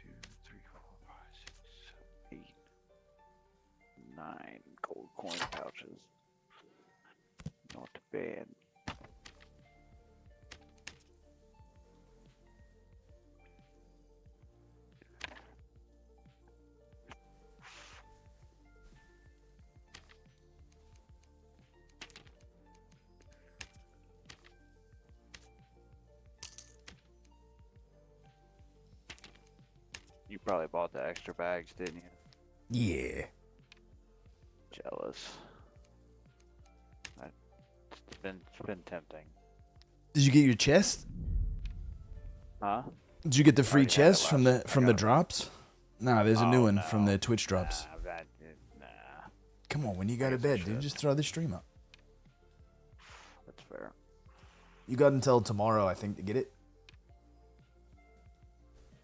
3, 4, 5, 6, 7, 8, 9 gold coin pouches. Not bad. You probably bought the extra bags, didn't you? Yeah. Jealous. It's been tempting. Did you get your chest? Huh? Did you get the free Already had it chest from last- the from the drops? Nah, there's a new Oh, one from no. the Twitch drops. Nah. Come on, when you go to get some bed, dude, shit. just throw the stream up. That's fair. You got until tomorrow, I think, to get it.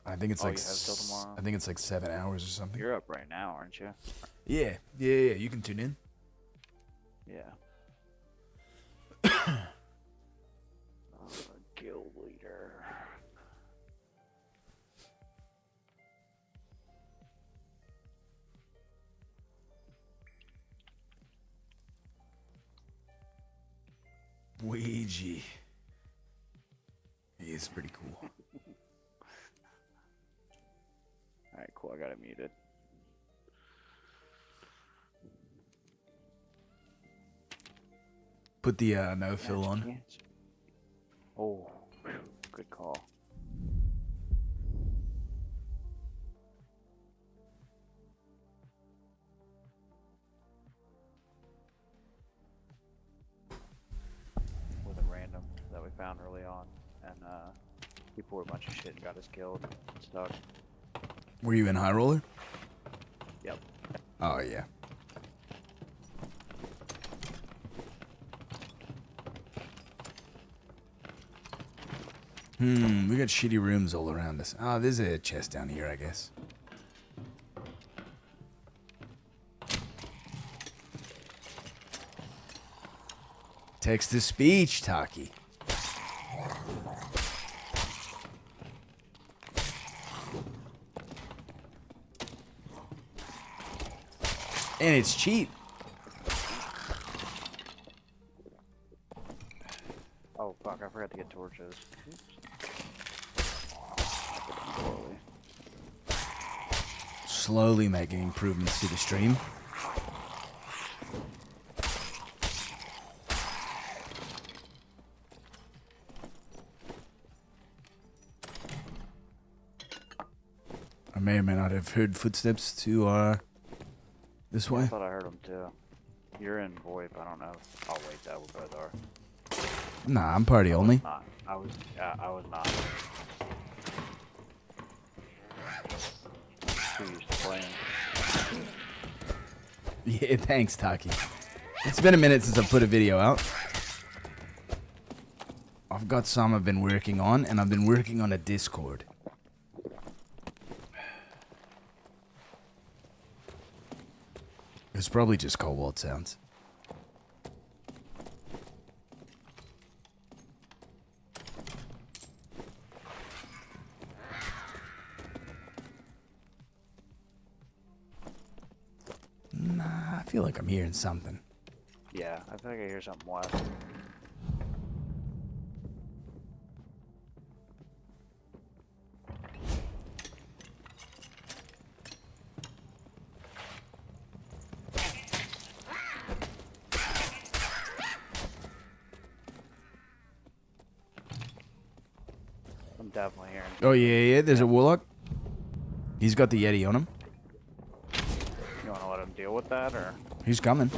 I think it's Oh, like you have till tomorrow? I think it's like 7 hours or something. You're up right now, aren't you? Yeah. You can tune in. Yeah. Guild leader. Ouija. He is pretty cool. Alright, cool. I got it muted. Put the no fill on. Oh, whew, good call. With a random that we found early on, and he poured a bunch of shit and got us killed and stuck. Were you in High Roller? Yep. Oh yeah. We got shitty rooms all around us. Oh, there's a chest down here, I guess. Text to speech, Taki. And it's cheap. Oh fuck, I forgot to get torches. Oops. Slowly making improvements to the stream. I may or may not have heard footsteps to our This I way? thought I heard him too. You're in VoIP. I don't know. Oh wait, that we both are. Nah, I'm party only. Not. I was. Yeah, I was not. Too used to playing. Yeah, thanks, Taki. It's been a minute since I put a video out. I've got some I've been working on, and I've been working on a Discord. It's probably just Cobalt sounds. Nah, I feel like I'm hearing something. Yeah, I feel like I hear something west. I'm definitely hearing. Oh, yeah, there's a Warlock. He's got the Yeti on him. You want to let him deal with that, or? He's coming.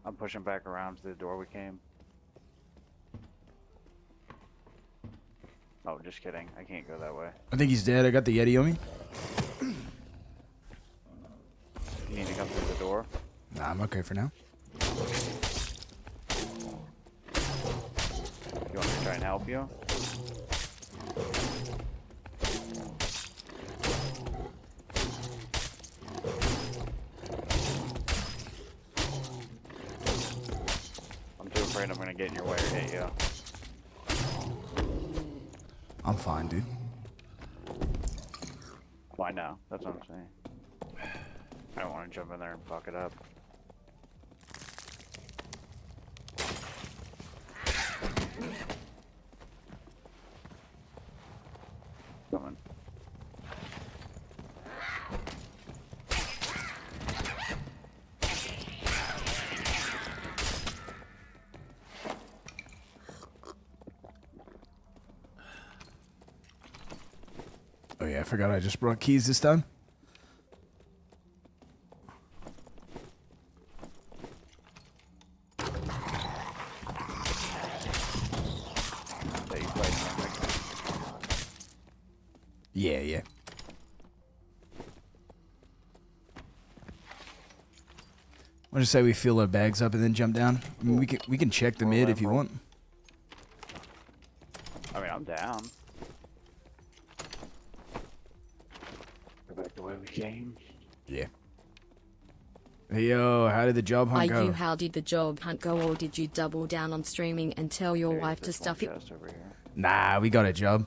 I'm pushing back around to the door we came. Oh, just kidding. I can't go that way. I think he's dead. I got the Yeti on me. You need to come through the door. Nah, I'm okay for now. You want me to try and help you? I'm too afraid I'm gonna get in your way or hit you. I'm fine, dude. Why now? That's what I'm saying. I don't want to jump in there and fuck it up. Coming. Oh, yeah, I forgot I just brought keys this time. That you played Nordic. Yeah, yeah. I just say we fill our bags up and then jump down. I mean, we can check the mid if you want. I mean, I'm down. Go back the way we came. Yeah. Hey, yo, how did the job hunt go? How did the job hunt go, or did you double down on streaming and tell your There's wife to this stuff one it? chest over here. Nah, we got a job.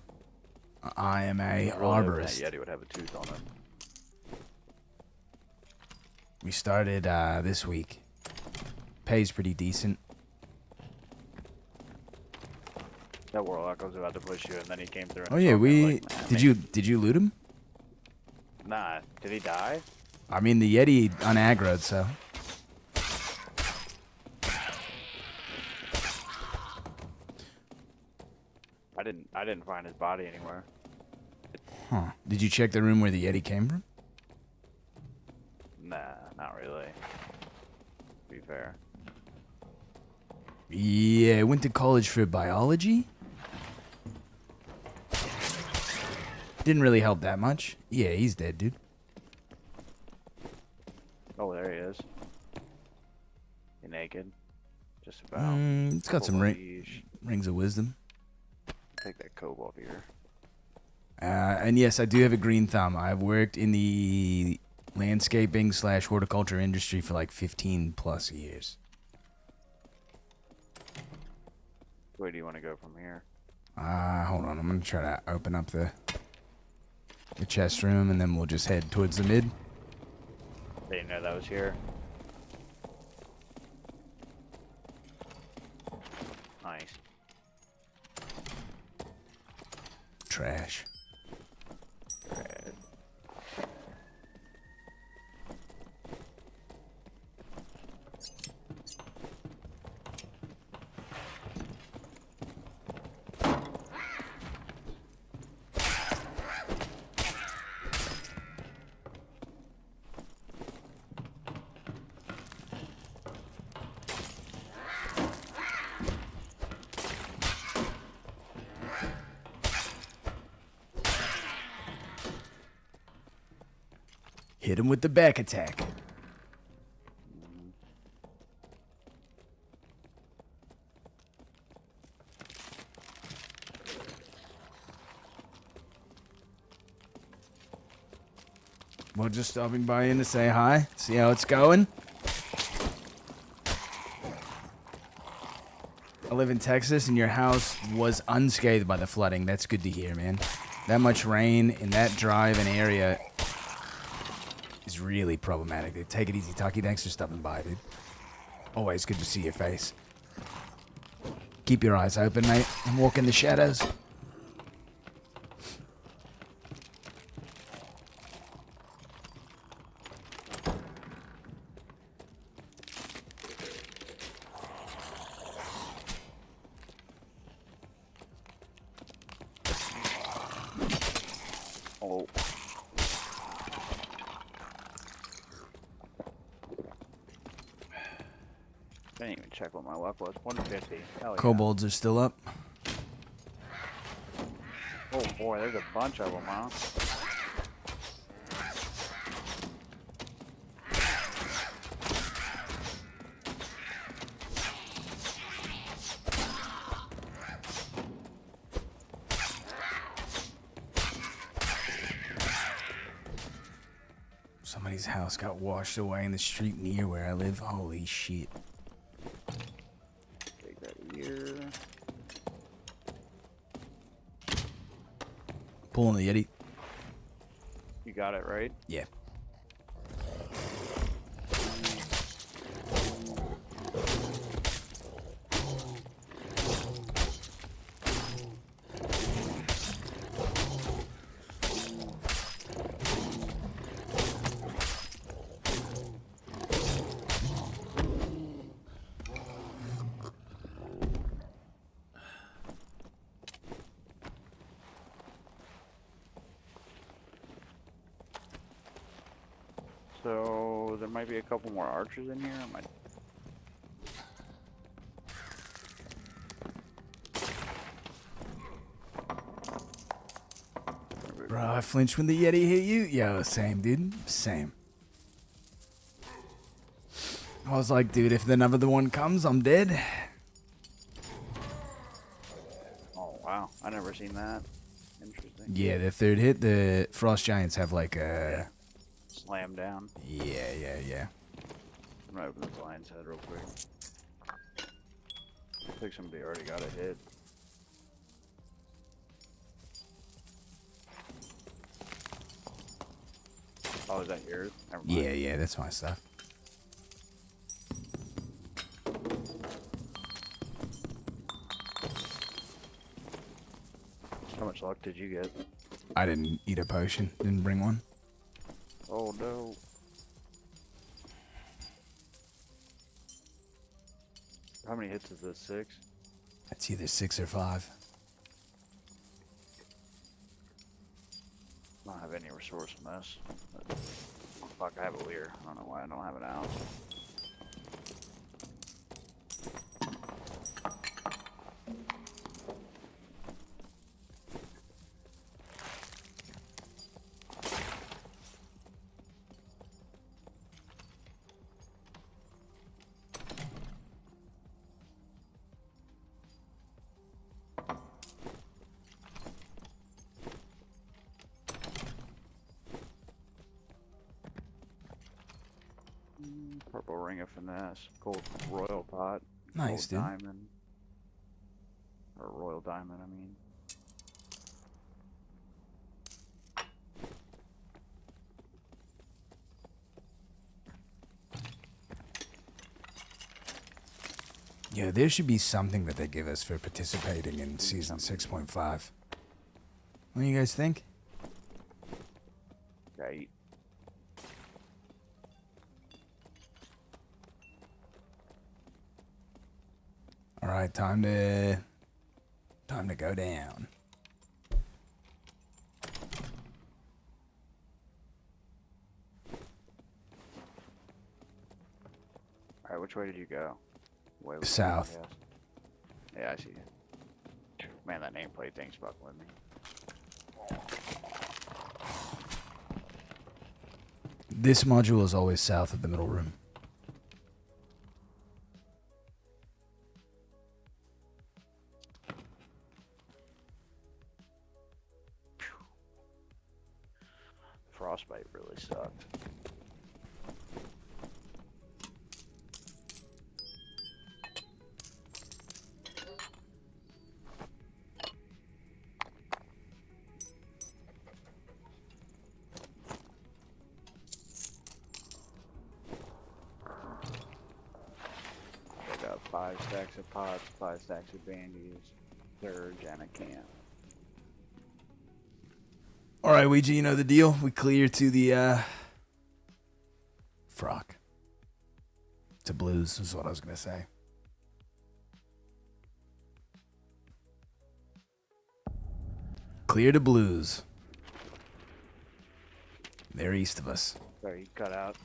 I am a I really hoped arborist. That Yeti would have a tooth on it. We started this week. Pays pretty decent. That Warlock was about to push you, and then he came through. And Oh yeah, saw me, we like, man, did you loot him? Nah, did he die? I mean, the Yeti unaggroed, so. I didn't find his body anywhere. Huh. Did you check the room where the Yeti came from? Nah, not really. To be fair. Yeah, I went to college for biology. Didn't really help that much. Yeah, he's dead, dude. Oh, there he is. You're naked. Just about. It's got some rings of wisdom. Take that cobalt here. And yes, I do have a green thumb. I've worked in the landscaping / horticulture industry for like 15 plus years. Where do you want to go from here? Hold on. I'm going to try to open up the chest room, and then we'll just head towards the mid. Didn't know that was here. Nice. trash. Hit him with the back attack. Well, just stopping by in to say hi, see how it's going. I live in Texas, and your house was unscathed by the flooding. That's good to hear, man. That much rain in that dry of an area is really problematic, dude. Take it easy, Tucky. Thanks for stopping by, dude. Always good to see your face. Keep your eyes open, mate, and walk in the shadows. Oh. I didn't even check what my luck was. 150. Hell yeah. Kobolds are still up. Oh boy, there's a bunch of them, huh? Somebody's house got washed away in the street near where I live. Holy shit. Take that here. Pulling the Yeti. You got it, right? Yeah. So there might be a couple more archers in here. I might... Bro, I flinched when the Yeti hit you. Yo, same, dude. Same. I was like, dude, if another one comes, I'm dead. Oh wow, I never seen that. Interesting. Yeah, the third hit, the Frost Giants have like a... Slam down. Yeah. I'm gonna open this lion's head real quick. I think somebody already got a hit. Oh, is that yours? Never mind. Yeah, that's my stuff. How much luck did you get? I didn't eat a potion. Didn't bring one. Oh no. How many hits is this? 6? It's either 6 or 5. I don't have any resourcefulness. Fuck, I have a leer. I don't know why I don't have an ounce. Purple ring of finesse, gold royal pot, Nice, gold dude. diamond, or royal diamond, I mean. Yeah, there should be something that they give us for participating in season 6.5. What do you guys think? Right. All right, time to go down. Alright, which way did you go? Way South. Yeah, I see. Man, that nameplate thing's fucking with me. This module is always south of the middle room. Frostbite really sucked. I got 5 stacks of pots, 5 stacks of bandies, surge, and a can. All right, Ouija, you know the deal. We clear to the Frock. To Blues is what I was gonna say. Clear to Blues. They're east of us. Sorry, you cut out.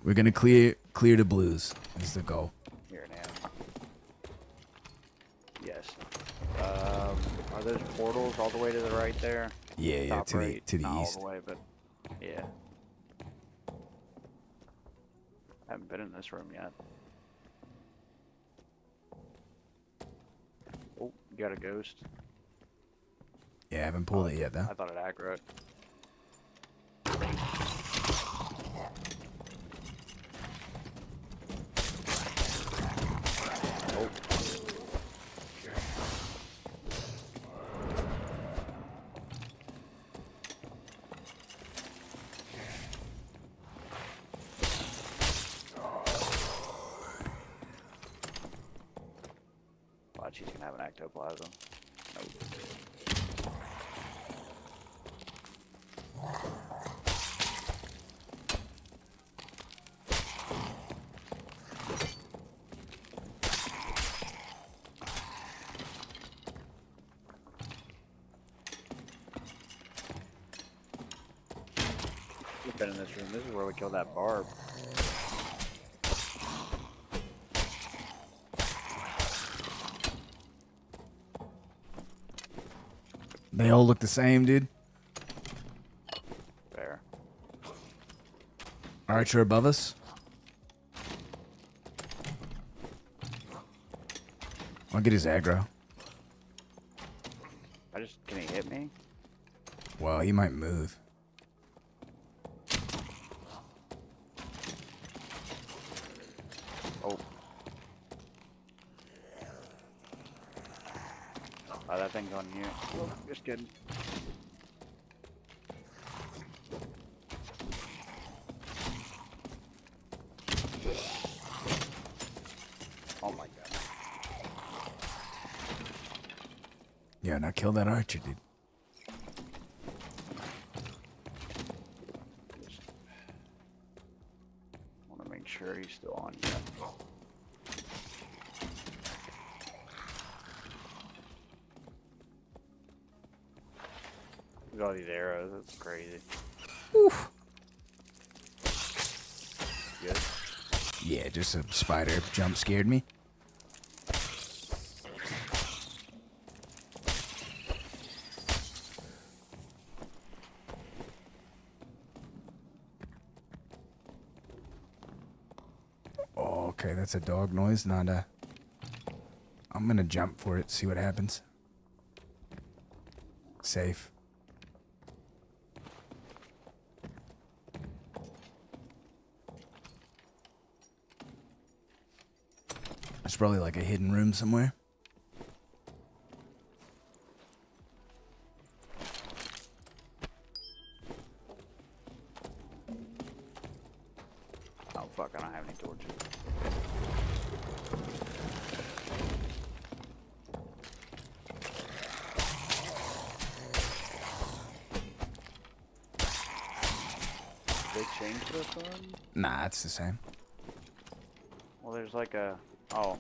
We're gonna clear to Blues is the goal. Here now. Yes. Are those portals all the way to the right there? Yeah, Top to right, the not east. all the way, but yeah. Haven't been in this room yet. Oh, you got a ghost. Yeah, I haven't pulled it yet though. I thought it aggroed. Oh. Watch, he's gonna have an ectoplasm. Nope. We've been in this room. This is where we killed that barb. They all look the same, dude. Fair. Archer above us. I'll get his aggro. Can he hit me? Well, he might move. Oh. Oh, that thing's on you. Oh, just kidding. Oh my god. Yeah, now kill that archer, dude. Want to make sure he's still on you. Look at all these arrows. That's crazy. Oof. Good. Yeah, just a spider jump scared me. Oh, okay, that's a dog noise, not a... I'm gonna jump for it, see what happens. Safe. There's probably like a hidden room somewhere. Oh fuck, I don't have any torches. They changed this one? Nah, it's the same. Well, there's like a... Oh.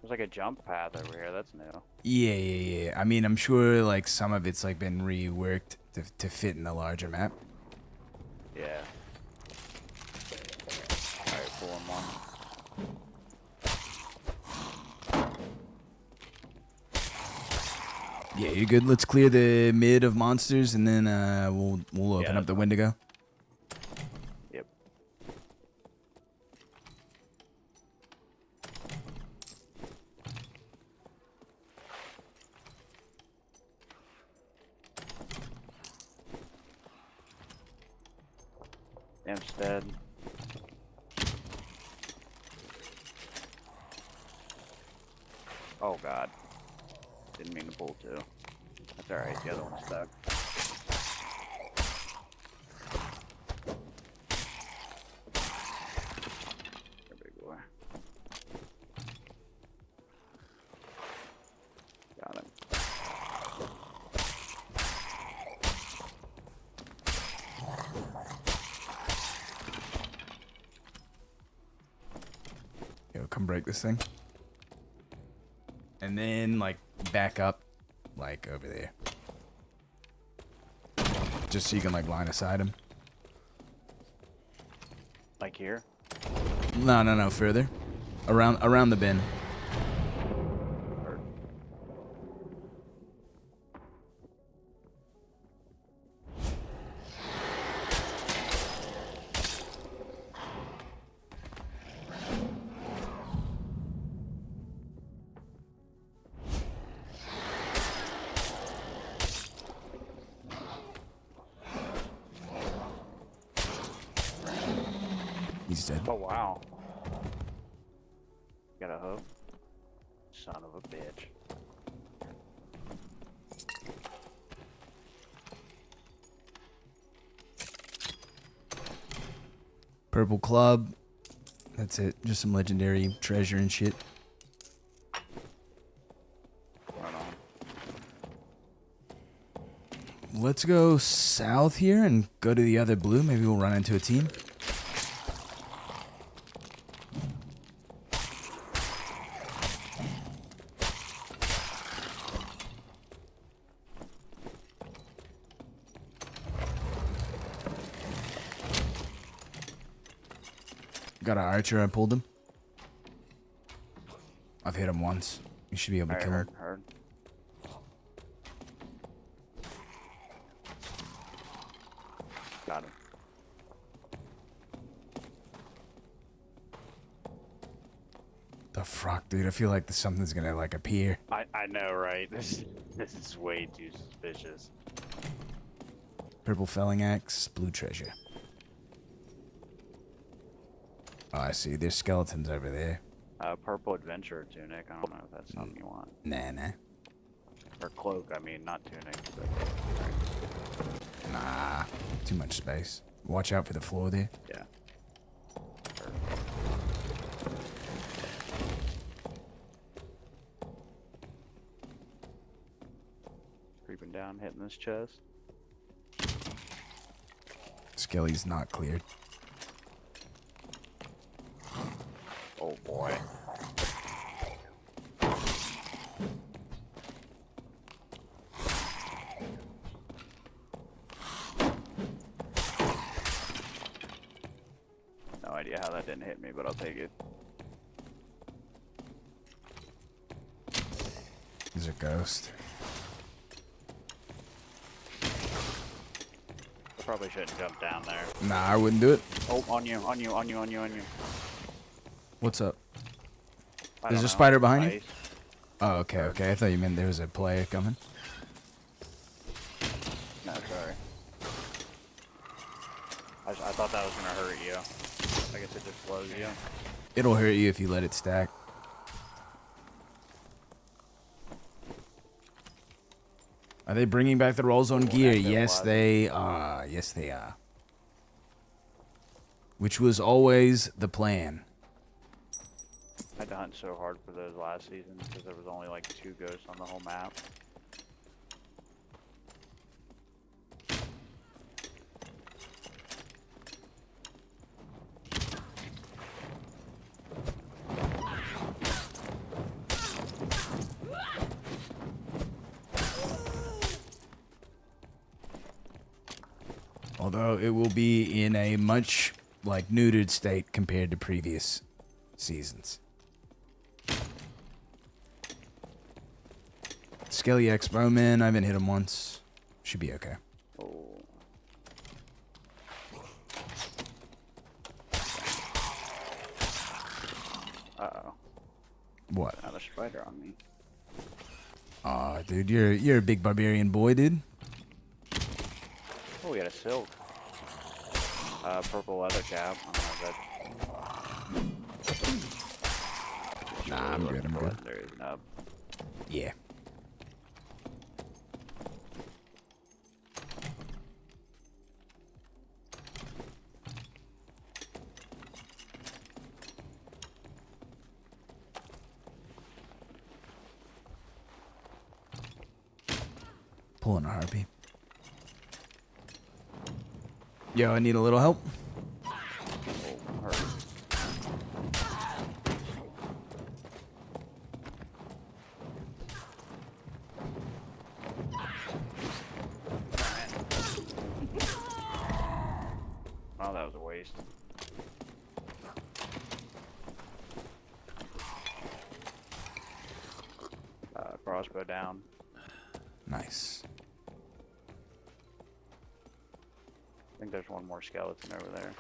There's like a jump path over here. That's new. Yeah. I mean, I'm sure like some of it's like been reworked to fit in the larger map. Yeah. Alright, pulling one. Yeah, you're good. Let's clear the mid of monsters, and then we'll open up the Wendigo. Yep. Instead. Oh god. Didn't mean to pull two. That's alright, the other one's stuck. There, big boy. Got him. Yo, come break this thing. And then, like, back up, like, over there. Just so you can, like, line aside him. Like here? No, further. Around the bin. He's dead. Oh wow. Got a hook. Son of a bitch. Purple club. That's it. Just some legendary treasure and shit. Right on. Let's go south here and go to the other blue. Maybe we'll run into a team. Got an archer. I pulled him. I've hit him once. You should be able to kill him. Heard. Got him. The fuck, dude? I feel like something's gonna like appear. I know, right? This is way too suspicious. Purple felling axe, blue treasure. Oh, I see. There's skeletons over there. Purple adventure tunic. I don't know if that's something you want. Nah. Or cloak. I mean, not tunic. But... Nah. Too much space. Watch out for the floor there. Yeah. Creeping down, hitting this chest. Skelly's not cleared. Oh boy. No idea how that didn't hit me, but I'll take it. He's a ghost. Probably shouldn't jump down there. Nah, I wouldn't do it. Oh, on you. What's up? I There's don't a know. spider behind you? Ice. Oh, okay. I thought you meant there was a player coming. No, sorry. I thought that was gonna hurt you. I guess it just slows you. It'll hurt you if you let it stack. Are they bringing back the roll zone gear? Yes, they are. Yes, they are. Which was always the plan. I had to hunt so hard for those last season because there was only like 2 ghosts on the whole map. Although it will be in a much, like, neutered state compared to previous seasons. Skelly X Bowman, I haven't hit him once. Should be okay. Oh. Uh-oh. What? Got a spider on me. Aw, dude, you're a big barbarian boy, dude. Oh, we got a silk. Purple leather cap. I don't know if Nah, I'm good, I'm good. There is nub. Yeah. Pulling a harpy. Yo, I need a little help. Oh, hurt. Oh, that was a waste. Crossbow down. Nice. I think there's one more skeleton over there.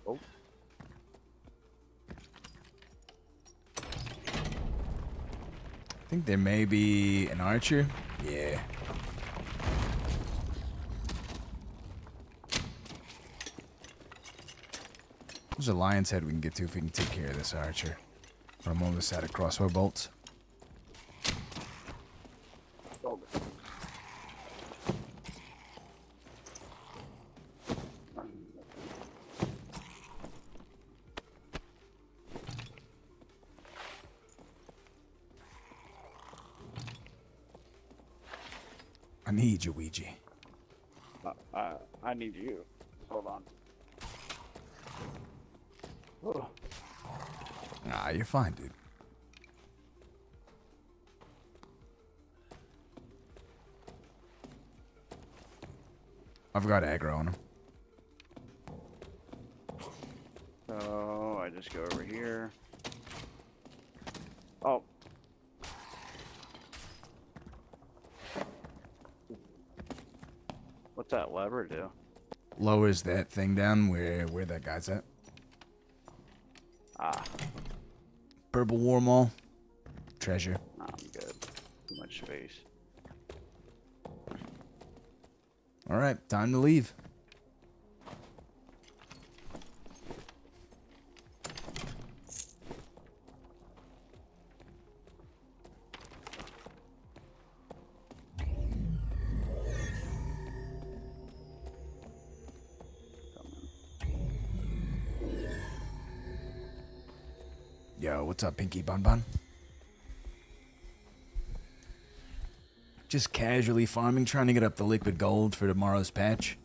Oh. I think there may be an archer. Yeah. There's a lion's head we can get to if we can take care of this archer. But I'm almost out of crossbow bolts. I need you, Ouija. I need you. Hold on. Oh. Nah, you're fine, dude. I've got aggro on him. So I just go over here. Oh. What's that lever do? Lowers that thing down where that guy's at. Ah. Purple War Mall. Treasure. Nah, I'm good. Too much space. Alright, time to leave. Yo, what's up, Pinky Bun Bun? Just casually farming, trying to get up the liquid gold for tomorrow's patch.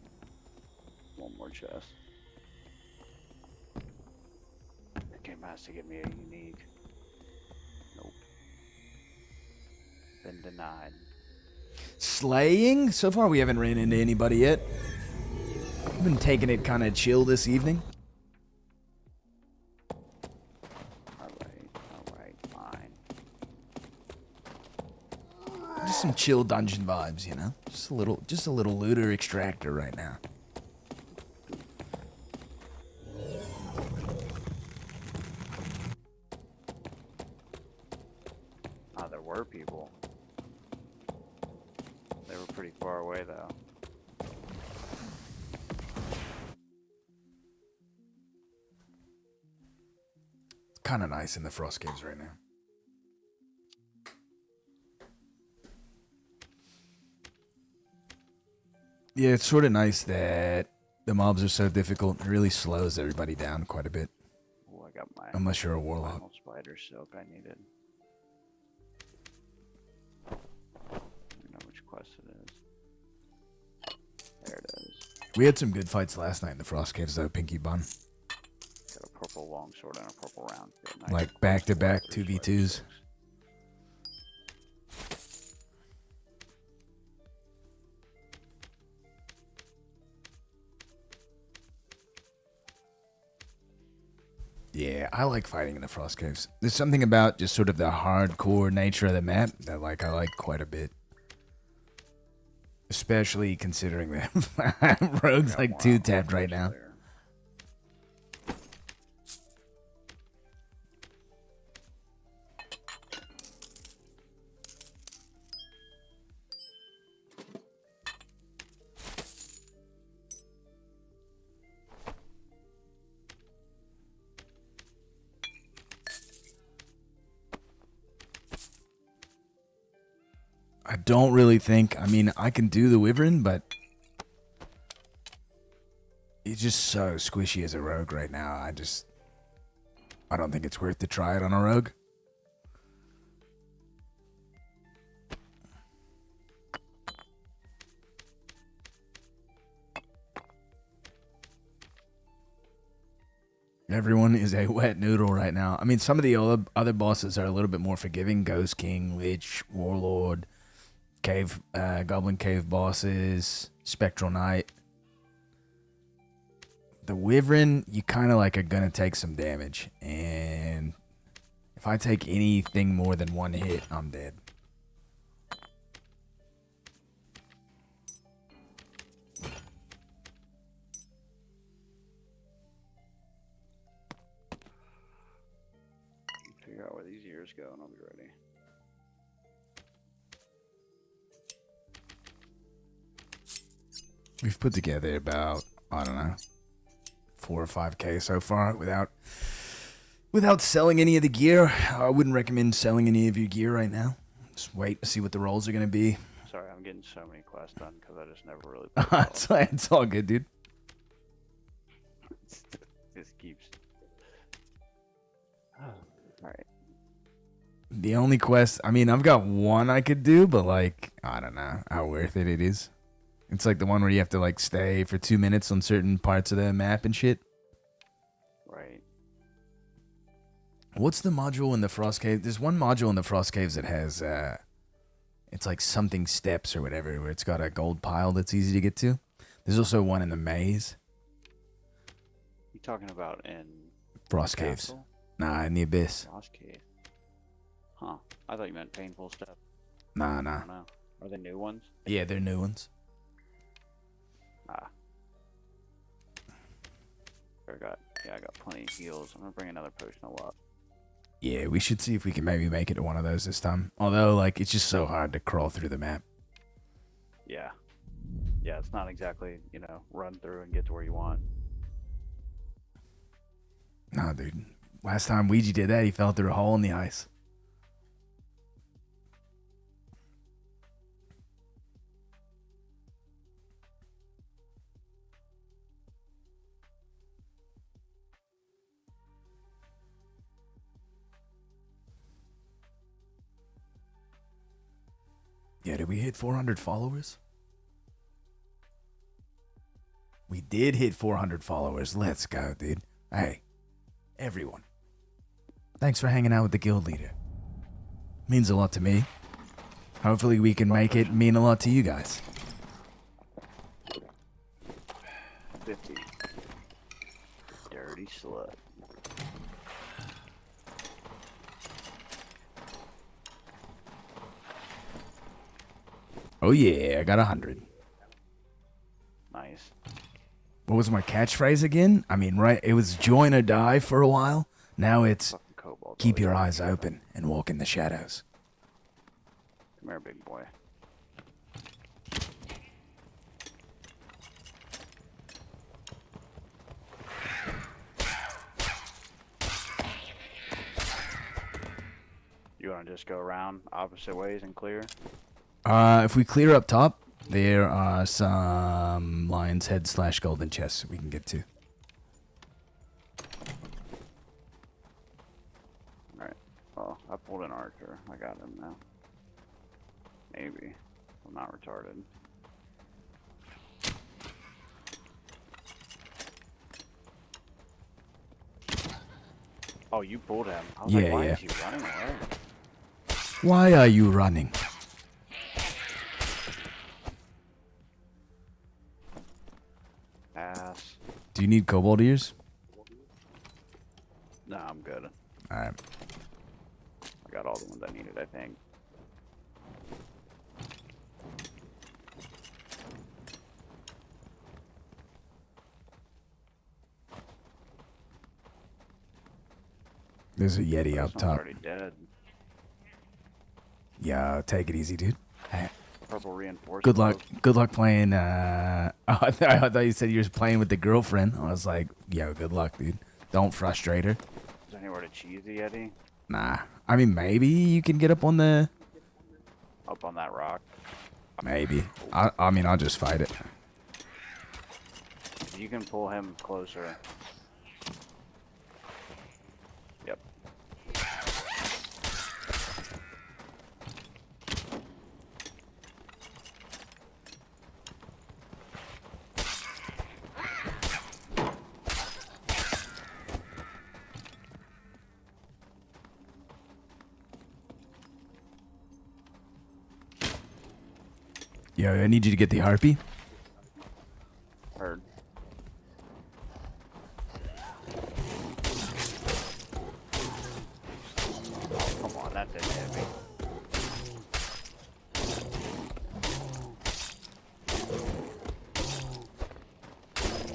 One more chest. That game has to give me a unique. Nope. Been denied. Slaying? So far we haven't ran into anybody yet. I've been taking it kind of chill this evening. Alright, fine. Just some chill dungeon vibes, you know? Just a little looter extractor right now. Ah, there were people. They were pretty far away though. It's kind of nice in the Frost Caves right now. Yeah, it's sort of nice that the mobs are so difficult. It really slows everybody down quite a bit. Oh, I got my. Unless you're a warlock. Final spider silk I needed. I don't know which quest it is. There it is. We had some good fights last night in the Frost Caves, though, Pinky Bun. Got a purple longsword and a purple round. Nice. Like back-to-back 2v2s. Yeah, I like fighting in the Frost Caves. There's something about just sort of the hardcore nature of the map that I like quite a bit. Especially considering that Rogue's like 2-tapped right now. I don't really think, I mean, I can do the Wyvern, but he's just so squishy as a rogue right now. I don't think it's worth to try it on a rogue. Everyone is a wet noodle right now. I mean, some of the other bosses are a little bit more forgiving. Ghost King, Lich, Warlord, Cave, Goblin Cave bosses, Spectral Knight. The Wyvern, you kind of like are going to take some damage. And if I take anything more than one hit, I'm dead. Figure out where these years go and I'll be ready. We've put together about, I don't know, 4 or 5K so far without selling any of the gear. I wouldn't recommend selling any of your gear right now. Just wait to see what the rolls are going to be. Sorry, I'm getting so many quests done because I just never really. It's all good, dude. This keeps. All right. The only quest, I mean, I've got one I could do, but like, I don't know how worth it is. It's like the one where you have to like stay for 2 minutes on certain parts of the map and shit. Right. What's the module in the Frost Cave? There's one module in the Frost Caves that has, it's like something steps or whatever, where it's got a gold pile that's easy to get to. There's also one in the maze. You talking about in Frost Caves? Nah, in the Abyss. Frost Cave. Huh. I thought you meant Painful Step. Nah. I don't know. Are they new ones? Yeah, they're new ones. Ah. I got plenty of heals. I'm gonna bring another potion of luck. Yeah, we should see if we can maybe make it to one of those this time. Although, like, it's just so hard to crawl through the map. Yeah. Yeah, it's not exactly, run through and get to where you want. Nah, dude. Last time Ouija did that, he fell through a hole in the ice. Yeah, did we hit 400 followers? We did hit 400 followers. Let's go, dude. Hey, everyone. Thanks for hanging out with the guild leader. Means a lot to me. Hopefully we can make it mean a lot to you guys. 50. Dirty slut. Oh yeah, I got 100. Nice. What was my catchphrase again? I mean, right, it was join or die for a while. Now it's keep your eyes open and walk in the shadows. Come here, big boy. You want to just go around opposite ways and clear? If we clear up top, There are some lion's head / golden chests we can get to. Alright. Well, I pulled an archer. I got him now. Maybe. I'm not retarded. Oh, you pulled him. I was like, why is he running away? Why are you running? Ass. Do you need cobalt ears? No, I'm good. Alright. I got all the ones I needed, I think. There's a Yeti This up one's top. already dead. Yeah, take it easy, dude. Hey. Purple reinforcement. Good luck. Good luck playing. I thought you said you were playing with the girlfriend. I was like, yo, good luck, dude. Don't frustrate her. Is there anywhere to cheese the Yeti? Nah. I mean, maybe you can get up on the. Up on that rock. Maybe. I mean, I'll just fight it. You can pull him closer. Yep. Yo, I need you to get the harpy. Heard. Come on, that didn't hit me.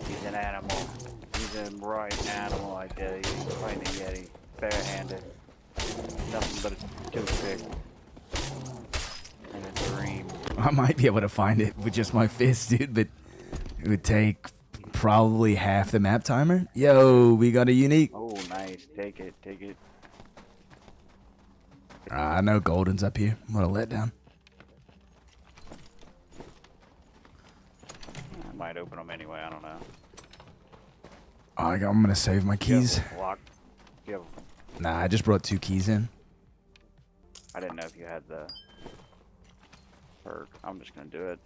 He's an animal. He's a right animal, I tell you. Fighting a Yeti. Barehanded. Nothing but a toothpick. And a dream. I might be able to find it with just my fist, dude, but it would take probably half the map timer. Yo, we got a unique. Oh, nice. Take it. Take it. I know Golden's up here. What a letdown. I might open them anyway. I don't know. I'm gonna save my keys. Lock. You have, Nah, I just brought 2 keys in. I didn't know if you had the perk. I'm just gonna do it.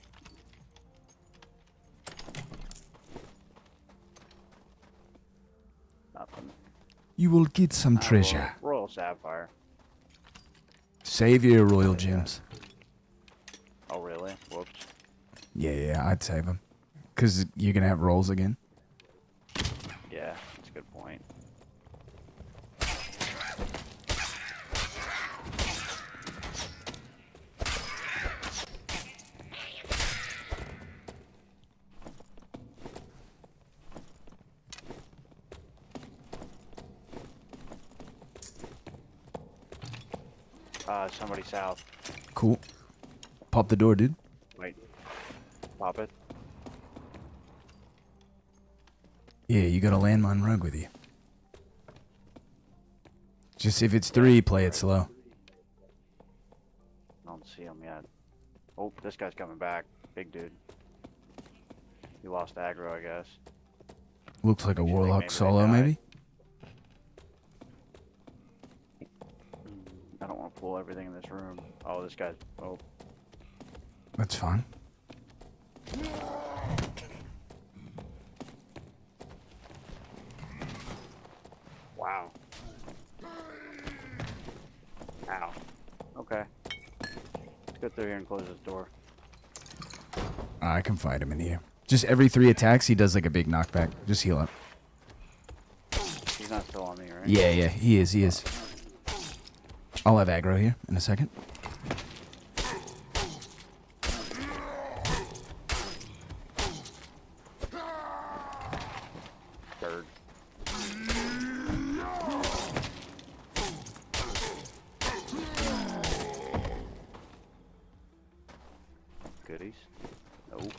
Nothing. You will get some treasure. Royal Sapphire. Save your royal gems. Oh, really? Whoops. Yeah, I'd save them. Because you're gonna have rolls again. Yeah, that's a good point. Somebody south. Cool. Pop the door, dude. Wait. Pop it. Yeah, you got a landmine rug with you. Just if it's 3, play it slow. I don't see him yet. Oh, this guy's coming back. Big dude. He lost aggro, I guess. Looks like a Makes you think warlock maybe they solo, died. maybe? I don't want to pull everything in this room. Oh, this guy's... Oh. That's fine. Wow. Ow. Okay. Let's go through here and close this door. I can fight him in here. Just every 3 attacks, he does like a big knockback. Just heal up. He's not still on me, right? Yeah, he is. I'll have aggro here in a second. Bird. Goodies. Nope.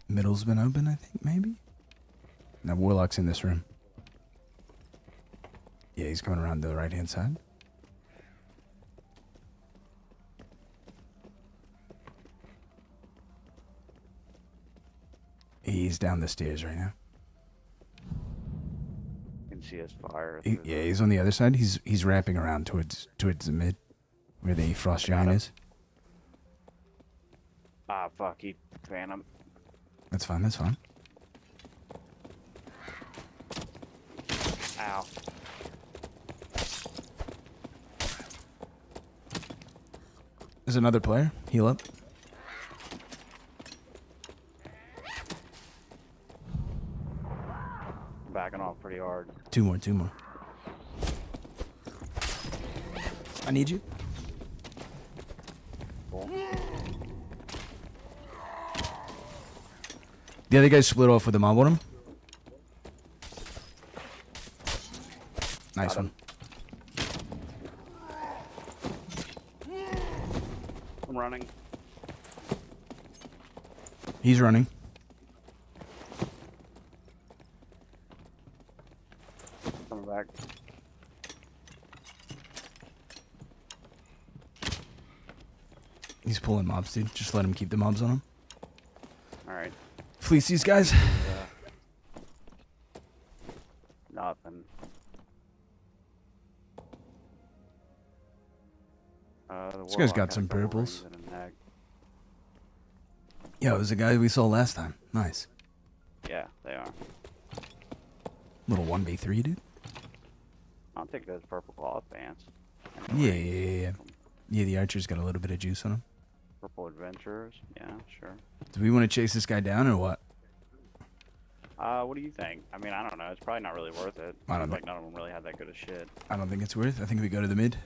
Middle's been open, I think, maybe? Now Warlock's in this room. Yeah, he's coming around the right-hand side. He's down the stairs right now. You can see his fire. Yeah, he's on the other side. He's wrapping around towards the mid, where the frost giant is. Ah, fuck, he Phantom. That's fine. That's fine. Ow. There's another player. Heal up. Backing off pretty hard. Two more. I need you. Cool. The other guy split off with the mob on him. Nice one. I'm running. He's running. Coming back. He's pulling mobs, dude. Just let him keep the mobs on him. Alright. Fleece these guys. Nothing. This guy's got some purples. Yeah, it was the guy we saw last time. Nice. Yeah, they are. Little 1v3, dude. I don't think those purple cloth pants. Yeah. Yeah, the archer's got a little bit of juice on him. Purple adventurers. Yeah, sure. Do we want to chase this guy down or what? What do you think? I mean, I don't know. It's probably not really worth it. I don't Seems know. like none of them really had that good of shit. I don't think it's worth. I think we go to the mid.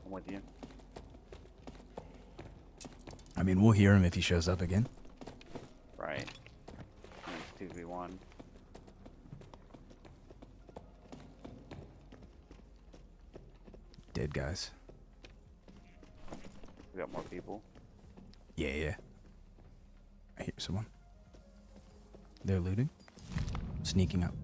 I'm with you. I mean, we'll hear him if he shows up again. Right. It's 2v1. Dead guys. We got more people. Yeah. I hear someone. They're looting. Sneaking up.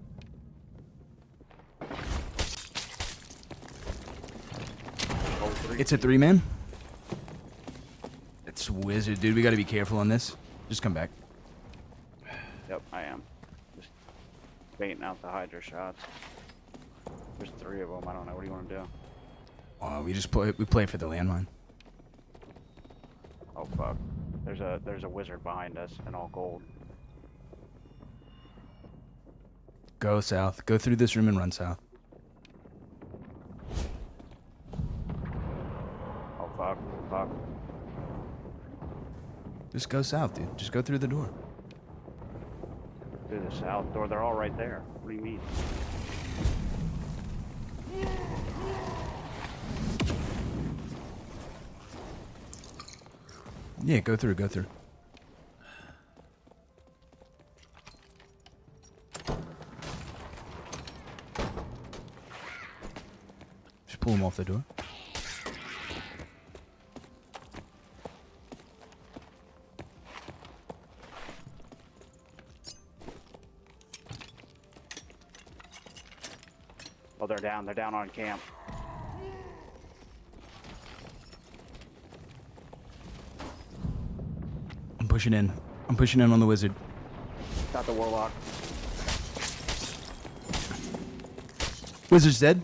It's a 3-man. It's wizard, dude. We gotta be careful on this. Just come back. Yep, I am. Just baiting out the Hydra shots. There's 3 of them. I don't know. What do you want to do? We just play. We play for the landmine. Oh fuck. There's a wizard behind us in all gold. Go south. Go through this room and run south. Oh fuck. Fuck. Just go south, dude. Just go through the door. Through the south door. They're all right there. What do you mean? Yeah, go through. Go through. Just pull him off the door. Oh, they're down. They're down on camp. I'm pushing in. I'm pushing in on the wizard. Got the warlock. Wizard's dead.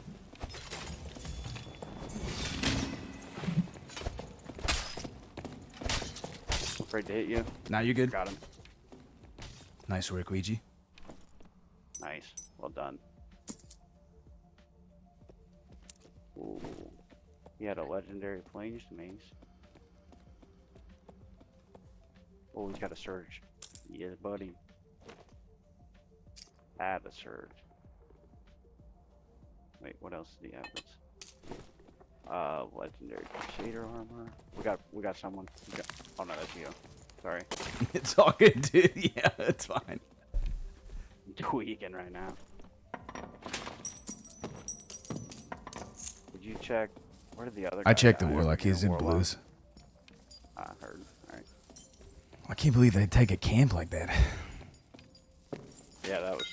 Afraid to hit you. Now you're good. Got him. Nice work, Ouija. Nice. Well done. Ooh. He had a legendary flames mace. Oh, he's got a surge. Yeah, buddy. Add a surge. Wait, what else did he have? Legendary crusader armor. We got someone. Oh no, that's you. Sorry. It's all good, dude. Yeah, it's fine. I'm tweaking right now. Did you check? Where did the other guy I checked the die? warlock. He's in Warlock. blues. I heard. Alright. I can't believe they'd take a camp like that. Yeah, that was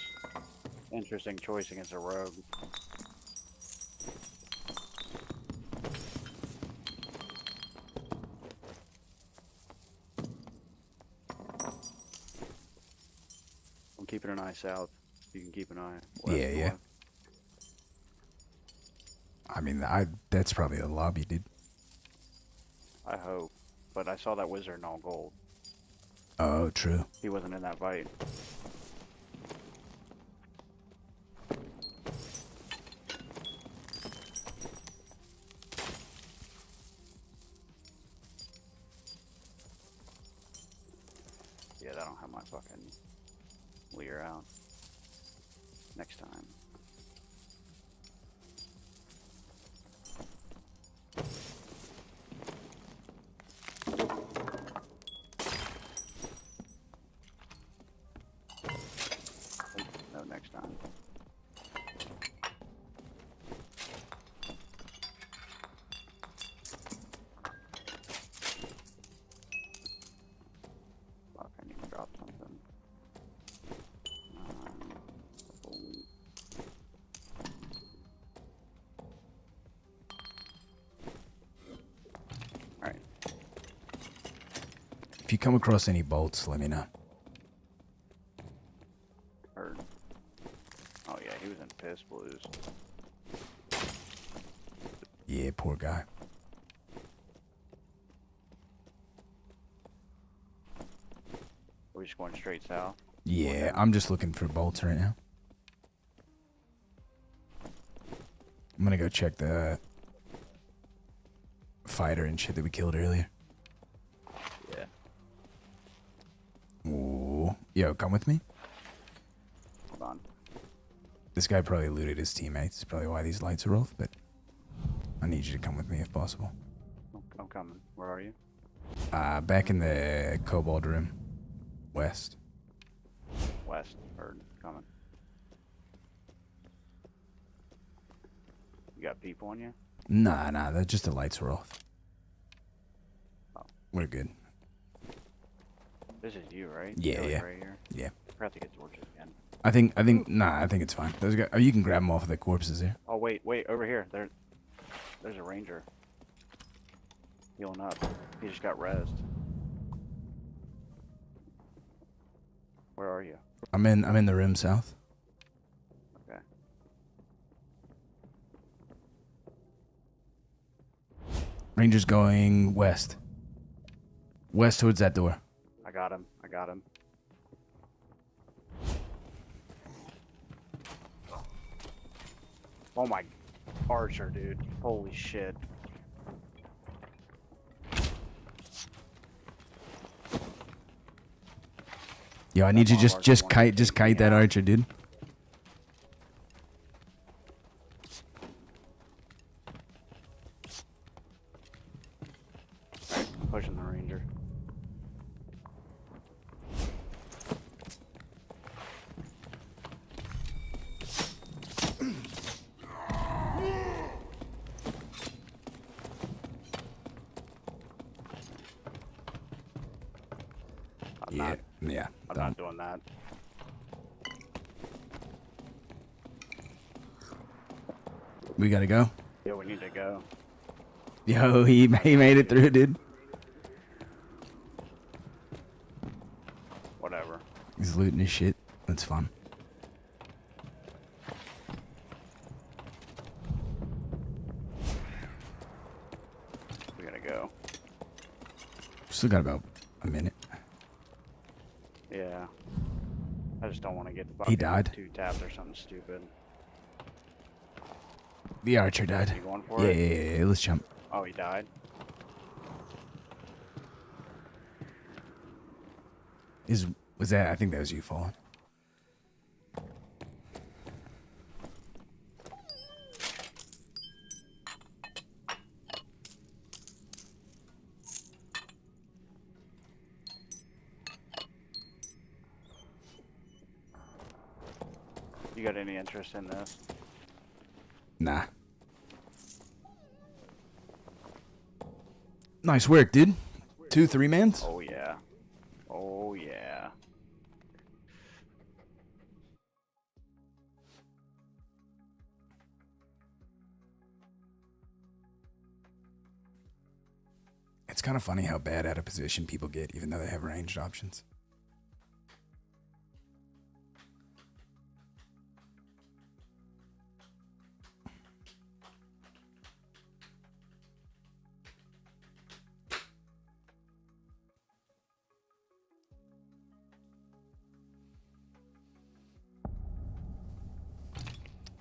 interesting choice against a rogue. I'm keeping an eye south. You can keep an eye west. Yeah, yeah. north. I mean, that's probably a lobby, dude. I hope. But I saw that wizard in all gold. Oh, true. He wasn't in that fight. Yeah, I don't have my fucking Lear out. Next time. No, next time. Fuck, I need to drop something. Boom. Alright. If you come across any bolts, let me know. Heard. Oh yeah, he was in piss blues. Yeah, poor guy. We're just going straight south. Yeah, I'm just looking for bolts right now. I'm gonna go check the fighter and shit that we killed earlier. Yeah. Ooh. Yo, come with me. Hold on. This guy probably looted his teammates. That's probably why these lights are off, but I need you to come with me if possible. I'm coming. Where are you? Back in the kobold room. West. West. Heard. Coming. You got people on you? Nah, that's just the lights are off. Oh. We're good. This is you, right? Yeah, You're, like, yeah. Right here? Yeah. I forgot to get torches again. I think it's fine. Those guys, oh, you can grab them off of the corpses here. Oh wait, over here. There's a ranger. Healing up. He just got rezzed. Where are you? I'm in the room south. Okay. Ranger's going west. West towards that door. I got him. Oh my archer, dude. Holy shit. Yo, I need you just kite that archer, dude. Alright, I'm pushing the ranger. Yeah. I'm not doing that. We gotta go. Yeah, we need to go. Yo, he made it through, dude. Whatever. He's looting his shit. That's fun. We gotta go. Still got about a minute. Yeah. I just don't want to get He died. 2 taps or something stupid. The archer died. You going for Yeah, it? yeah, let's jump. Oh, he died? Was that? I think that was you falling. You got any interest in this? Nah. Nice work, dude. 2 3-mans? Oh, yeah. It's kind of funny how bad out of position people get, even though they have ranged options.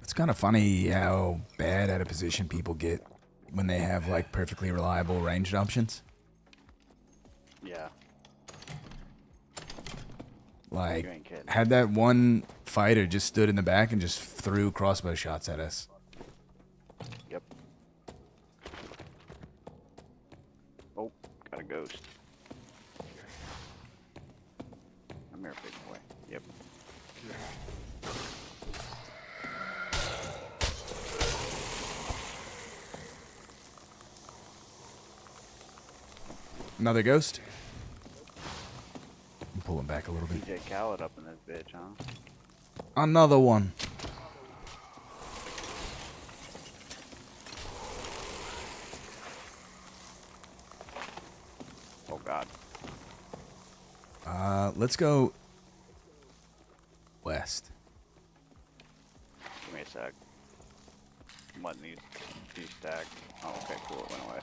It's kind of funny how bad out of position people get when they have like perfectly reliable ranged options. Yeah. Like, You ain't kidding. had that one fighter just stood in the back and just threw crossbow shots at us. Yep. Oh, got a ghost. Come here, big boy. Yep. Another ghost. I'm pulling back a little bit. DJ Khaled up in this bitch, huh? Another one. Oh god. Let's go west. Give me a sec. I'm letting these stack. Oh, okay, cool. It went away.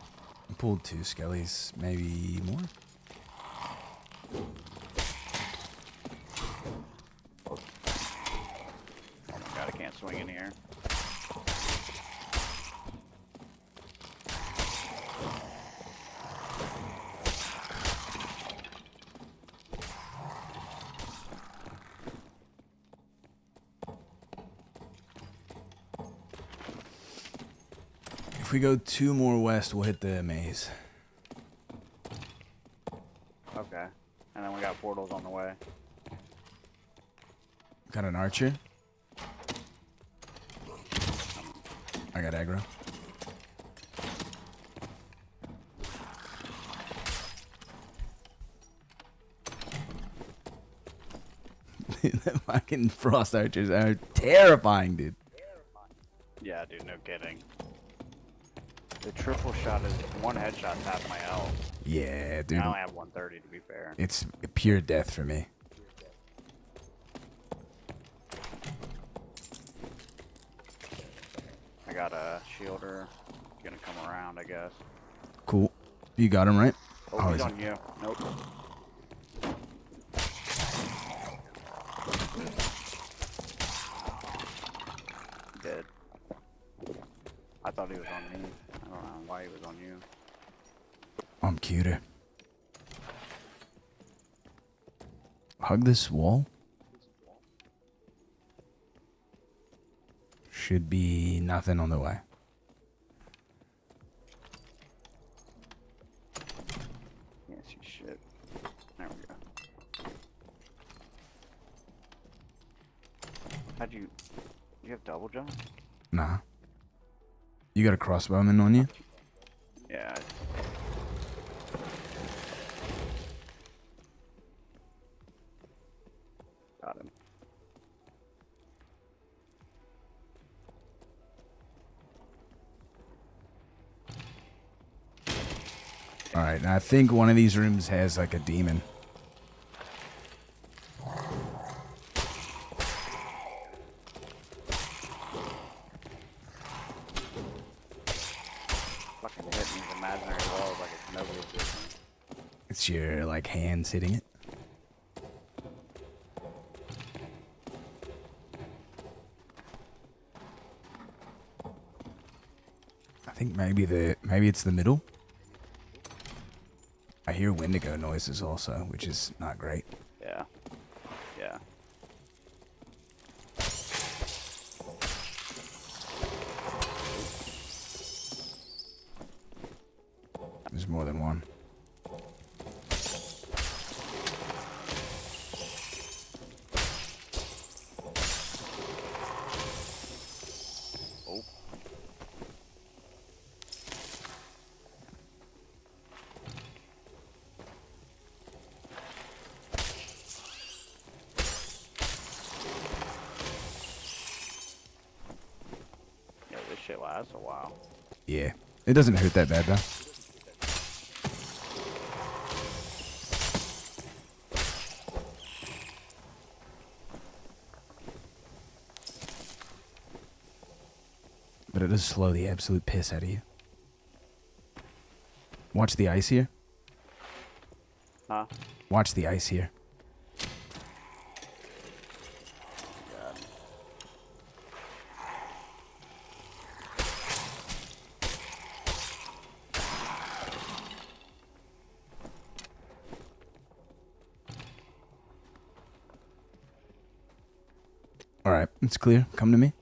I pulled 2 skellies, maybe more. Oh my god, I can't swing in here. If we go 2 more west, we'll hit the maze. Okay. And then we got portals on the way. Got an archer. I got aggro. The fucking frost archers are terrifying, dude. Yeah, dude, no kidding. The triple shot is one headshot's half my health. Yeah, dude. I only have 130 to be fair. It's pure death for me. I got a shielder. He's gonna come around, I guess. Cool. You got him, right? Oh, he's he's- on you. Nope. Dead. I thought he was on me. I don't know why he was on you. I'm cuter. Hug this wall. Should be nothing on the way. Can't see shit. There we go. How'd you have double jump? Nah. You got a crossbowman on you? Yeah. Got him. Alright, I think one of these rooms has like a demon. Fucking hit these imaginary walls like it's nobody's business. It's your like hands hitting it. I think maybe it's the middle. I hear Wendigo noises also, which is not great. Yeah. Yeah. There's more than one. Oh. Yeah, this shit lasts a while. Yeah. It doesn't hurt that bad though. but it does slow the absolute piss out of you. Watch the ice here. Huh? Watch the ice here. All right, it's clear. Come to me.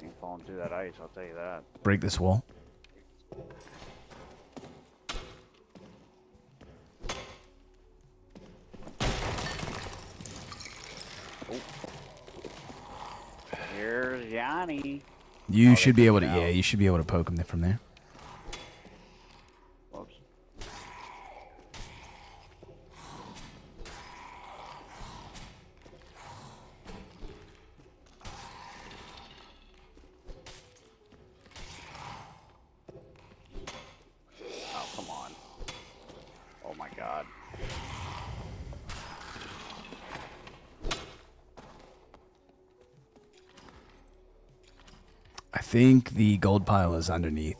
Ain't falling through that ice, I'll tell you that. Break this wall. Here's Johnny. You should be able to. Yeah, you should be able to poke him from there. Whoops. Oh, come on. Oh my god. I think the gold pile is underneath.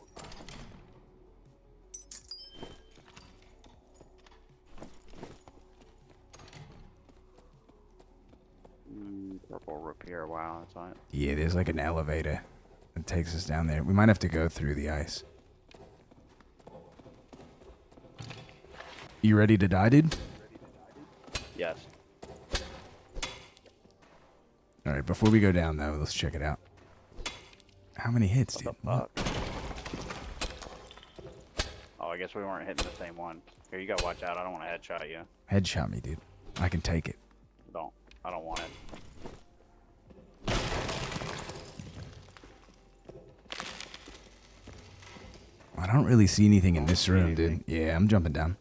Purple repair, wow, that's on it. Yeah, there's like an elevator that takes us down there. We might have to go through the ice. You ready to die, dude? Yes. Alright, before we go down, though, let's check it out. How many hits, dude? Fuck. Oh, I guess we weren't hitting the same one. Here, you gotta watch out. I don't want to headshot you. Headshot me, dude. I can take it. Don't. I don't want it. I don't really see anything in this room, dude. Yeah, I'm jumping down.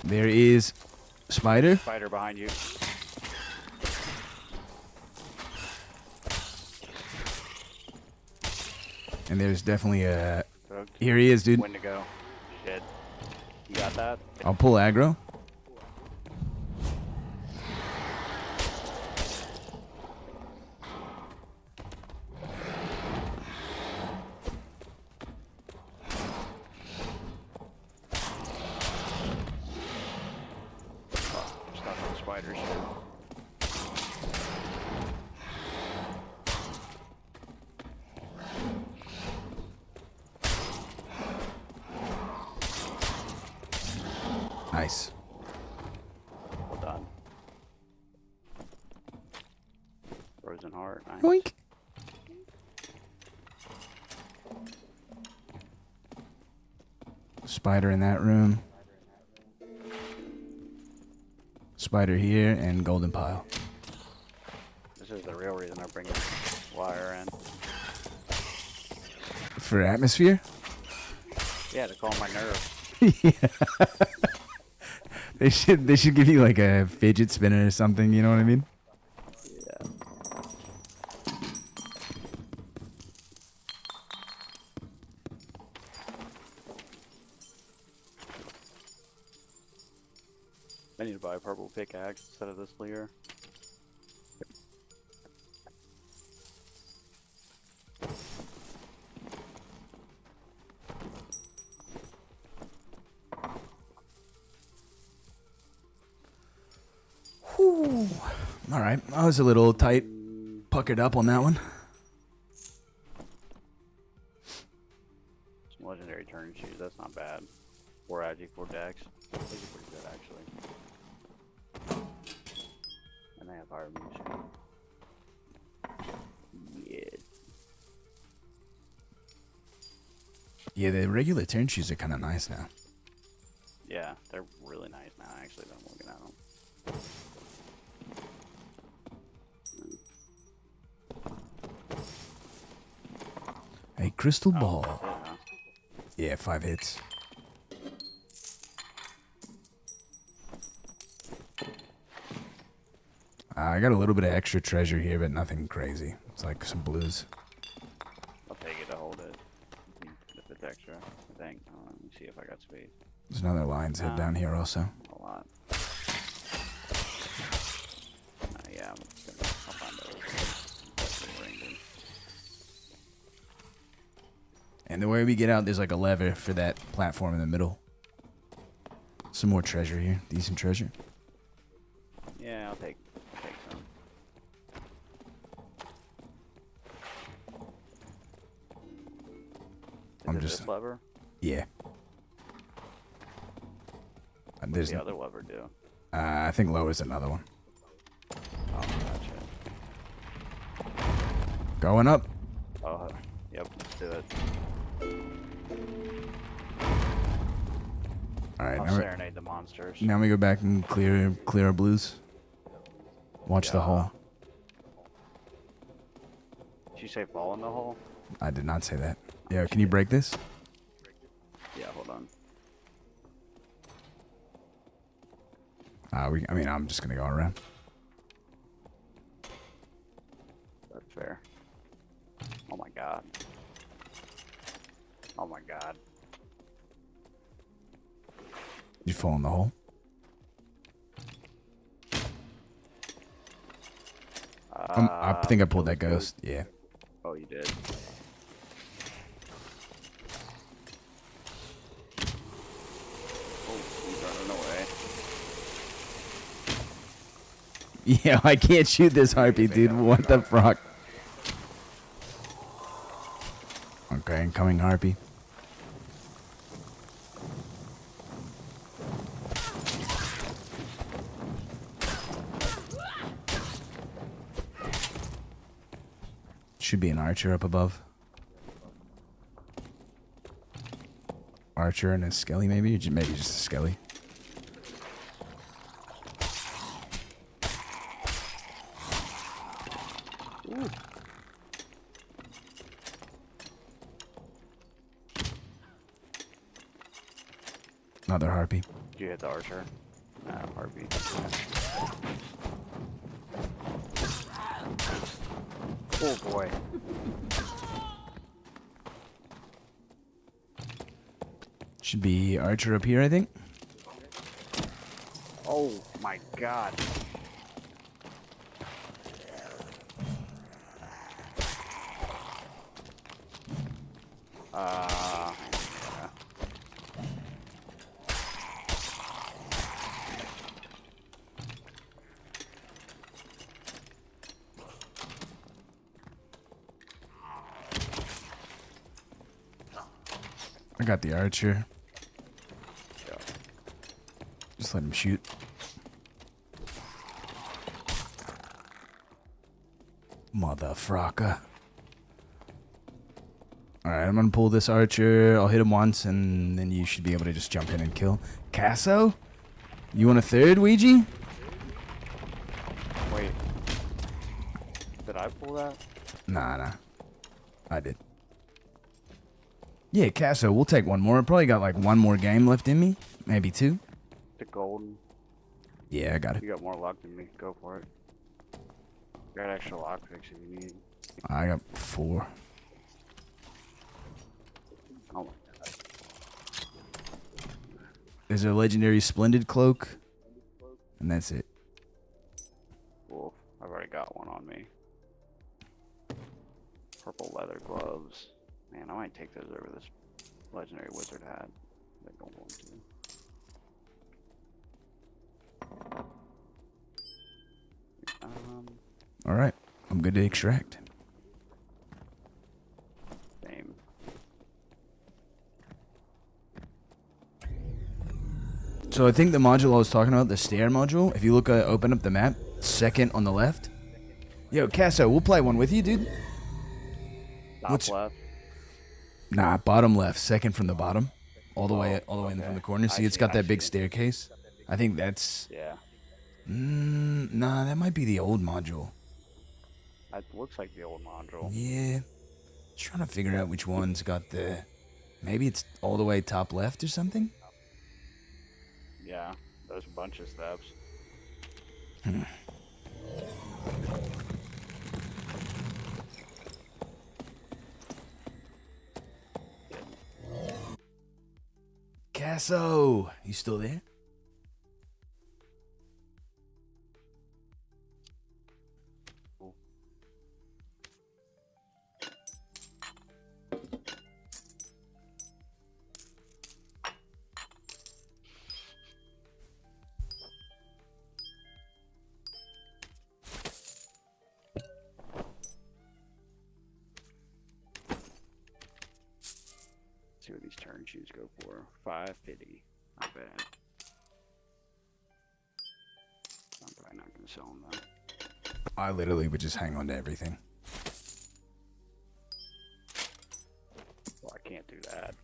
There is spider. Spider behind you. And there's definitely a... Cooked. Here he is, dude. When to go. Shit. You got that? I'll pull aggro. Stuck on the spider shit. Nice. Well done. Frozen heart. Nice. Yoink. Spider in that room. Spider here and golden pile. This is the real reason I'm bringing wire in. For atmosphere? Yeah, to calm my nerves. Yeah. They should give you like a fidget spinner or something, you know what I mean? Yeah. I need to buy a purple pickaxe instead of this Lear. Whew. All right, I was a little tight, puckered up on that one. Some legendary turn shoes, that's not bad. 4 Agi, 4 Dex. Those are pretty good actually. And they have higher munition. Yeah. Yeah, the regular turn shoes are kind of nice now. Yeah, they're really nice now actually that I'm looking at them. A crystal ball. Yeah. Yeah, 5 hits. I got a little bit of extra treasure here, but nothing crazy. It's like some blues. I'll take it to hold it. If it's extra, I think. Let me see if I got space. There's another lion's head down here also. Hold on. Yeah, I'll find those. And the way we get out, there's like a lever for that platform in the middle. Some more treasure here. Decent treasure. Yeah, I'll take some. I'm Is it just this lever? Yeah. What's There's the other lever do? I think low is another one. Oh, gotcha. Going up. Oh, yep, let's do it. All right, I'll now, serenade the monsters. now we go back and clear our blues. Watch the hole. Did you say fall in the hole? I did not say that. Yeah, can you break this? Yeah, hold on. I mean, I'm just gonna go around. That's fair. Oh my god. Oh my god. You fall in the hole. I think I pulled that ghost. Yeah. Oh, you did. Oh, he's running away. Yeah, I can't shoot this harpy, dude. What the fuck? Okay, incoming harpy. Should be an archer up above. Archer and a skelly, maybe? Maybe just a skelly. Ooh. Another harpy. Did you hit the archer? Harpy. Oh boy. Should be archer up here, I think. Oh my god. Yeah. I got the archer. Just let him shoot. Motherfracker. Alright, I'm gonna pull this archer. I'll hit him once, and then you should be able to just jump in and kill. Casso? You want a third, Ouija? Wait. Did I pull that? Nah. I did. Yeah, Casso, we'll take one more. I probably got like one more game left in me. Maybe two. The golden. Yeah, I got it. You got more luck than me. Go for it. Got extra lockpicks if you need. I got 4. Oh my god. There's a legendary splendid cloak. And that's it. Cool. I've already got one on me. Purple leather gloves. Man, I might take those over this legendary wizard hat. I don't want to. Alright, I'm good to extract. Same. So I think the module I was talking about, the stair module, if you look, open up the map, second on the left. Yo, Casso, we'll play one with you, dude. Top left. Nah, bottom left, second from the bottom. All the way from the corner. See, it's got that big staircase. I think that's... Yeah. Nah, that might be the old module. That looks like the old module. Yeah. Just trying to figure out which one's got the... Maybe it's all the way top left or something? Yeah, there's a bunch of steps. Casso, you still there? See what these turn shoes go for. 550. Not bad. I'm probably not gonna sell them though. I literally would just hang on to everything. Well, I can't do that.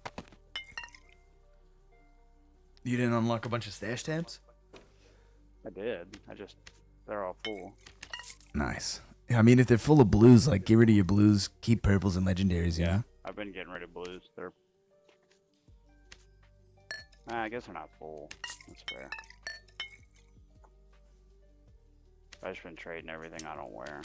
You didn't unlock a bunch of stash tabs? I did. They're all full. Nice. I mean, if they're full of blues, like, get rid of your blues, keep purples and legendaries, you know? I've been getting rid of blues. I guess they're not full. That's fair. I've just been trading everything I don't wear.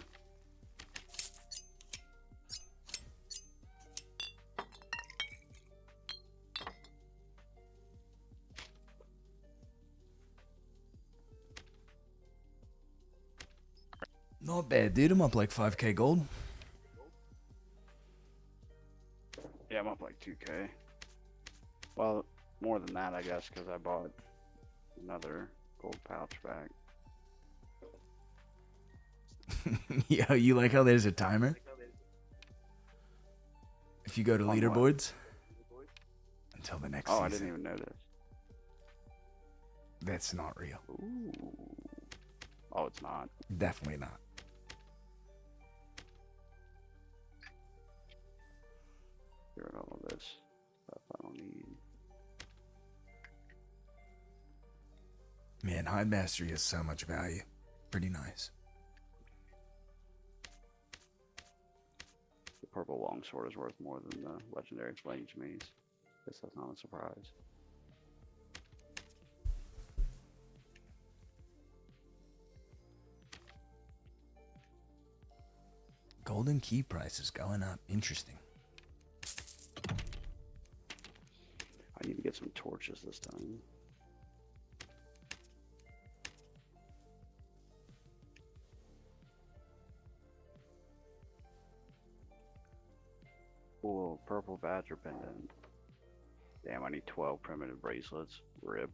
Not bad, dude. I'm up like 5k gold. Yeah, I'm up like 2k. Well, more than that, I guess, because I bought another gold pouch back. Yo, you like how there's a timer? If you go to leaderboards? Until the next season. I didn't even notice. That's not real. Ooh. Oh, it's not. Definitely not. Get rid of all of this stuff I don't need. Man, Hide Mastery has so much value. Pretty nice. The purple longsword is worth more than the legendary flames mace. Guess that's not a surprise. Golden key price is going up. Interesting. I need to get some torches this time. Cool, purple badger pendant. Damn, I need 12 primitive bracelets. Rip.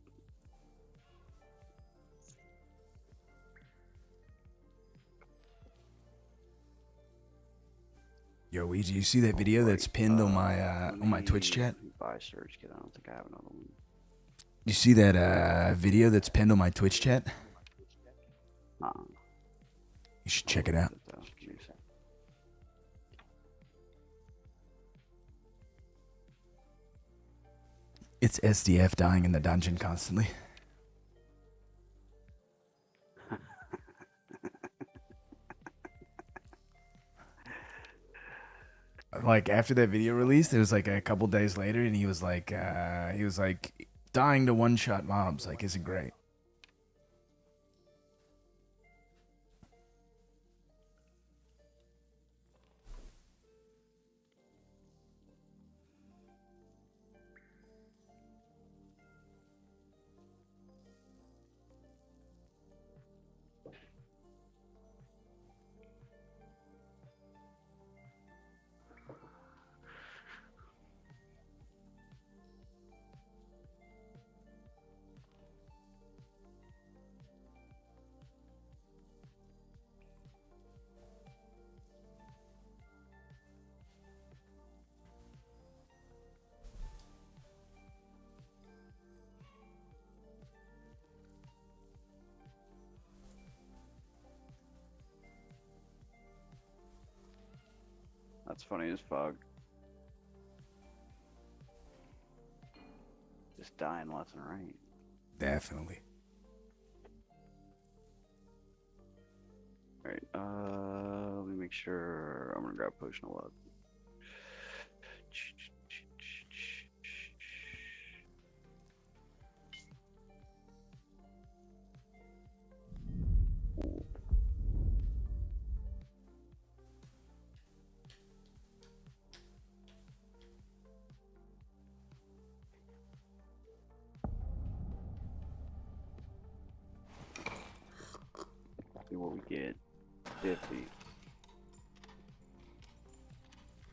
Yo, Ouija, you see that video that's pinned on my Twitch chat? Buy search kit. I don't think I have another one. You see that video that's pinned on my Twitch chat? You should check it out. It's SDF dying in the dungeon constantly. Like after that video released, it was like a couple days later, and he was like dying to one-shot mobs. Like, isn't great. That's funny as fuck. Just dying left and right. Definitely. Alright, let me make sure. I'm gonna grab potion of luck. 50.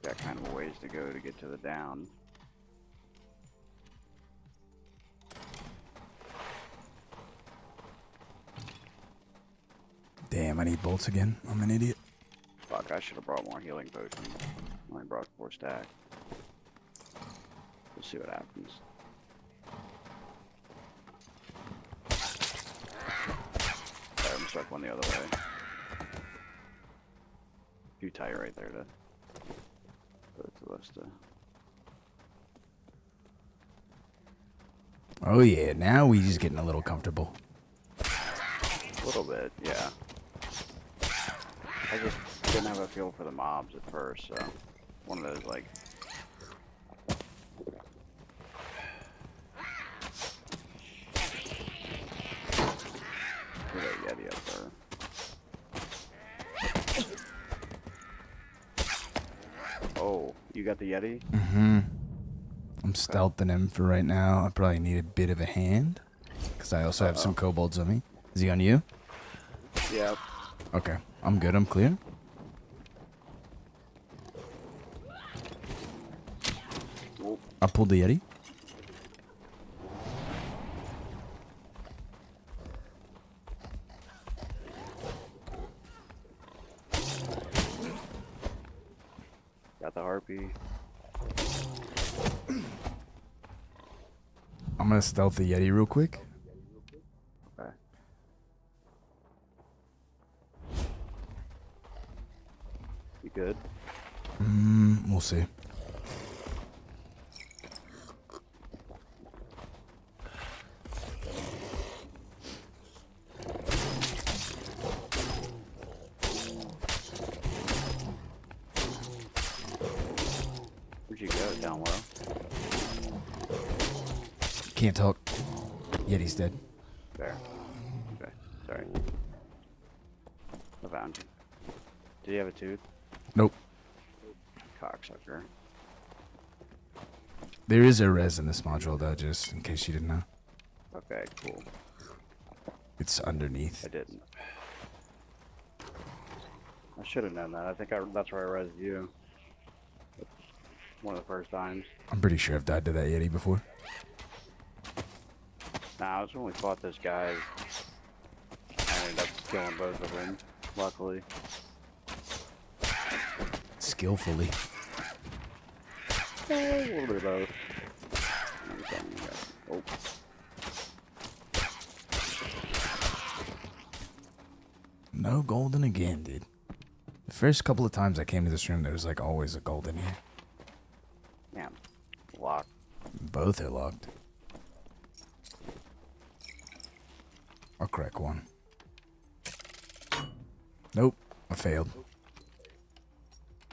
Got kind of a ways to go to get to the down. Damn, I need bolts again. I'm an idiot. Fuck, I should have brought more healing potions. Only brought 4 stack. We'll see what happens. Alright, I'm gonna start going the other way. Too tight right there to both of us to. Oh yeah, now we just getting a little comfortable. A little bit, yeah. I just didn't have a feel for the mobs at first, so one of those like. Look at that Yeti up there. Oh, you got the Yeti? Mm-hmm. I'm stealthing him for right now. I probably need a bit of a hand. Because I also have some kobolds on me. Is he on you? Yep. Okay. I'm good. I'm clear. I pulled the Yeti. Got the harpy. I'm going to stealth the Yeti real quick. Okay. You good? We'll see. Where'd you go? Down low? Can't talk. Yeti's dead. There. Okay. Sorry. I found you. Did you have a tooth? Nope. Cocksucker. There is a res in this module, though, just in case you didn't know. Okay, cool. It's underneath. I didn't. I should have known that. I think that's where I rezzed you. One of the first times. I'm pretty sure I've died to that Yeti before. Nah, I was when we fought those guys. I ended up killing both of them, luckily. Skillfully. A little bit of both. Oh. No golden again, dude. The first couple of times I came to this room, there was like always a golden here. Man, locked. Both are locked. I'll crack one. Nope, I failed.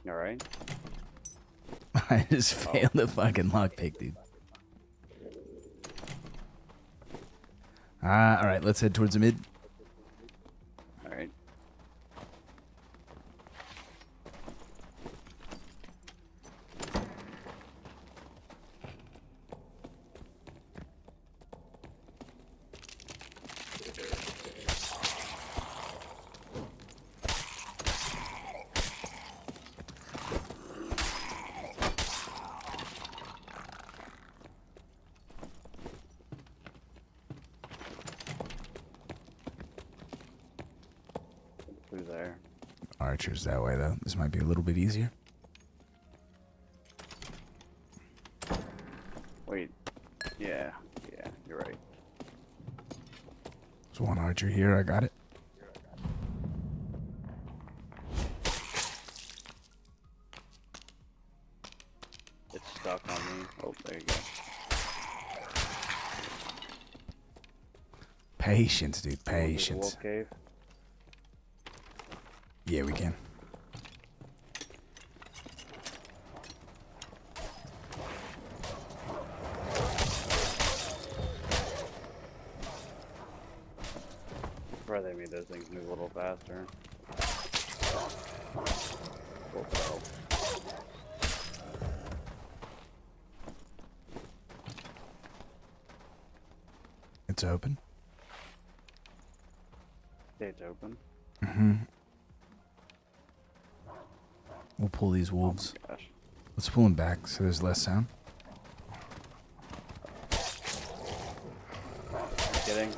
Alright. I just failed the fucking lockpick, dude. Alright, let's head towards the mid. Alright. Who's there? Archer's that way, though. This might be a little bit easier. Wait. Yeah, you're right. There's one archer here. I got it. It's stuck on me. Oh, there you go. Patience, dude. There's a Patience. wolf cave. Yeah, we can. Probably they made those things move a little faster. Full barrel. It's open. Gate's open. Mm-hmm. We'll pull these wolves. Oh my gosh. Let's pull them back so there's less sound. Kidding.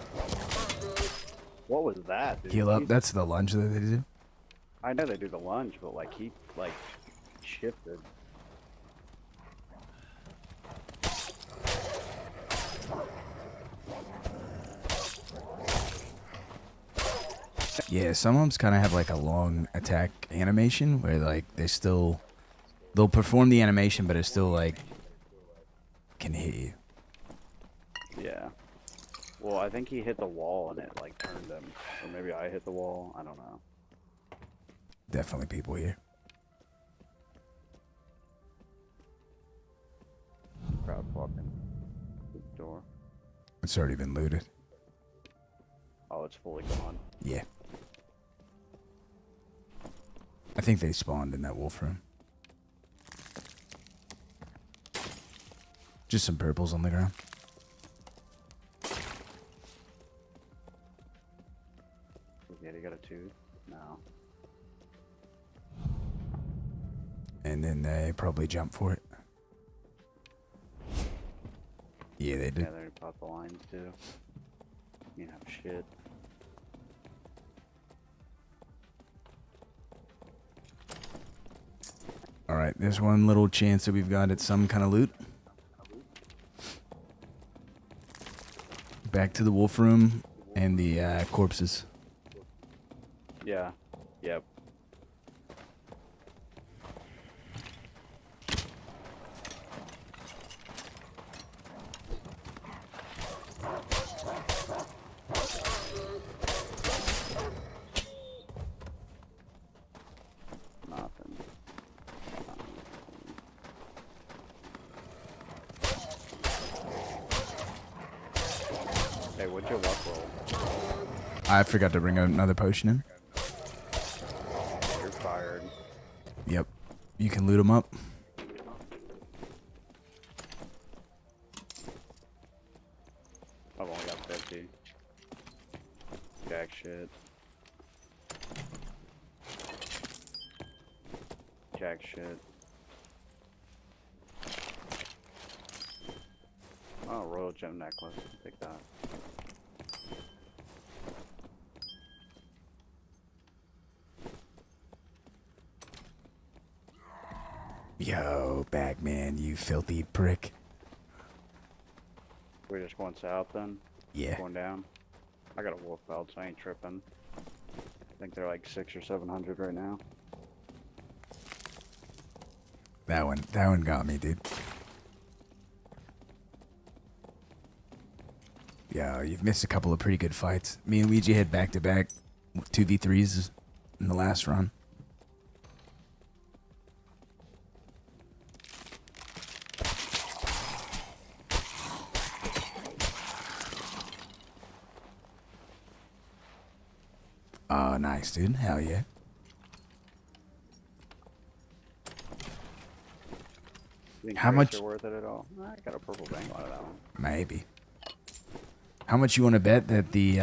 What was that, dude? Heal up. That's the lunge that they do. I know they do the lunge, but like he shifted. Yeah, some of them kind of have like a long attack animation where like they'll perform the animation, but it still like can hit you. Yeah. Well, I think he hit the wall and it like turned him, or maybe I hit the wall. I don't know. Definitely people here. Crowd walking to the door. It's already been looted. Oh, it's fully gone. Yeah. I think they spawned in that wolf room. Just some purples on the ground. Yeah, you got a tooth? No. And then they probably jump for it. Yeah, they did. Yeah, they popped the lines too. You know, shit. Alright, there's one little chance that we've got at some kind of loot. Back to the wolf room and the corpses. Yeah. Yep. Nothing. Hey, what'd your luck roll? I forgot to bring another potion in. You're fired. Yep. You can loot them up. I've only got 50. Jack shit. Jack shit. Oh, Royal Gem Necklace. Take that. Yo, Bagman, you filthy prick. We're just going south then? Yeah. Going down? I got a wolf belt, so I ain't tripping. I think they're like 600 or 700 right now. That one got me, dude. Yeah, you've missed a couple of pretty good fights. Me and Luigi had back-to-back 2v3s in the last run. Oh, nice, dude. Hell yeah. Think How much? Are worth it at all? I got a purple bang out of that one. Maybe. How much you want to bet that the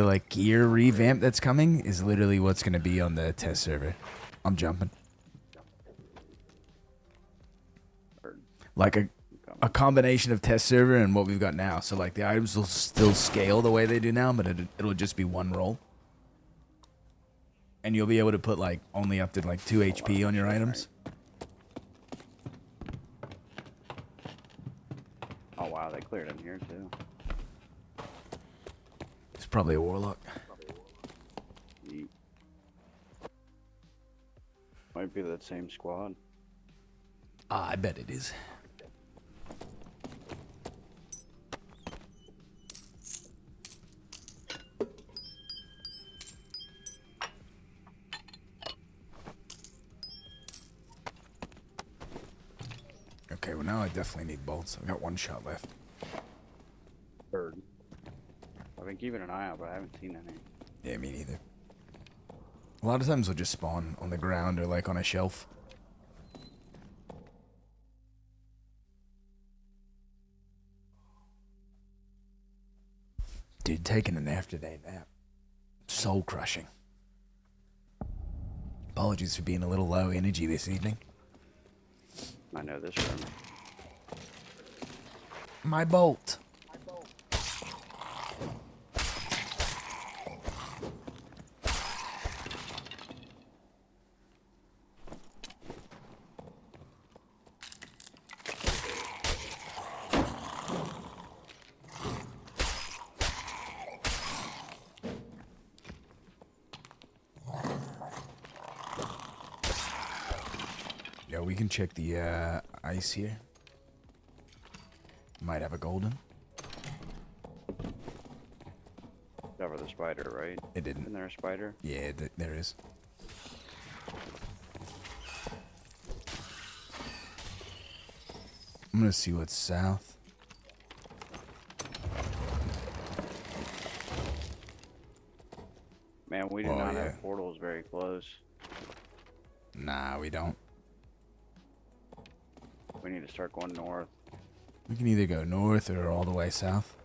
like gear revamp that's coming is literally what's going to be on the test server? I'm jumping. Like a combination of test server and what we've got now. So like the items will still scale the way they do now, but it'll just be one roll. And you'll be able to put like only up to like 2 HP on your items. Oh wow, they cleared in here too. It's probably a warlock. Yeet. Might be that same squad. I bet it is. Okay, well now I definitely need bolts. I've got one shot left. Bird. I've been keeping an eye out, but I haven't seen any. Yeah, me neither. A lot of times they'll just spawn on the ground or like on a shelf. Dude, taking an after-day nap. Soul crushing. apologies for being a little low energy this evening. I know this room. My bolt. Yeah, we can check the ice here. Might have a golden. Cover the spider, right? It didn't. Isn't there a spider? Yeah, there is. I'm gonna see what's south. Man, we do Oh, not yeah. have portals very close. Nah, we don't. We need to start going north. We can either go north or all the way south.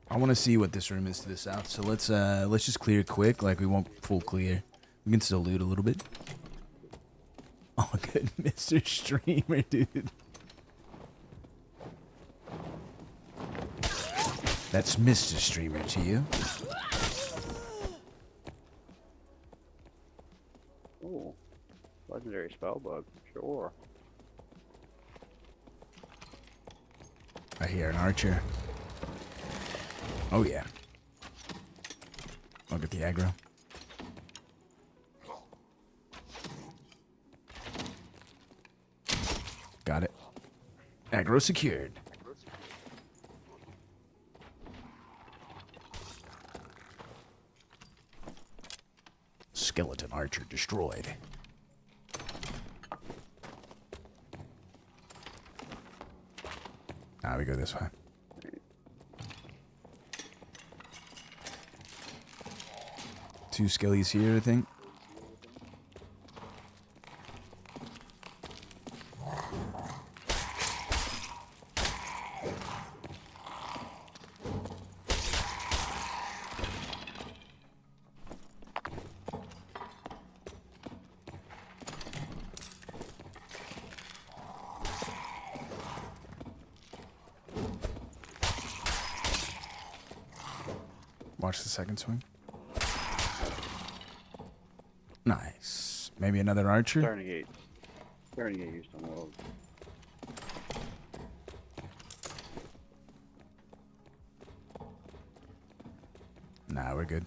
I want to see what this room is to the south, so let's just clear quick. Like, we won't full clear. We can still loot a little bit. Oh, good, Mr. Streamer, dude. That's Mr. Streamer to you. Ooh, legendary spellbook, sure. I hear an archer. Oh, yeah. I'll get the aggro. Got it. Aggro secured. Skeleton archer destroyed. Now we go this way. Two skellies here, I think. Watch the second swing. Nice. Maybe another archer? Starting to get used to wolves. Nah, we're good.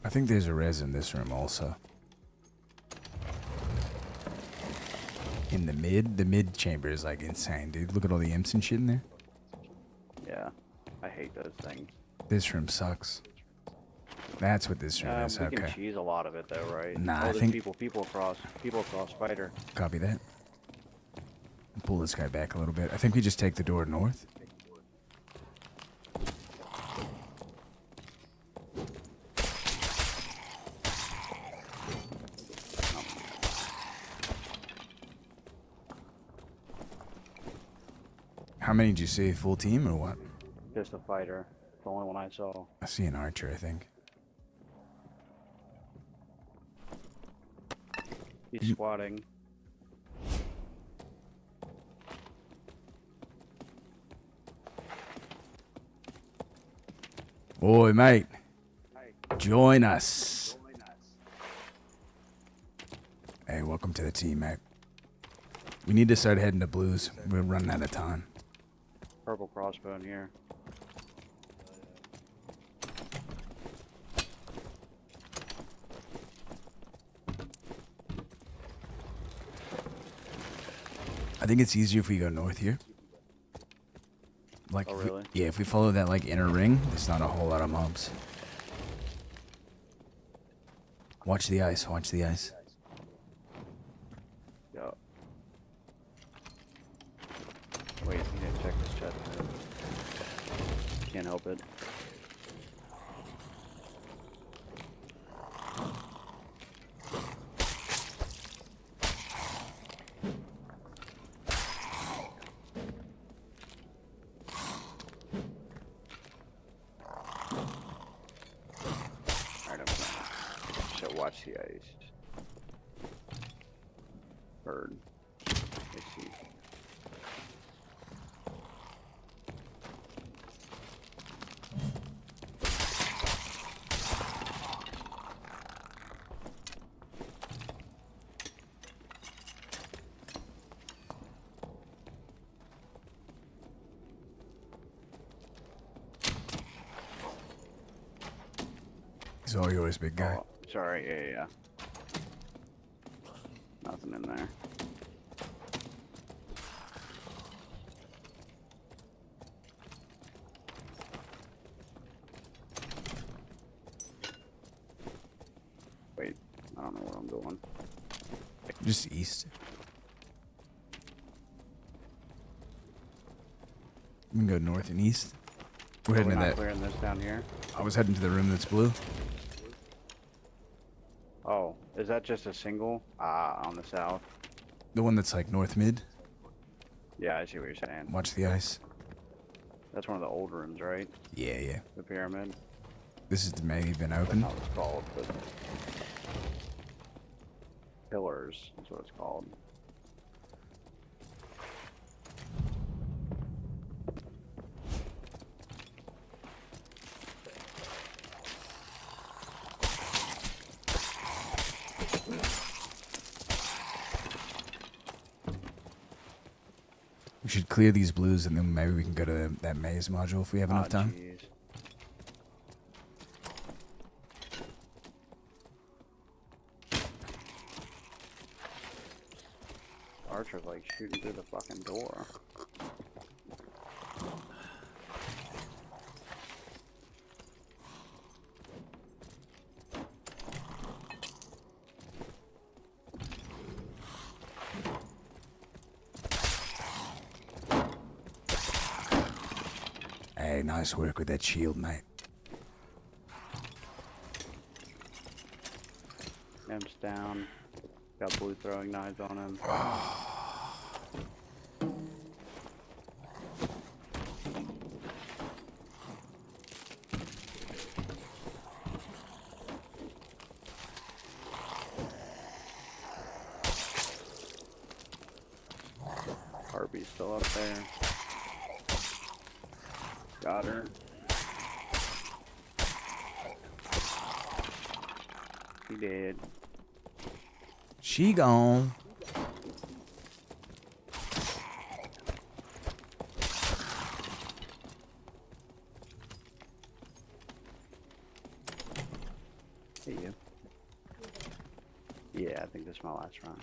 I think there's a res in this room also. In the mid chamber is like insane, dude. Look at all the imps and shit in there. Yeah, I hate those things. This room sucks. That's what this room is. We Okay. can cheese a lot of it though, right? Nah, oh, I there's think- people across spider. Copy that. Pull this guy back a little bit. I think we just take the door north. How many did you see? Full team or what? Just a fighter. The only one I saw. I see an archer, I think. He's squatting. Oi, mate. Join us. Hey, welcome to the team, mate. We need to start heading to blues. We're running out of time. Purple crossbow in here. I think it's easier if we go north here. Like, Oh, if we- really? yeah, if we follow that like inner ring, there's not a whole lot of mobs. Watch the ice. Watch the ice. Yeah. Wait, you need to check this chest. Can't help it. watch the ice. Bird. I see. He's all yours, big guy. Oh, sorry, yeah. Nothing in there. Wait, I don't know where I'm going. Just east. We can go north and east. We're heading to not that. clearing this down here. I was heading to the room that's blue. Oh, is that just a single? On the south. The one that's like north mid. Yeah, I see what you're saying. Watch the ice. That's one of the old rooms, right? Yeah. The pyramid. This has maybe been That's opened. not what it's called, but pillars is what it's called. We should clear these blues and then maybe we can go to that maze module if we have enough time. Jeez. Archer's like shooting through the fucking door. Hey, nice work with that shield, mate. Imps down. Got blue throwing knives on him. Harpy's still up there. Got her. He did. She gone. Hey, you. Yeah, I think this is my last round.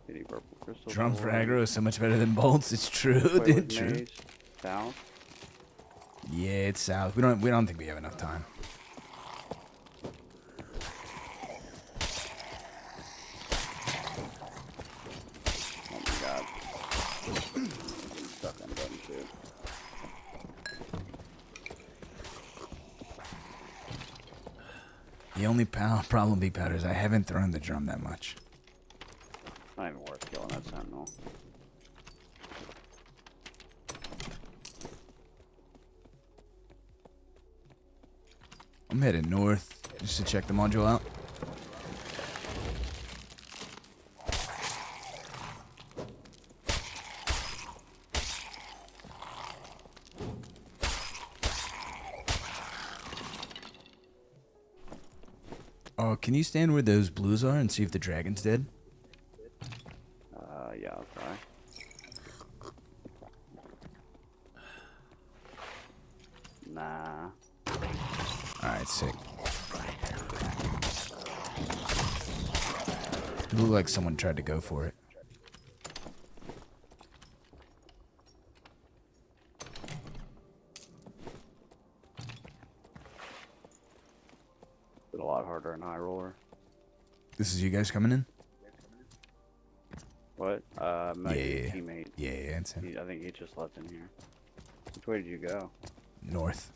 Any purple crystal? Drum for aggro is so much better than bolts. It's true, dude. True. South. Yeah, it's south. We don't think we have enough time. Oh my god. Stuck on button too. The only problem, Big Powder, is I haven't thrown the drum that much. Not even worth killing that sentinel. I'm headed north just to check the module out. Oh, can you stand where those blues are and see if the dragon's dead? Yeah, I'll try. Nah. Alright, sick. It looked like someone tried to go for it. Been a lot harder in High Roller. This is you guys coming in? What? My teammate. Yeah, it's him. I think he just left in here. Which way did you go? North.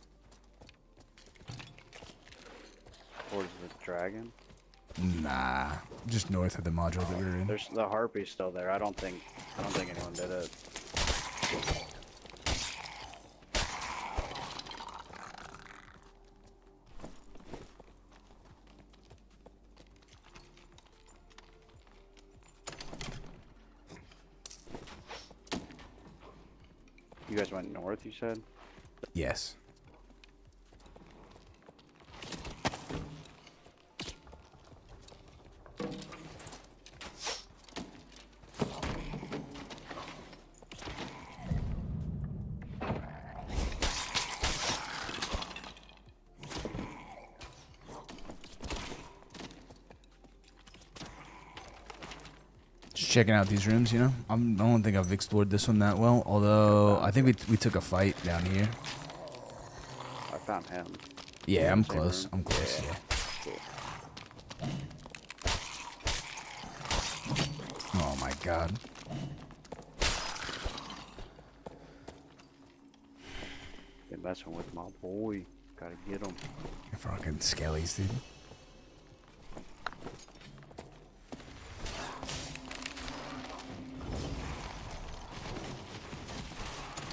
Towards the dragon? Nah, just north of the module that we were in. There's the harpy's still there. I don't think anyone did it. You guys went north, you said? Yes. Just checking out these rooms, you know. I don't think I've explored this one that well. Although I think we took a fight down here. I found him. Yeah, I'm Same close. room? I'm close. Yeah. Oh my god. They're messing with my boy. Gotta get him. Fucking skellies, dude.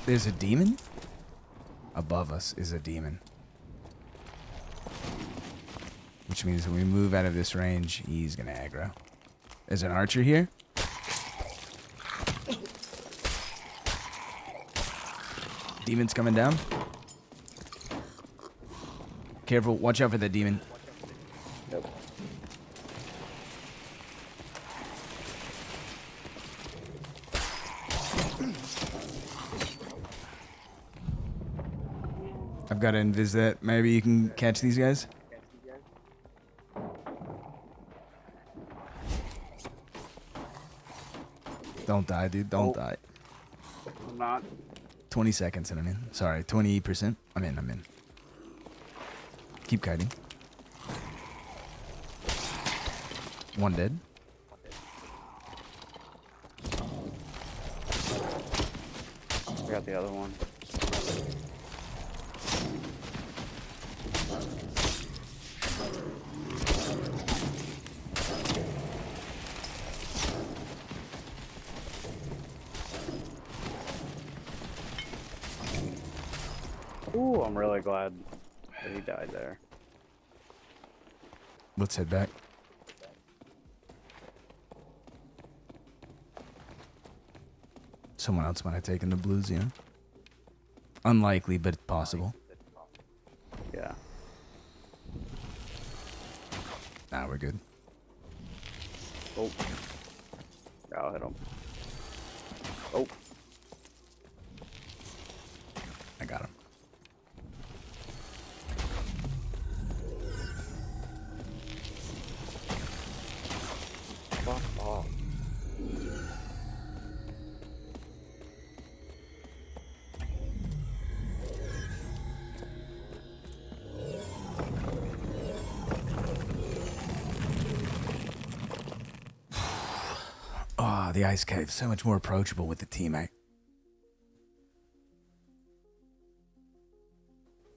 There's a demon? Above us is a demon. Which means when we move out of this range, he's gonna aggro. There's an archer here. Demon's coming down. Careful, watch out for that demon. Yep. I've got to invis that. Maybe you can catch these guys? Don't die, dude. Don't die. I'm not. 20 seconds and I'm in. Sorry, 20%. I'm in. Keep kiting. One dead. I got the other one. Ooh, I'm really glad that he died there. Let's head back. Someone else might have taken the blues, you know? Unlikely, but possible. Yeah. Nah, we're good. Oh. Yeah, I'll hit him. Oh. I got him. Fuck off. Ah, the ice cave. So much more approachable with the teammate.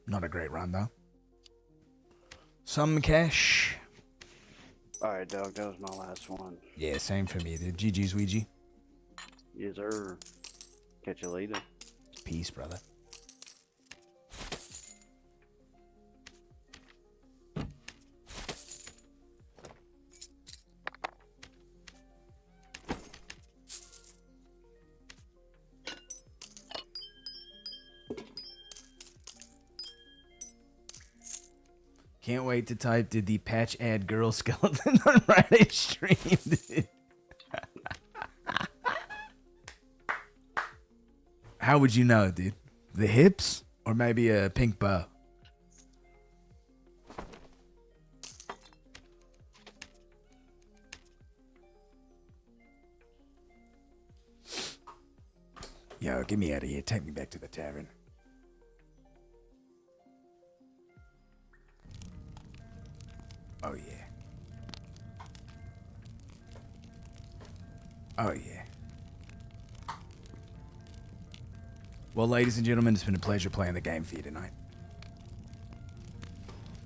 Not a great run, though. Some cash. Alright, dog, that was my last one. Yeah, same for me, dude. GG's Ouija. Yes, sir. Catch you later. Peace, brother. Can't wait to type, did the patch add girl skeleton on Friday stream, dude? How would you know, dude? The hips? Or maybe a pink bow? Yo, get me out of here. Take me back to the tavern. Oh, yeah. Oh, yeah. Well, ladies and gentlemen, it's been a pleasure playing the game for you tonight.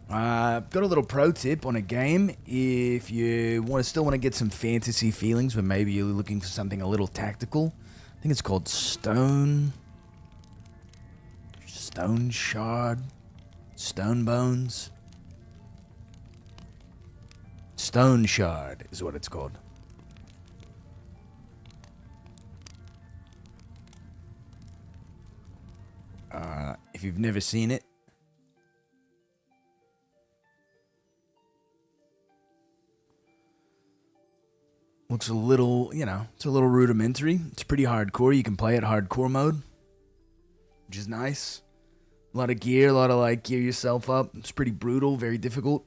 Got a little pro tip on a game. If you still want to get some fantasy feelings, but maybe you're looking for something a little tactical, I think it's called Stone Shard? Stone Bones? Stone Shard is what it's called. If you've never seen it, looks a little, it's a little rudimentary. It's pretty hardcore. You can play it hardcore mode, which is nice. A lot of gear, a lot of like gear yourself up. It's pretty brutal, very difficult.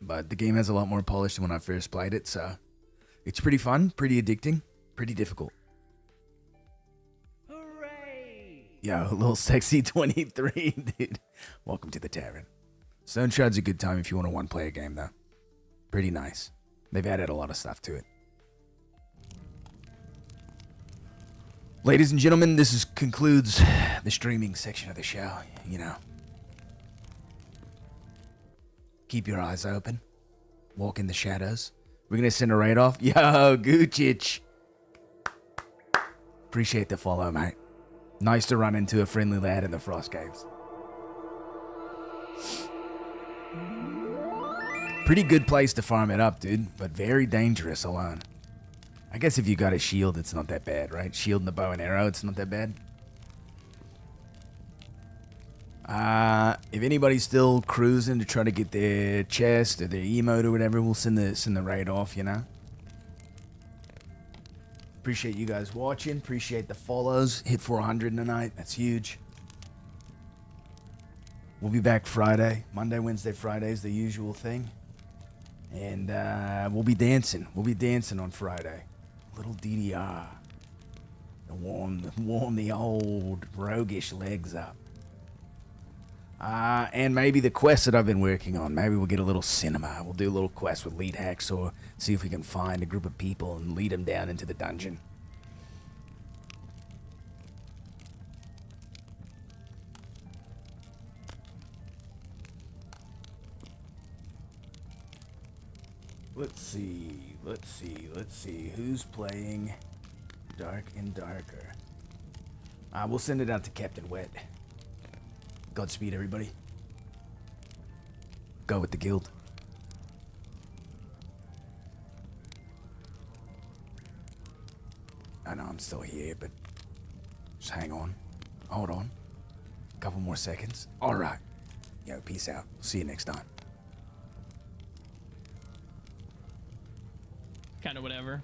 But the game has a lot more polish than when I first played it, so it's pretty fun, pretty addicting, pretty difficult. Hooray! Yo, a little sexy 23, dude. Welcome to the tavern. Stone Shard's a good time if you want a one-player game, though. Pretty nice. They've added a lot of stuff to it. Ladies and gentlemen, this concludes the streaming section of the show, Keep your eyes open. Walk in the shadows. We're going to send a raid off. Yo, Gucci. Appreciate the follow, mate. Nice to run into a friendly lad in the Frost Caves. Pretty good place to farm it up, dude, but very dangerous alone. I guess if you got a shield, it's not that bad, right? Shield and the bow and arrow, it's not that bad. If anybody's still cruising to try to get their chest or their emote or whatever, we'll send the raid off, Appreciate you guys watching. Appreciate the follows. Hit 400 tonight. That's huge. We'll be back Friday. Monday, Wednesday, Friday's the usual thing. And we'll be dancing. We'll be dancing on Friday. Little DDR. To warm the old roguish legs up. And maybe the quest that I've been working on. Maybe we'll get a little cinema. We'll do a little quest with Lead Hacksaw. See if we can find a group of people and lead them down into the dungeon. Let's see. Who's playing Dark and Darker? We'll send it out to Captain Wet. Godspeed, everybody. Go with the guild. I know I'm still here, but just hang on. Hold on. A couple more seconds. All right. Yo, peace out. See you next time. Kind of whatever.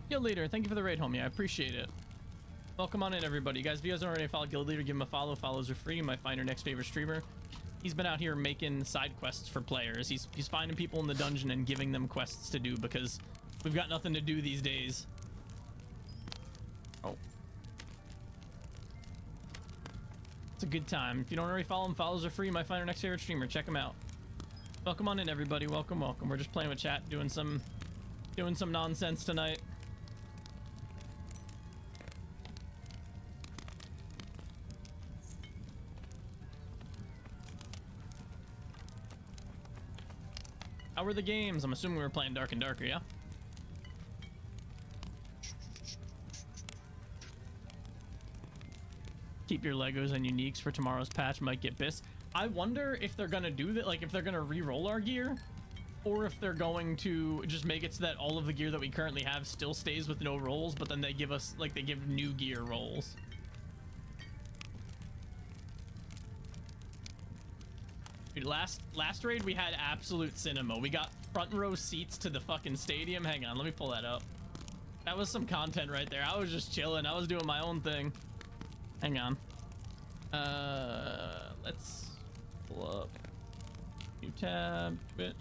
Guild Leader, thank you for the raid, homie. I appreciate it. Welcome on in, everybody. Guys, if you guys don't already follow Guild Leader, give him a follow. Follows are free. You might find your next favorite streamer. He's been out here making side quests for players. He's finding people in the dungeon and giving them quests to do because we've got nothing to do these days. Oh. It's a good time. If you don't already follow him, follows are free. You might find our next favorite streamer. Check him out. Welcome on in, everybody. Welcome, welcome. We're just playing with chat, doing some nonsense tonight. How were the games? I'm assuming we were playing Dark and Darker, yeah? Keep your Legos and uniques for tomorrow's patch. Might get bis. I wonder if they're gonna do that, like if they're gonna re-roll our gear, or if they're going to just make it so that all of the gear that we currently have still stays with no rolls, but then they give us, like, they give new gear rolls. Dude, last raid we had absolute cinema. We got front row seats to the fucking stadium. Hang on, let me pull that up. That was some content right there. I was just chilling. I was doing my own thing. Hang on. Let's pull up new tab, bitch.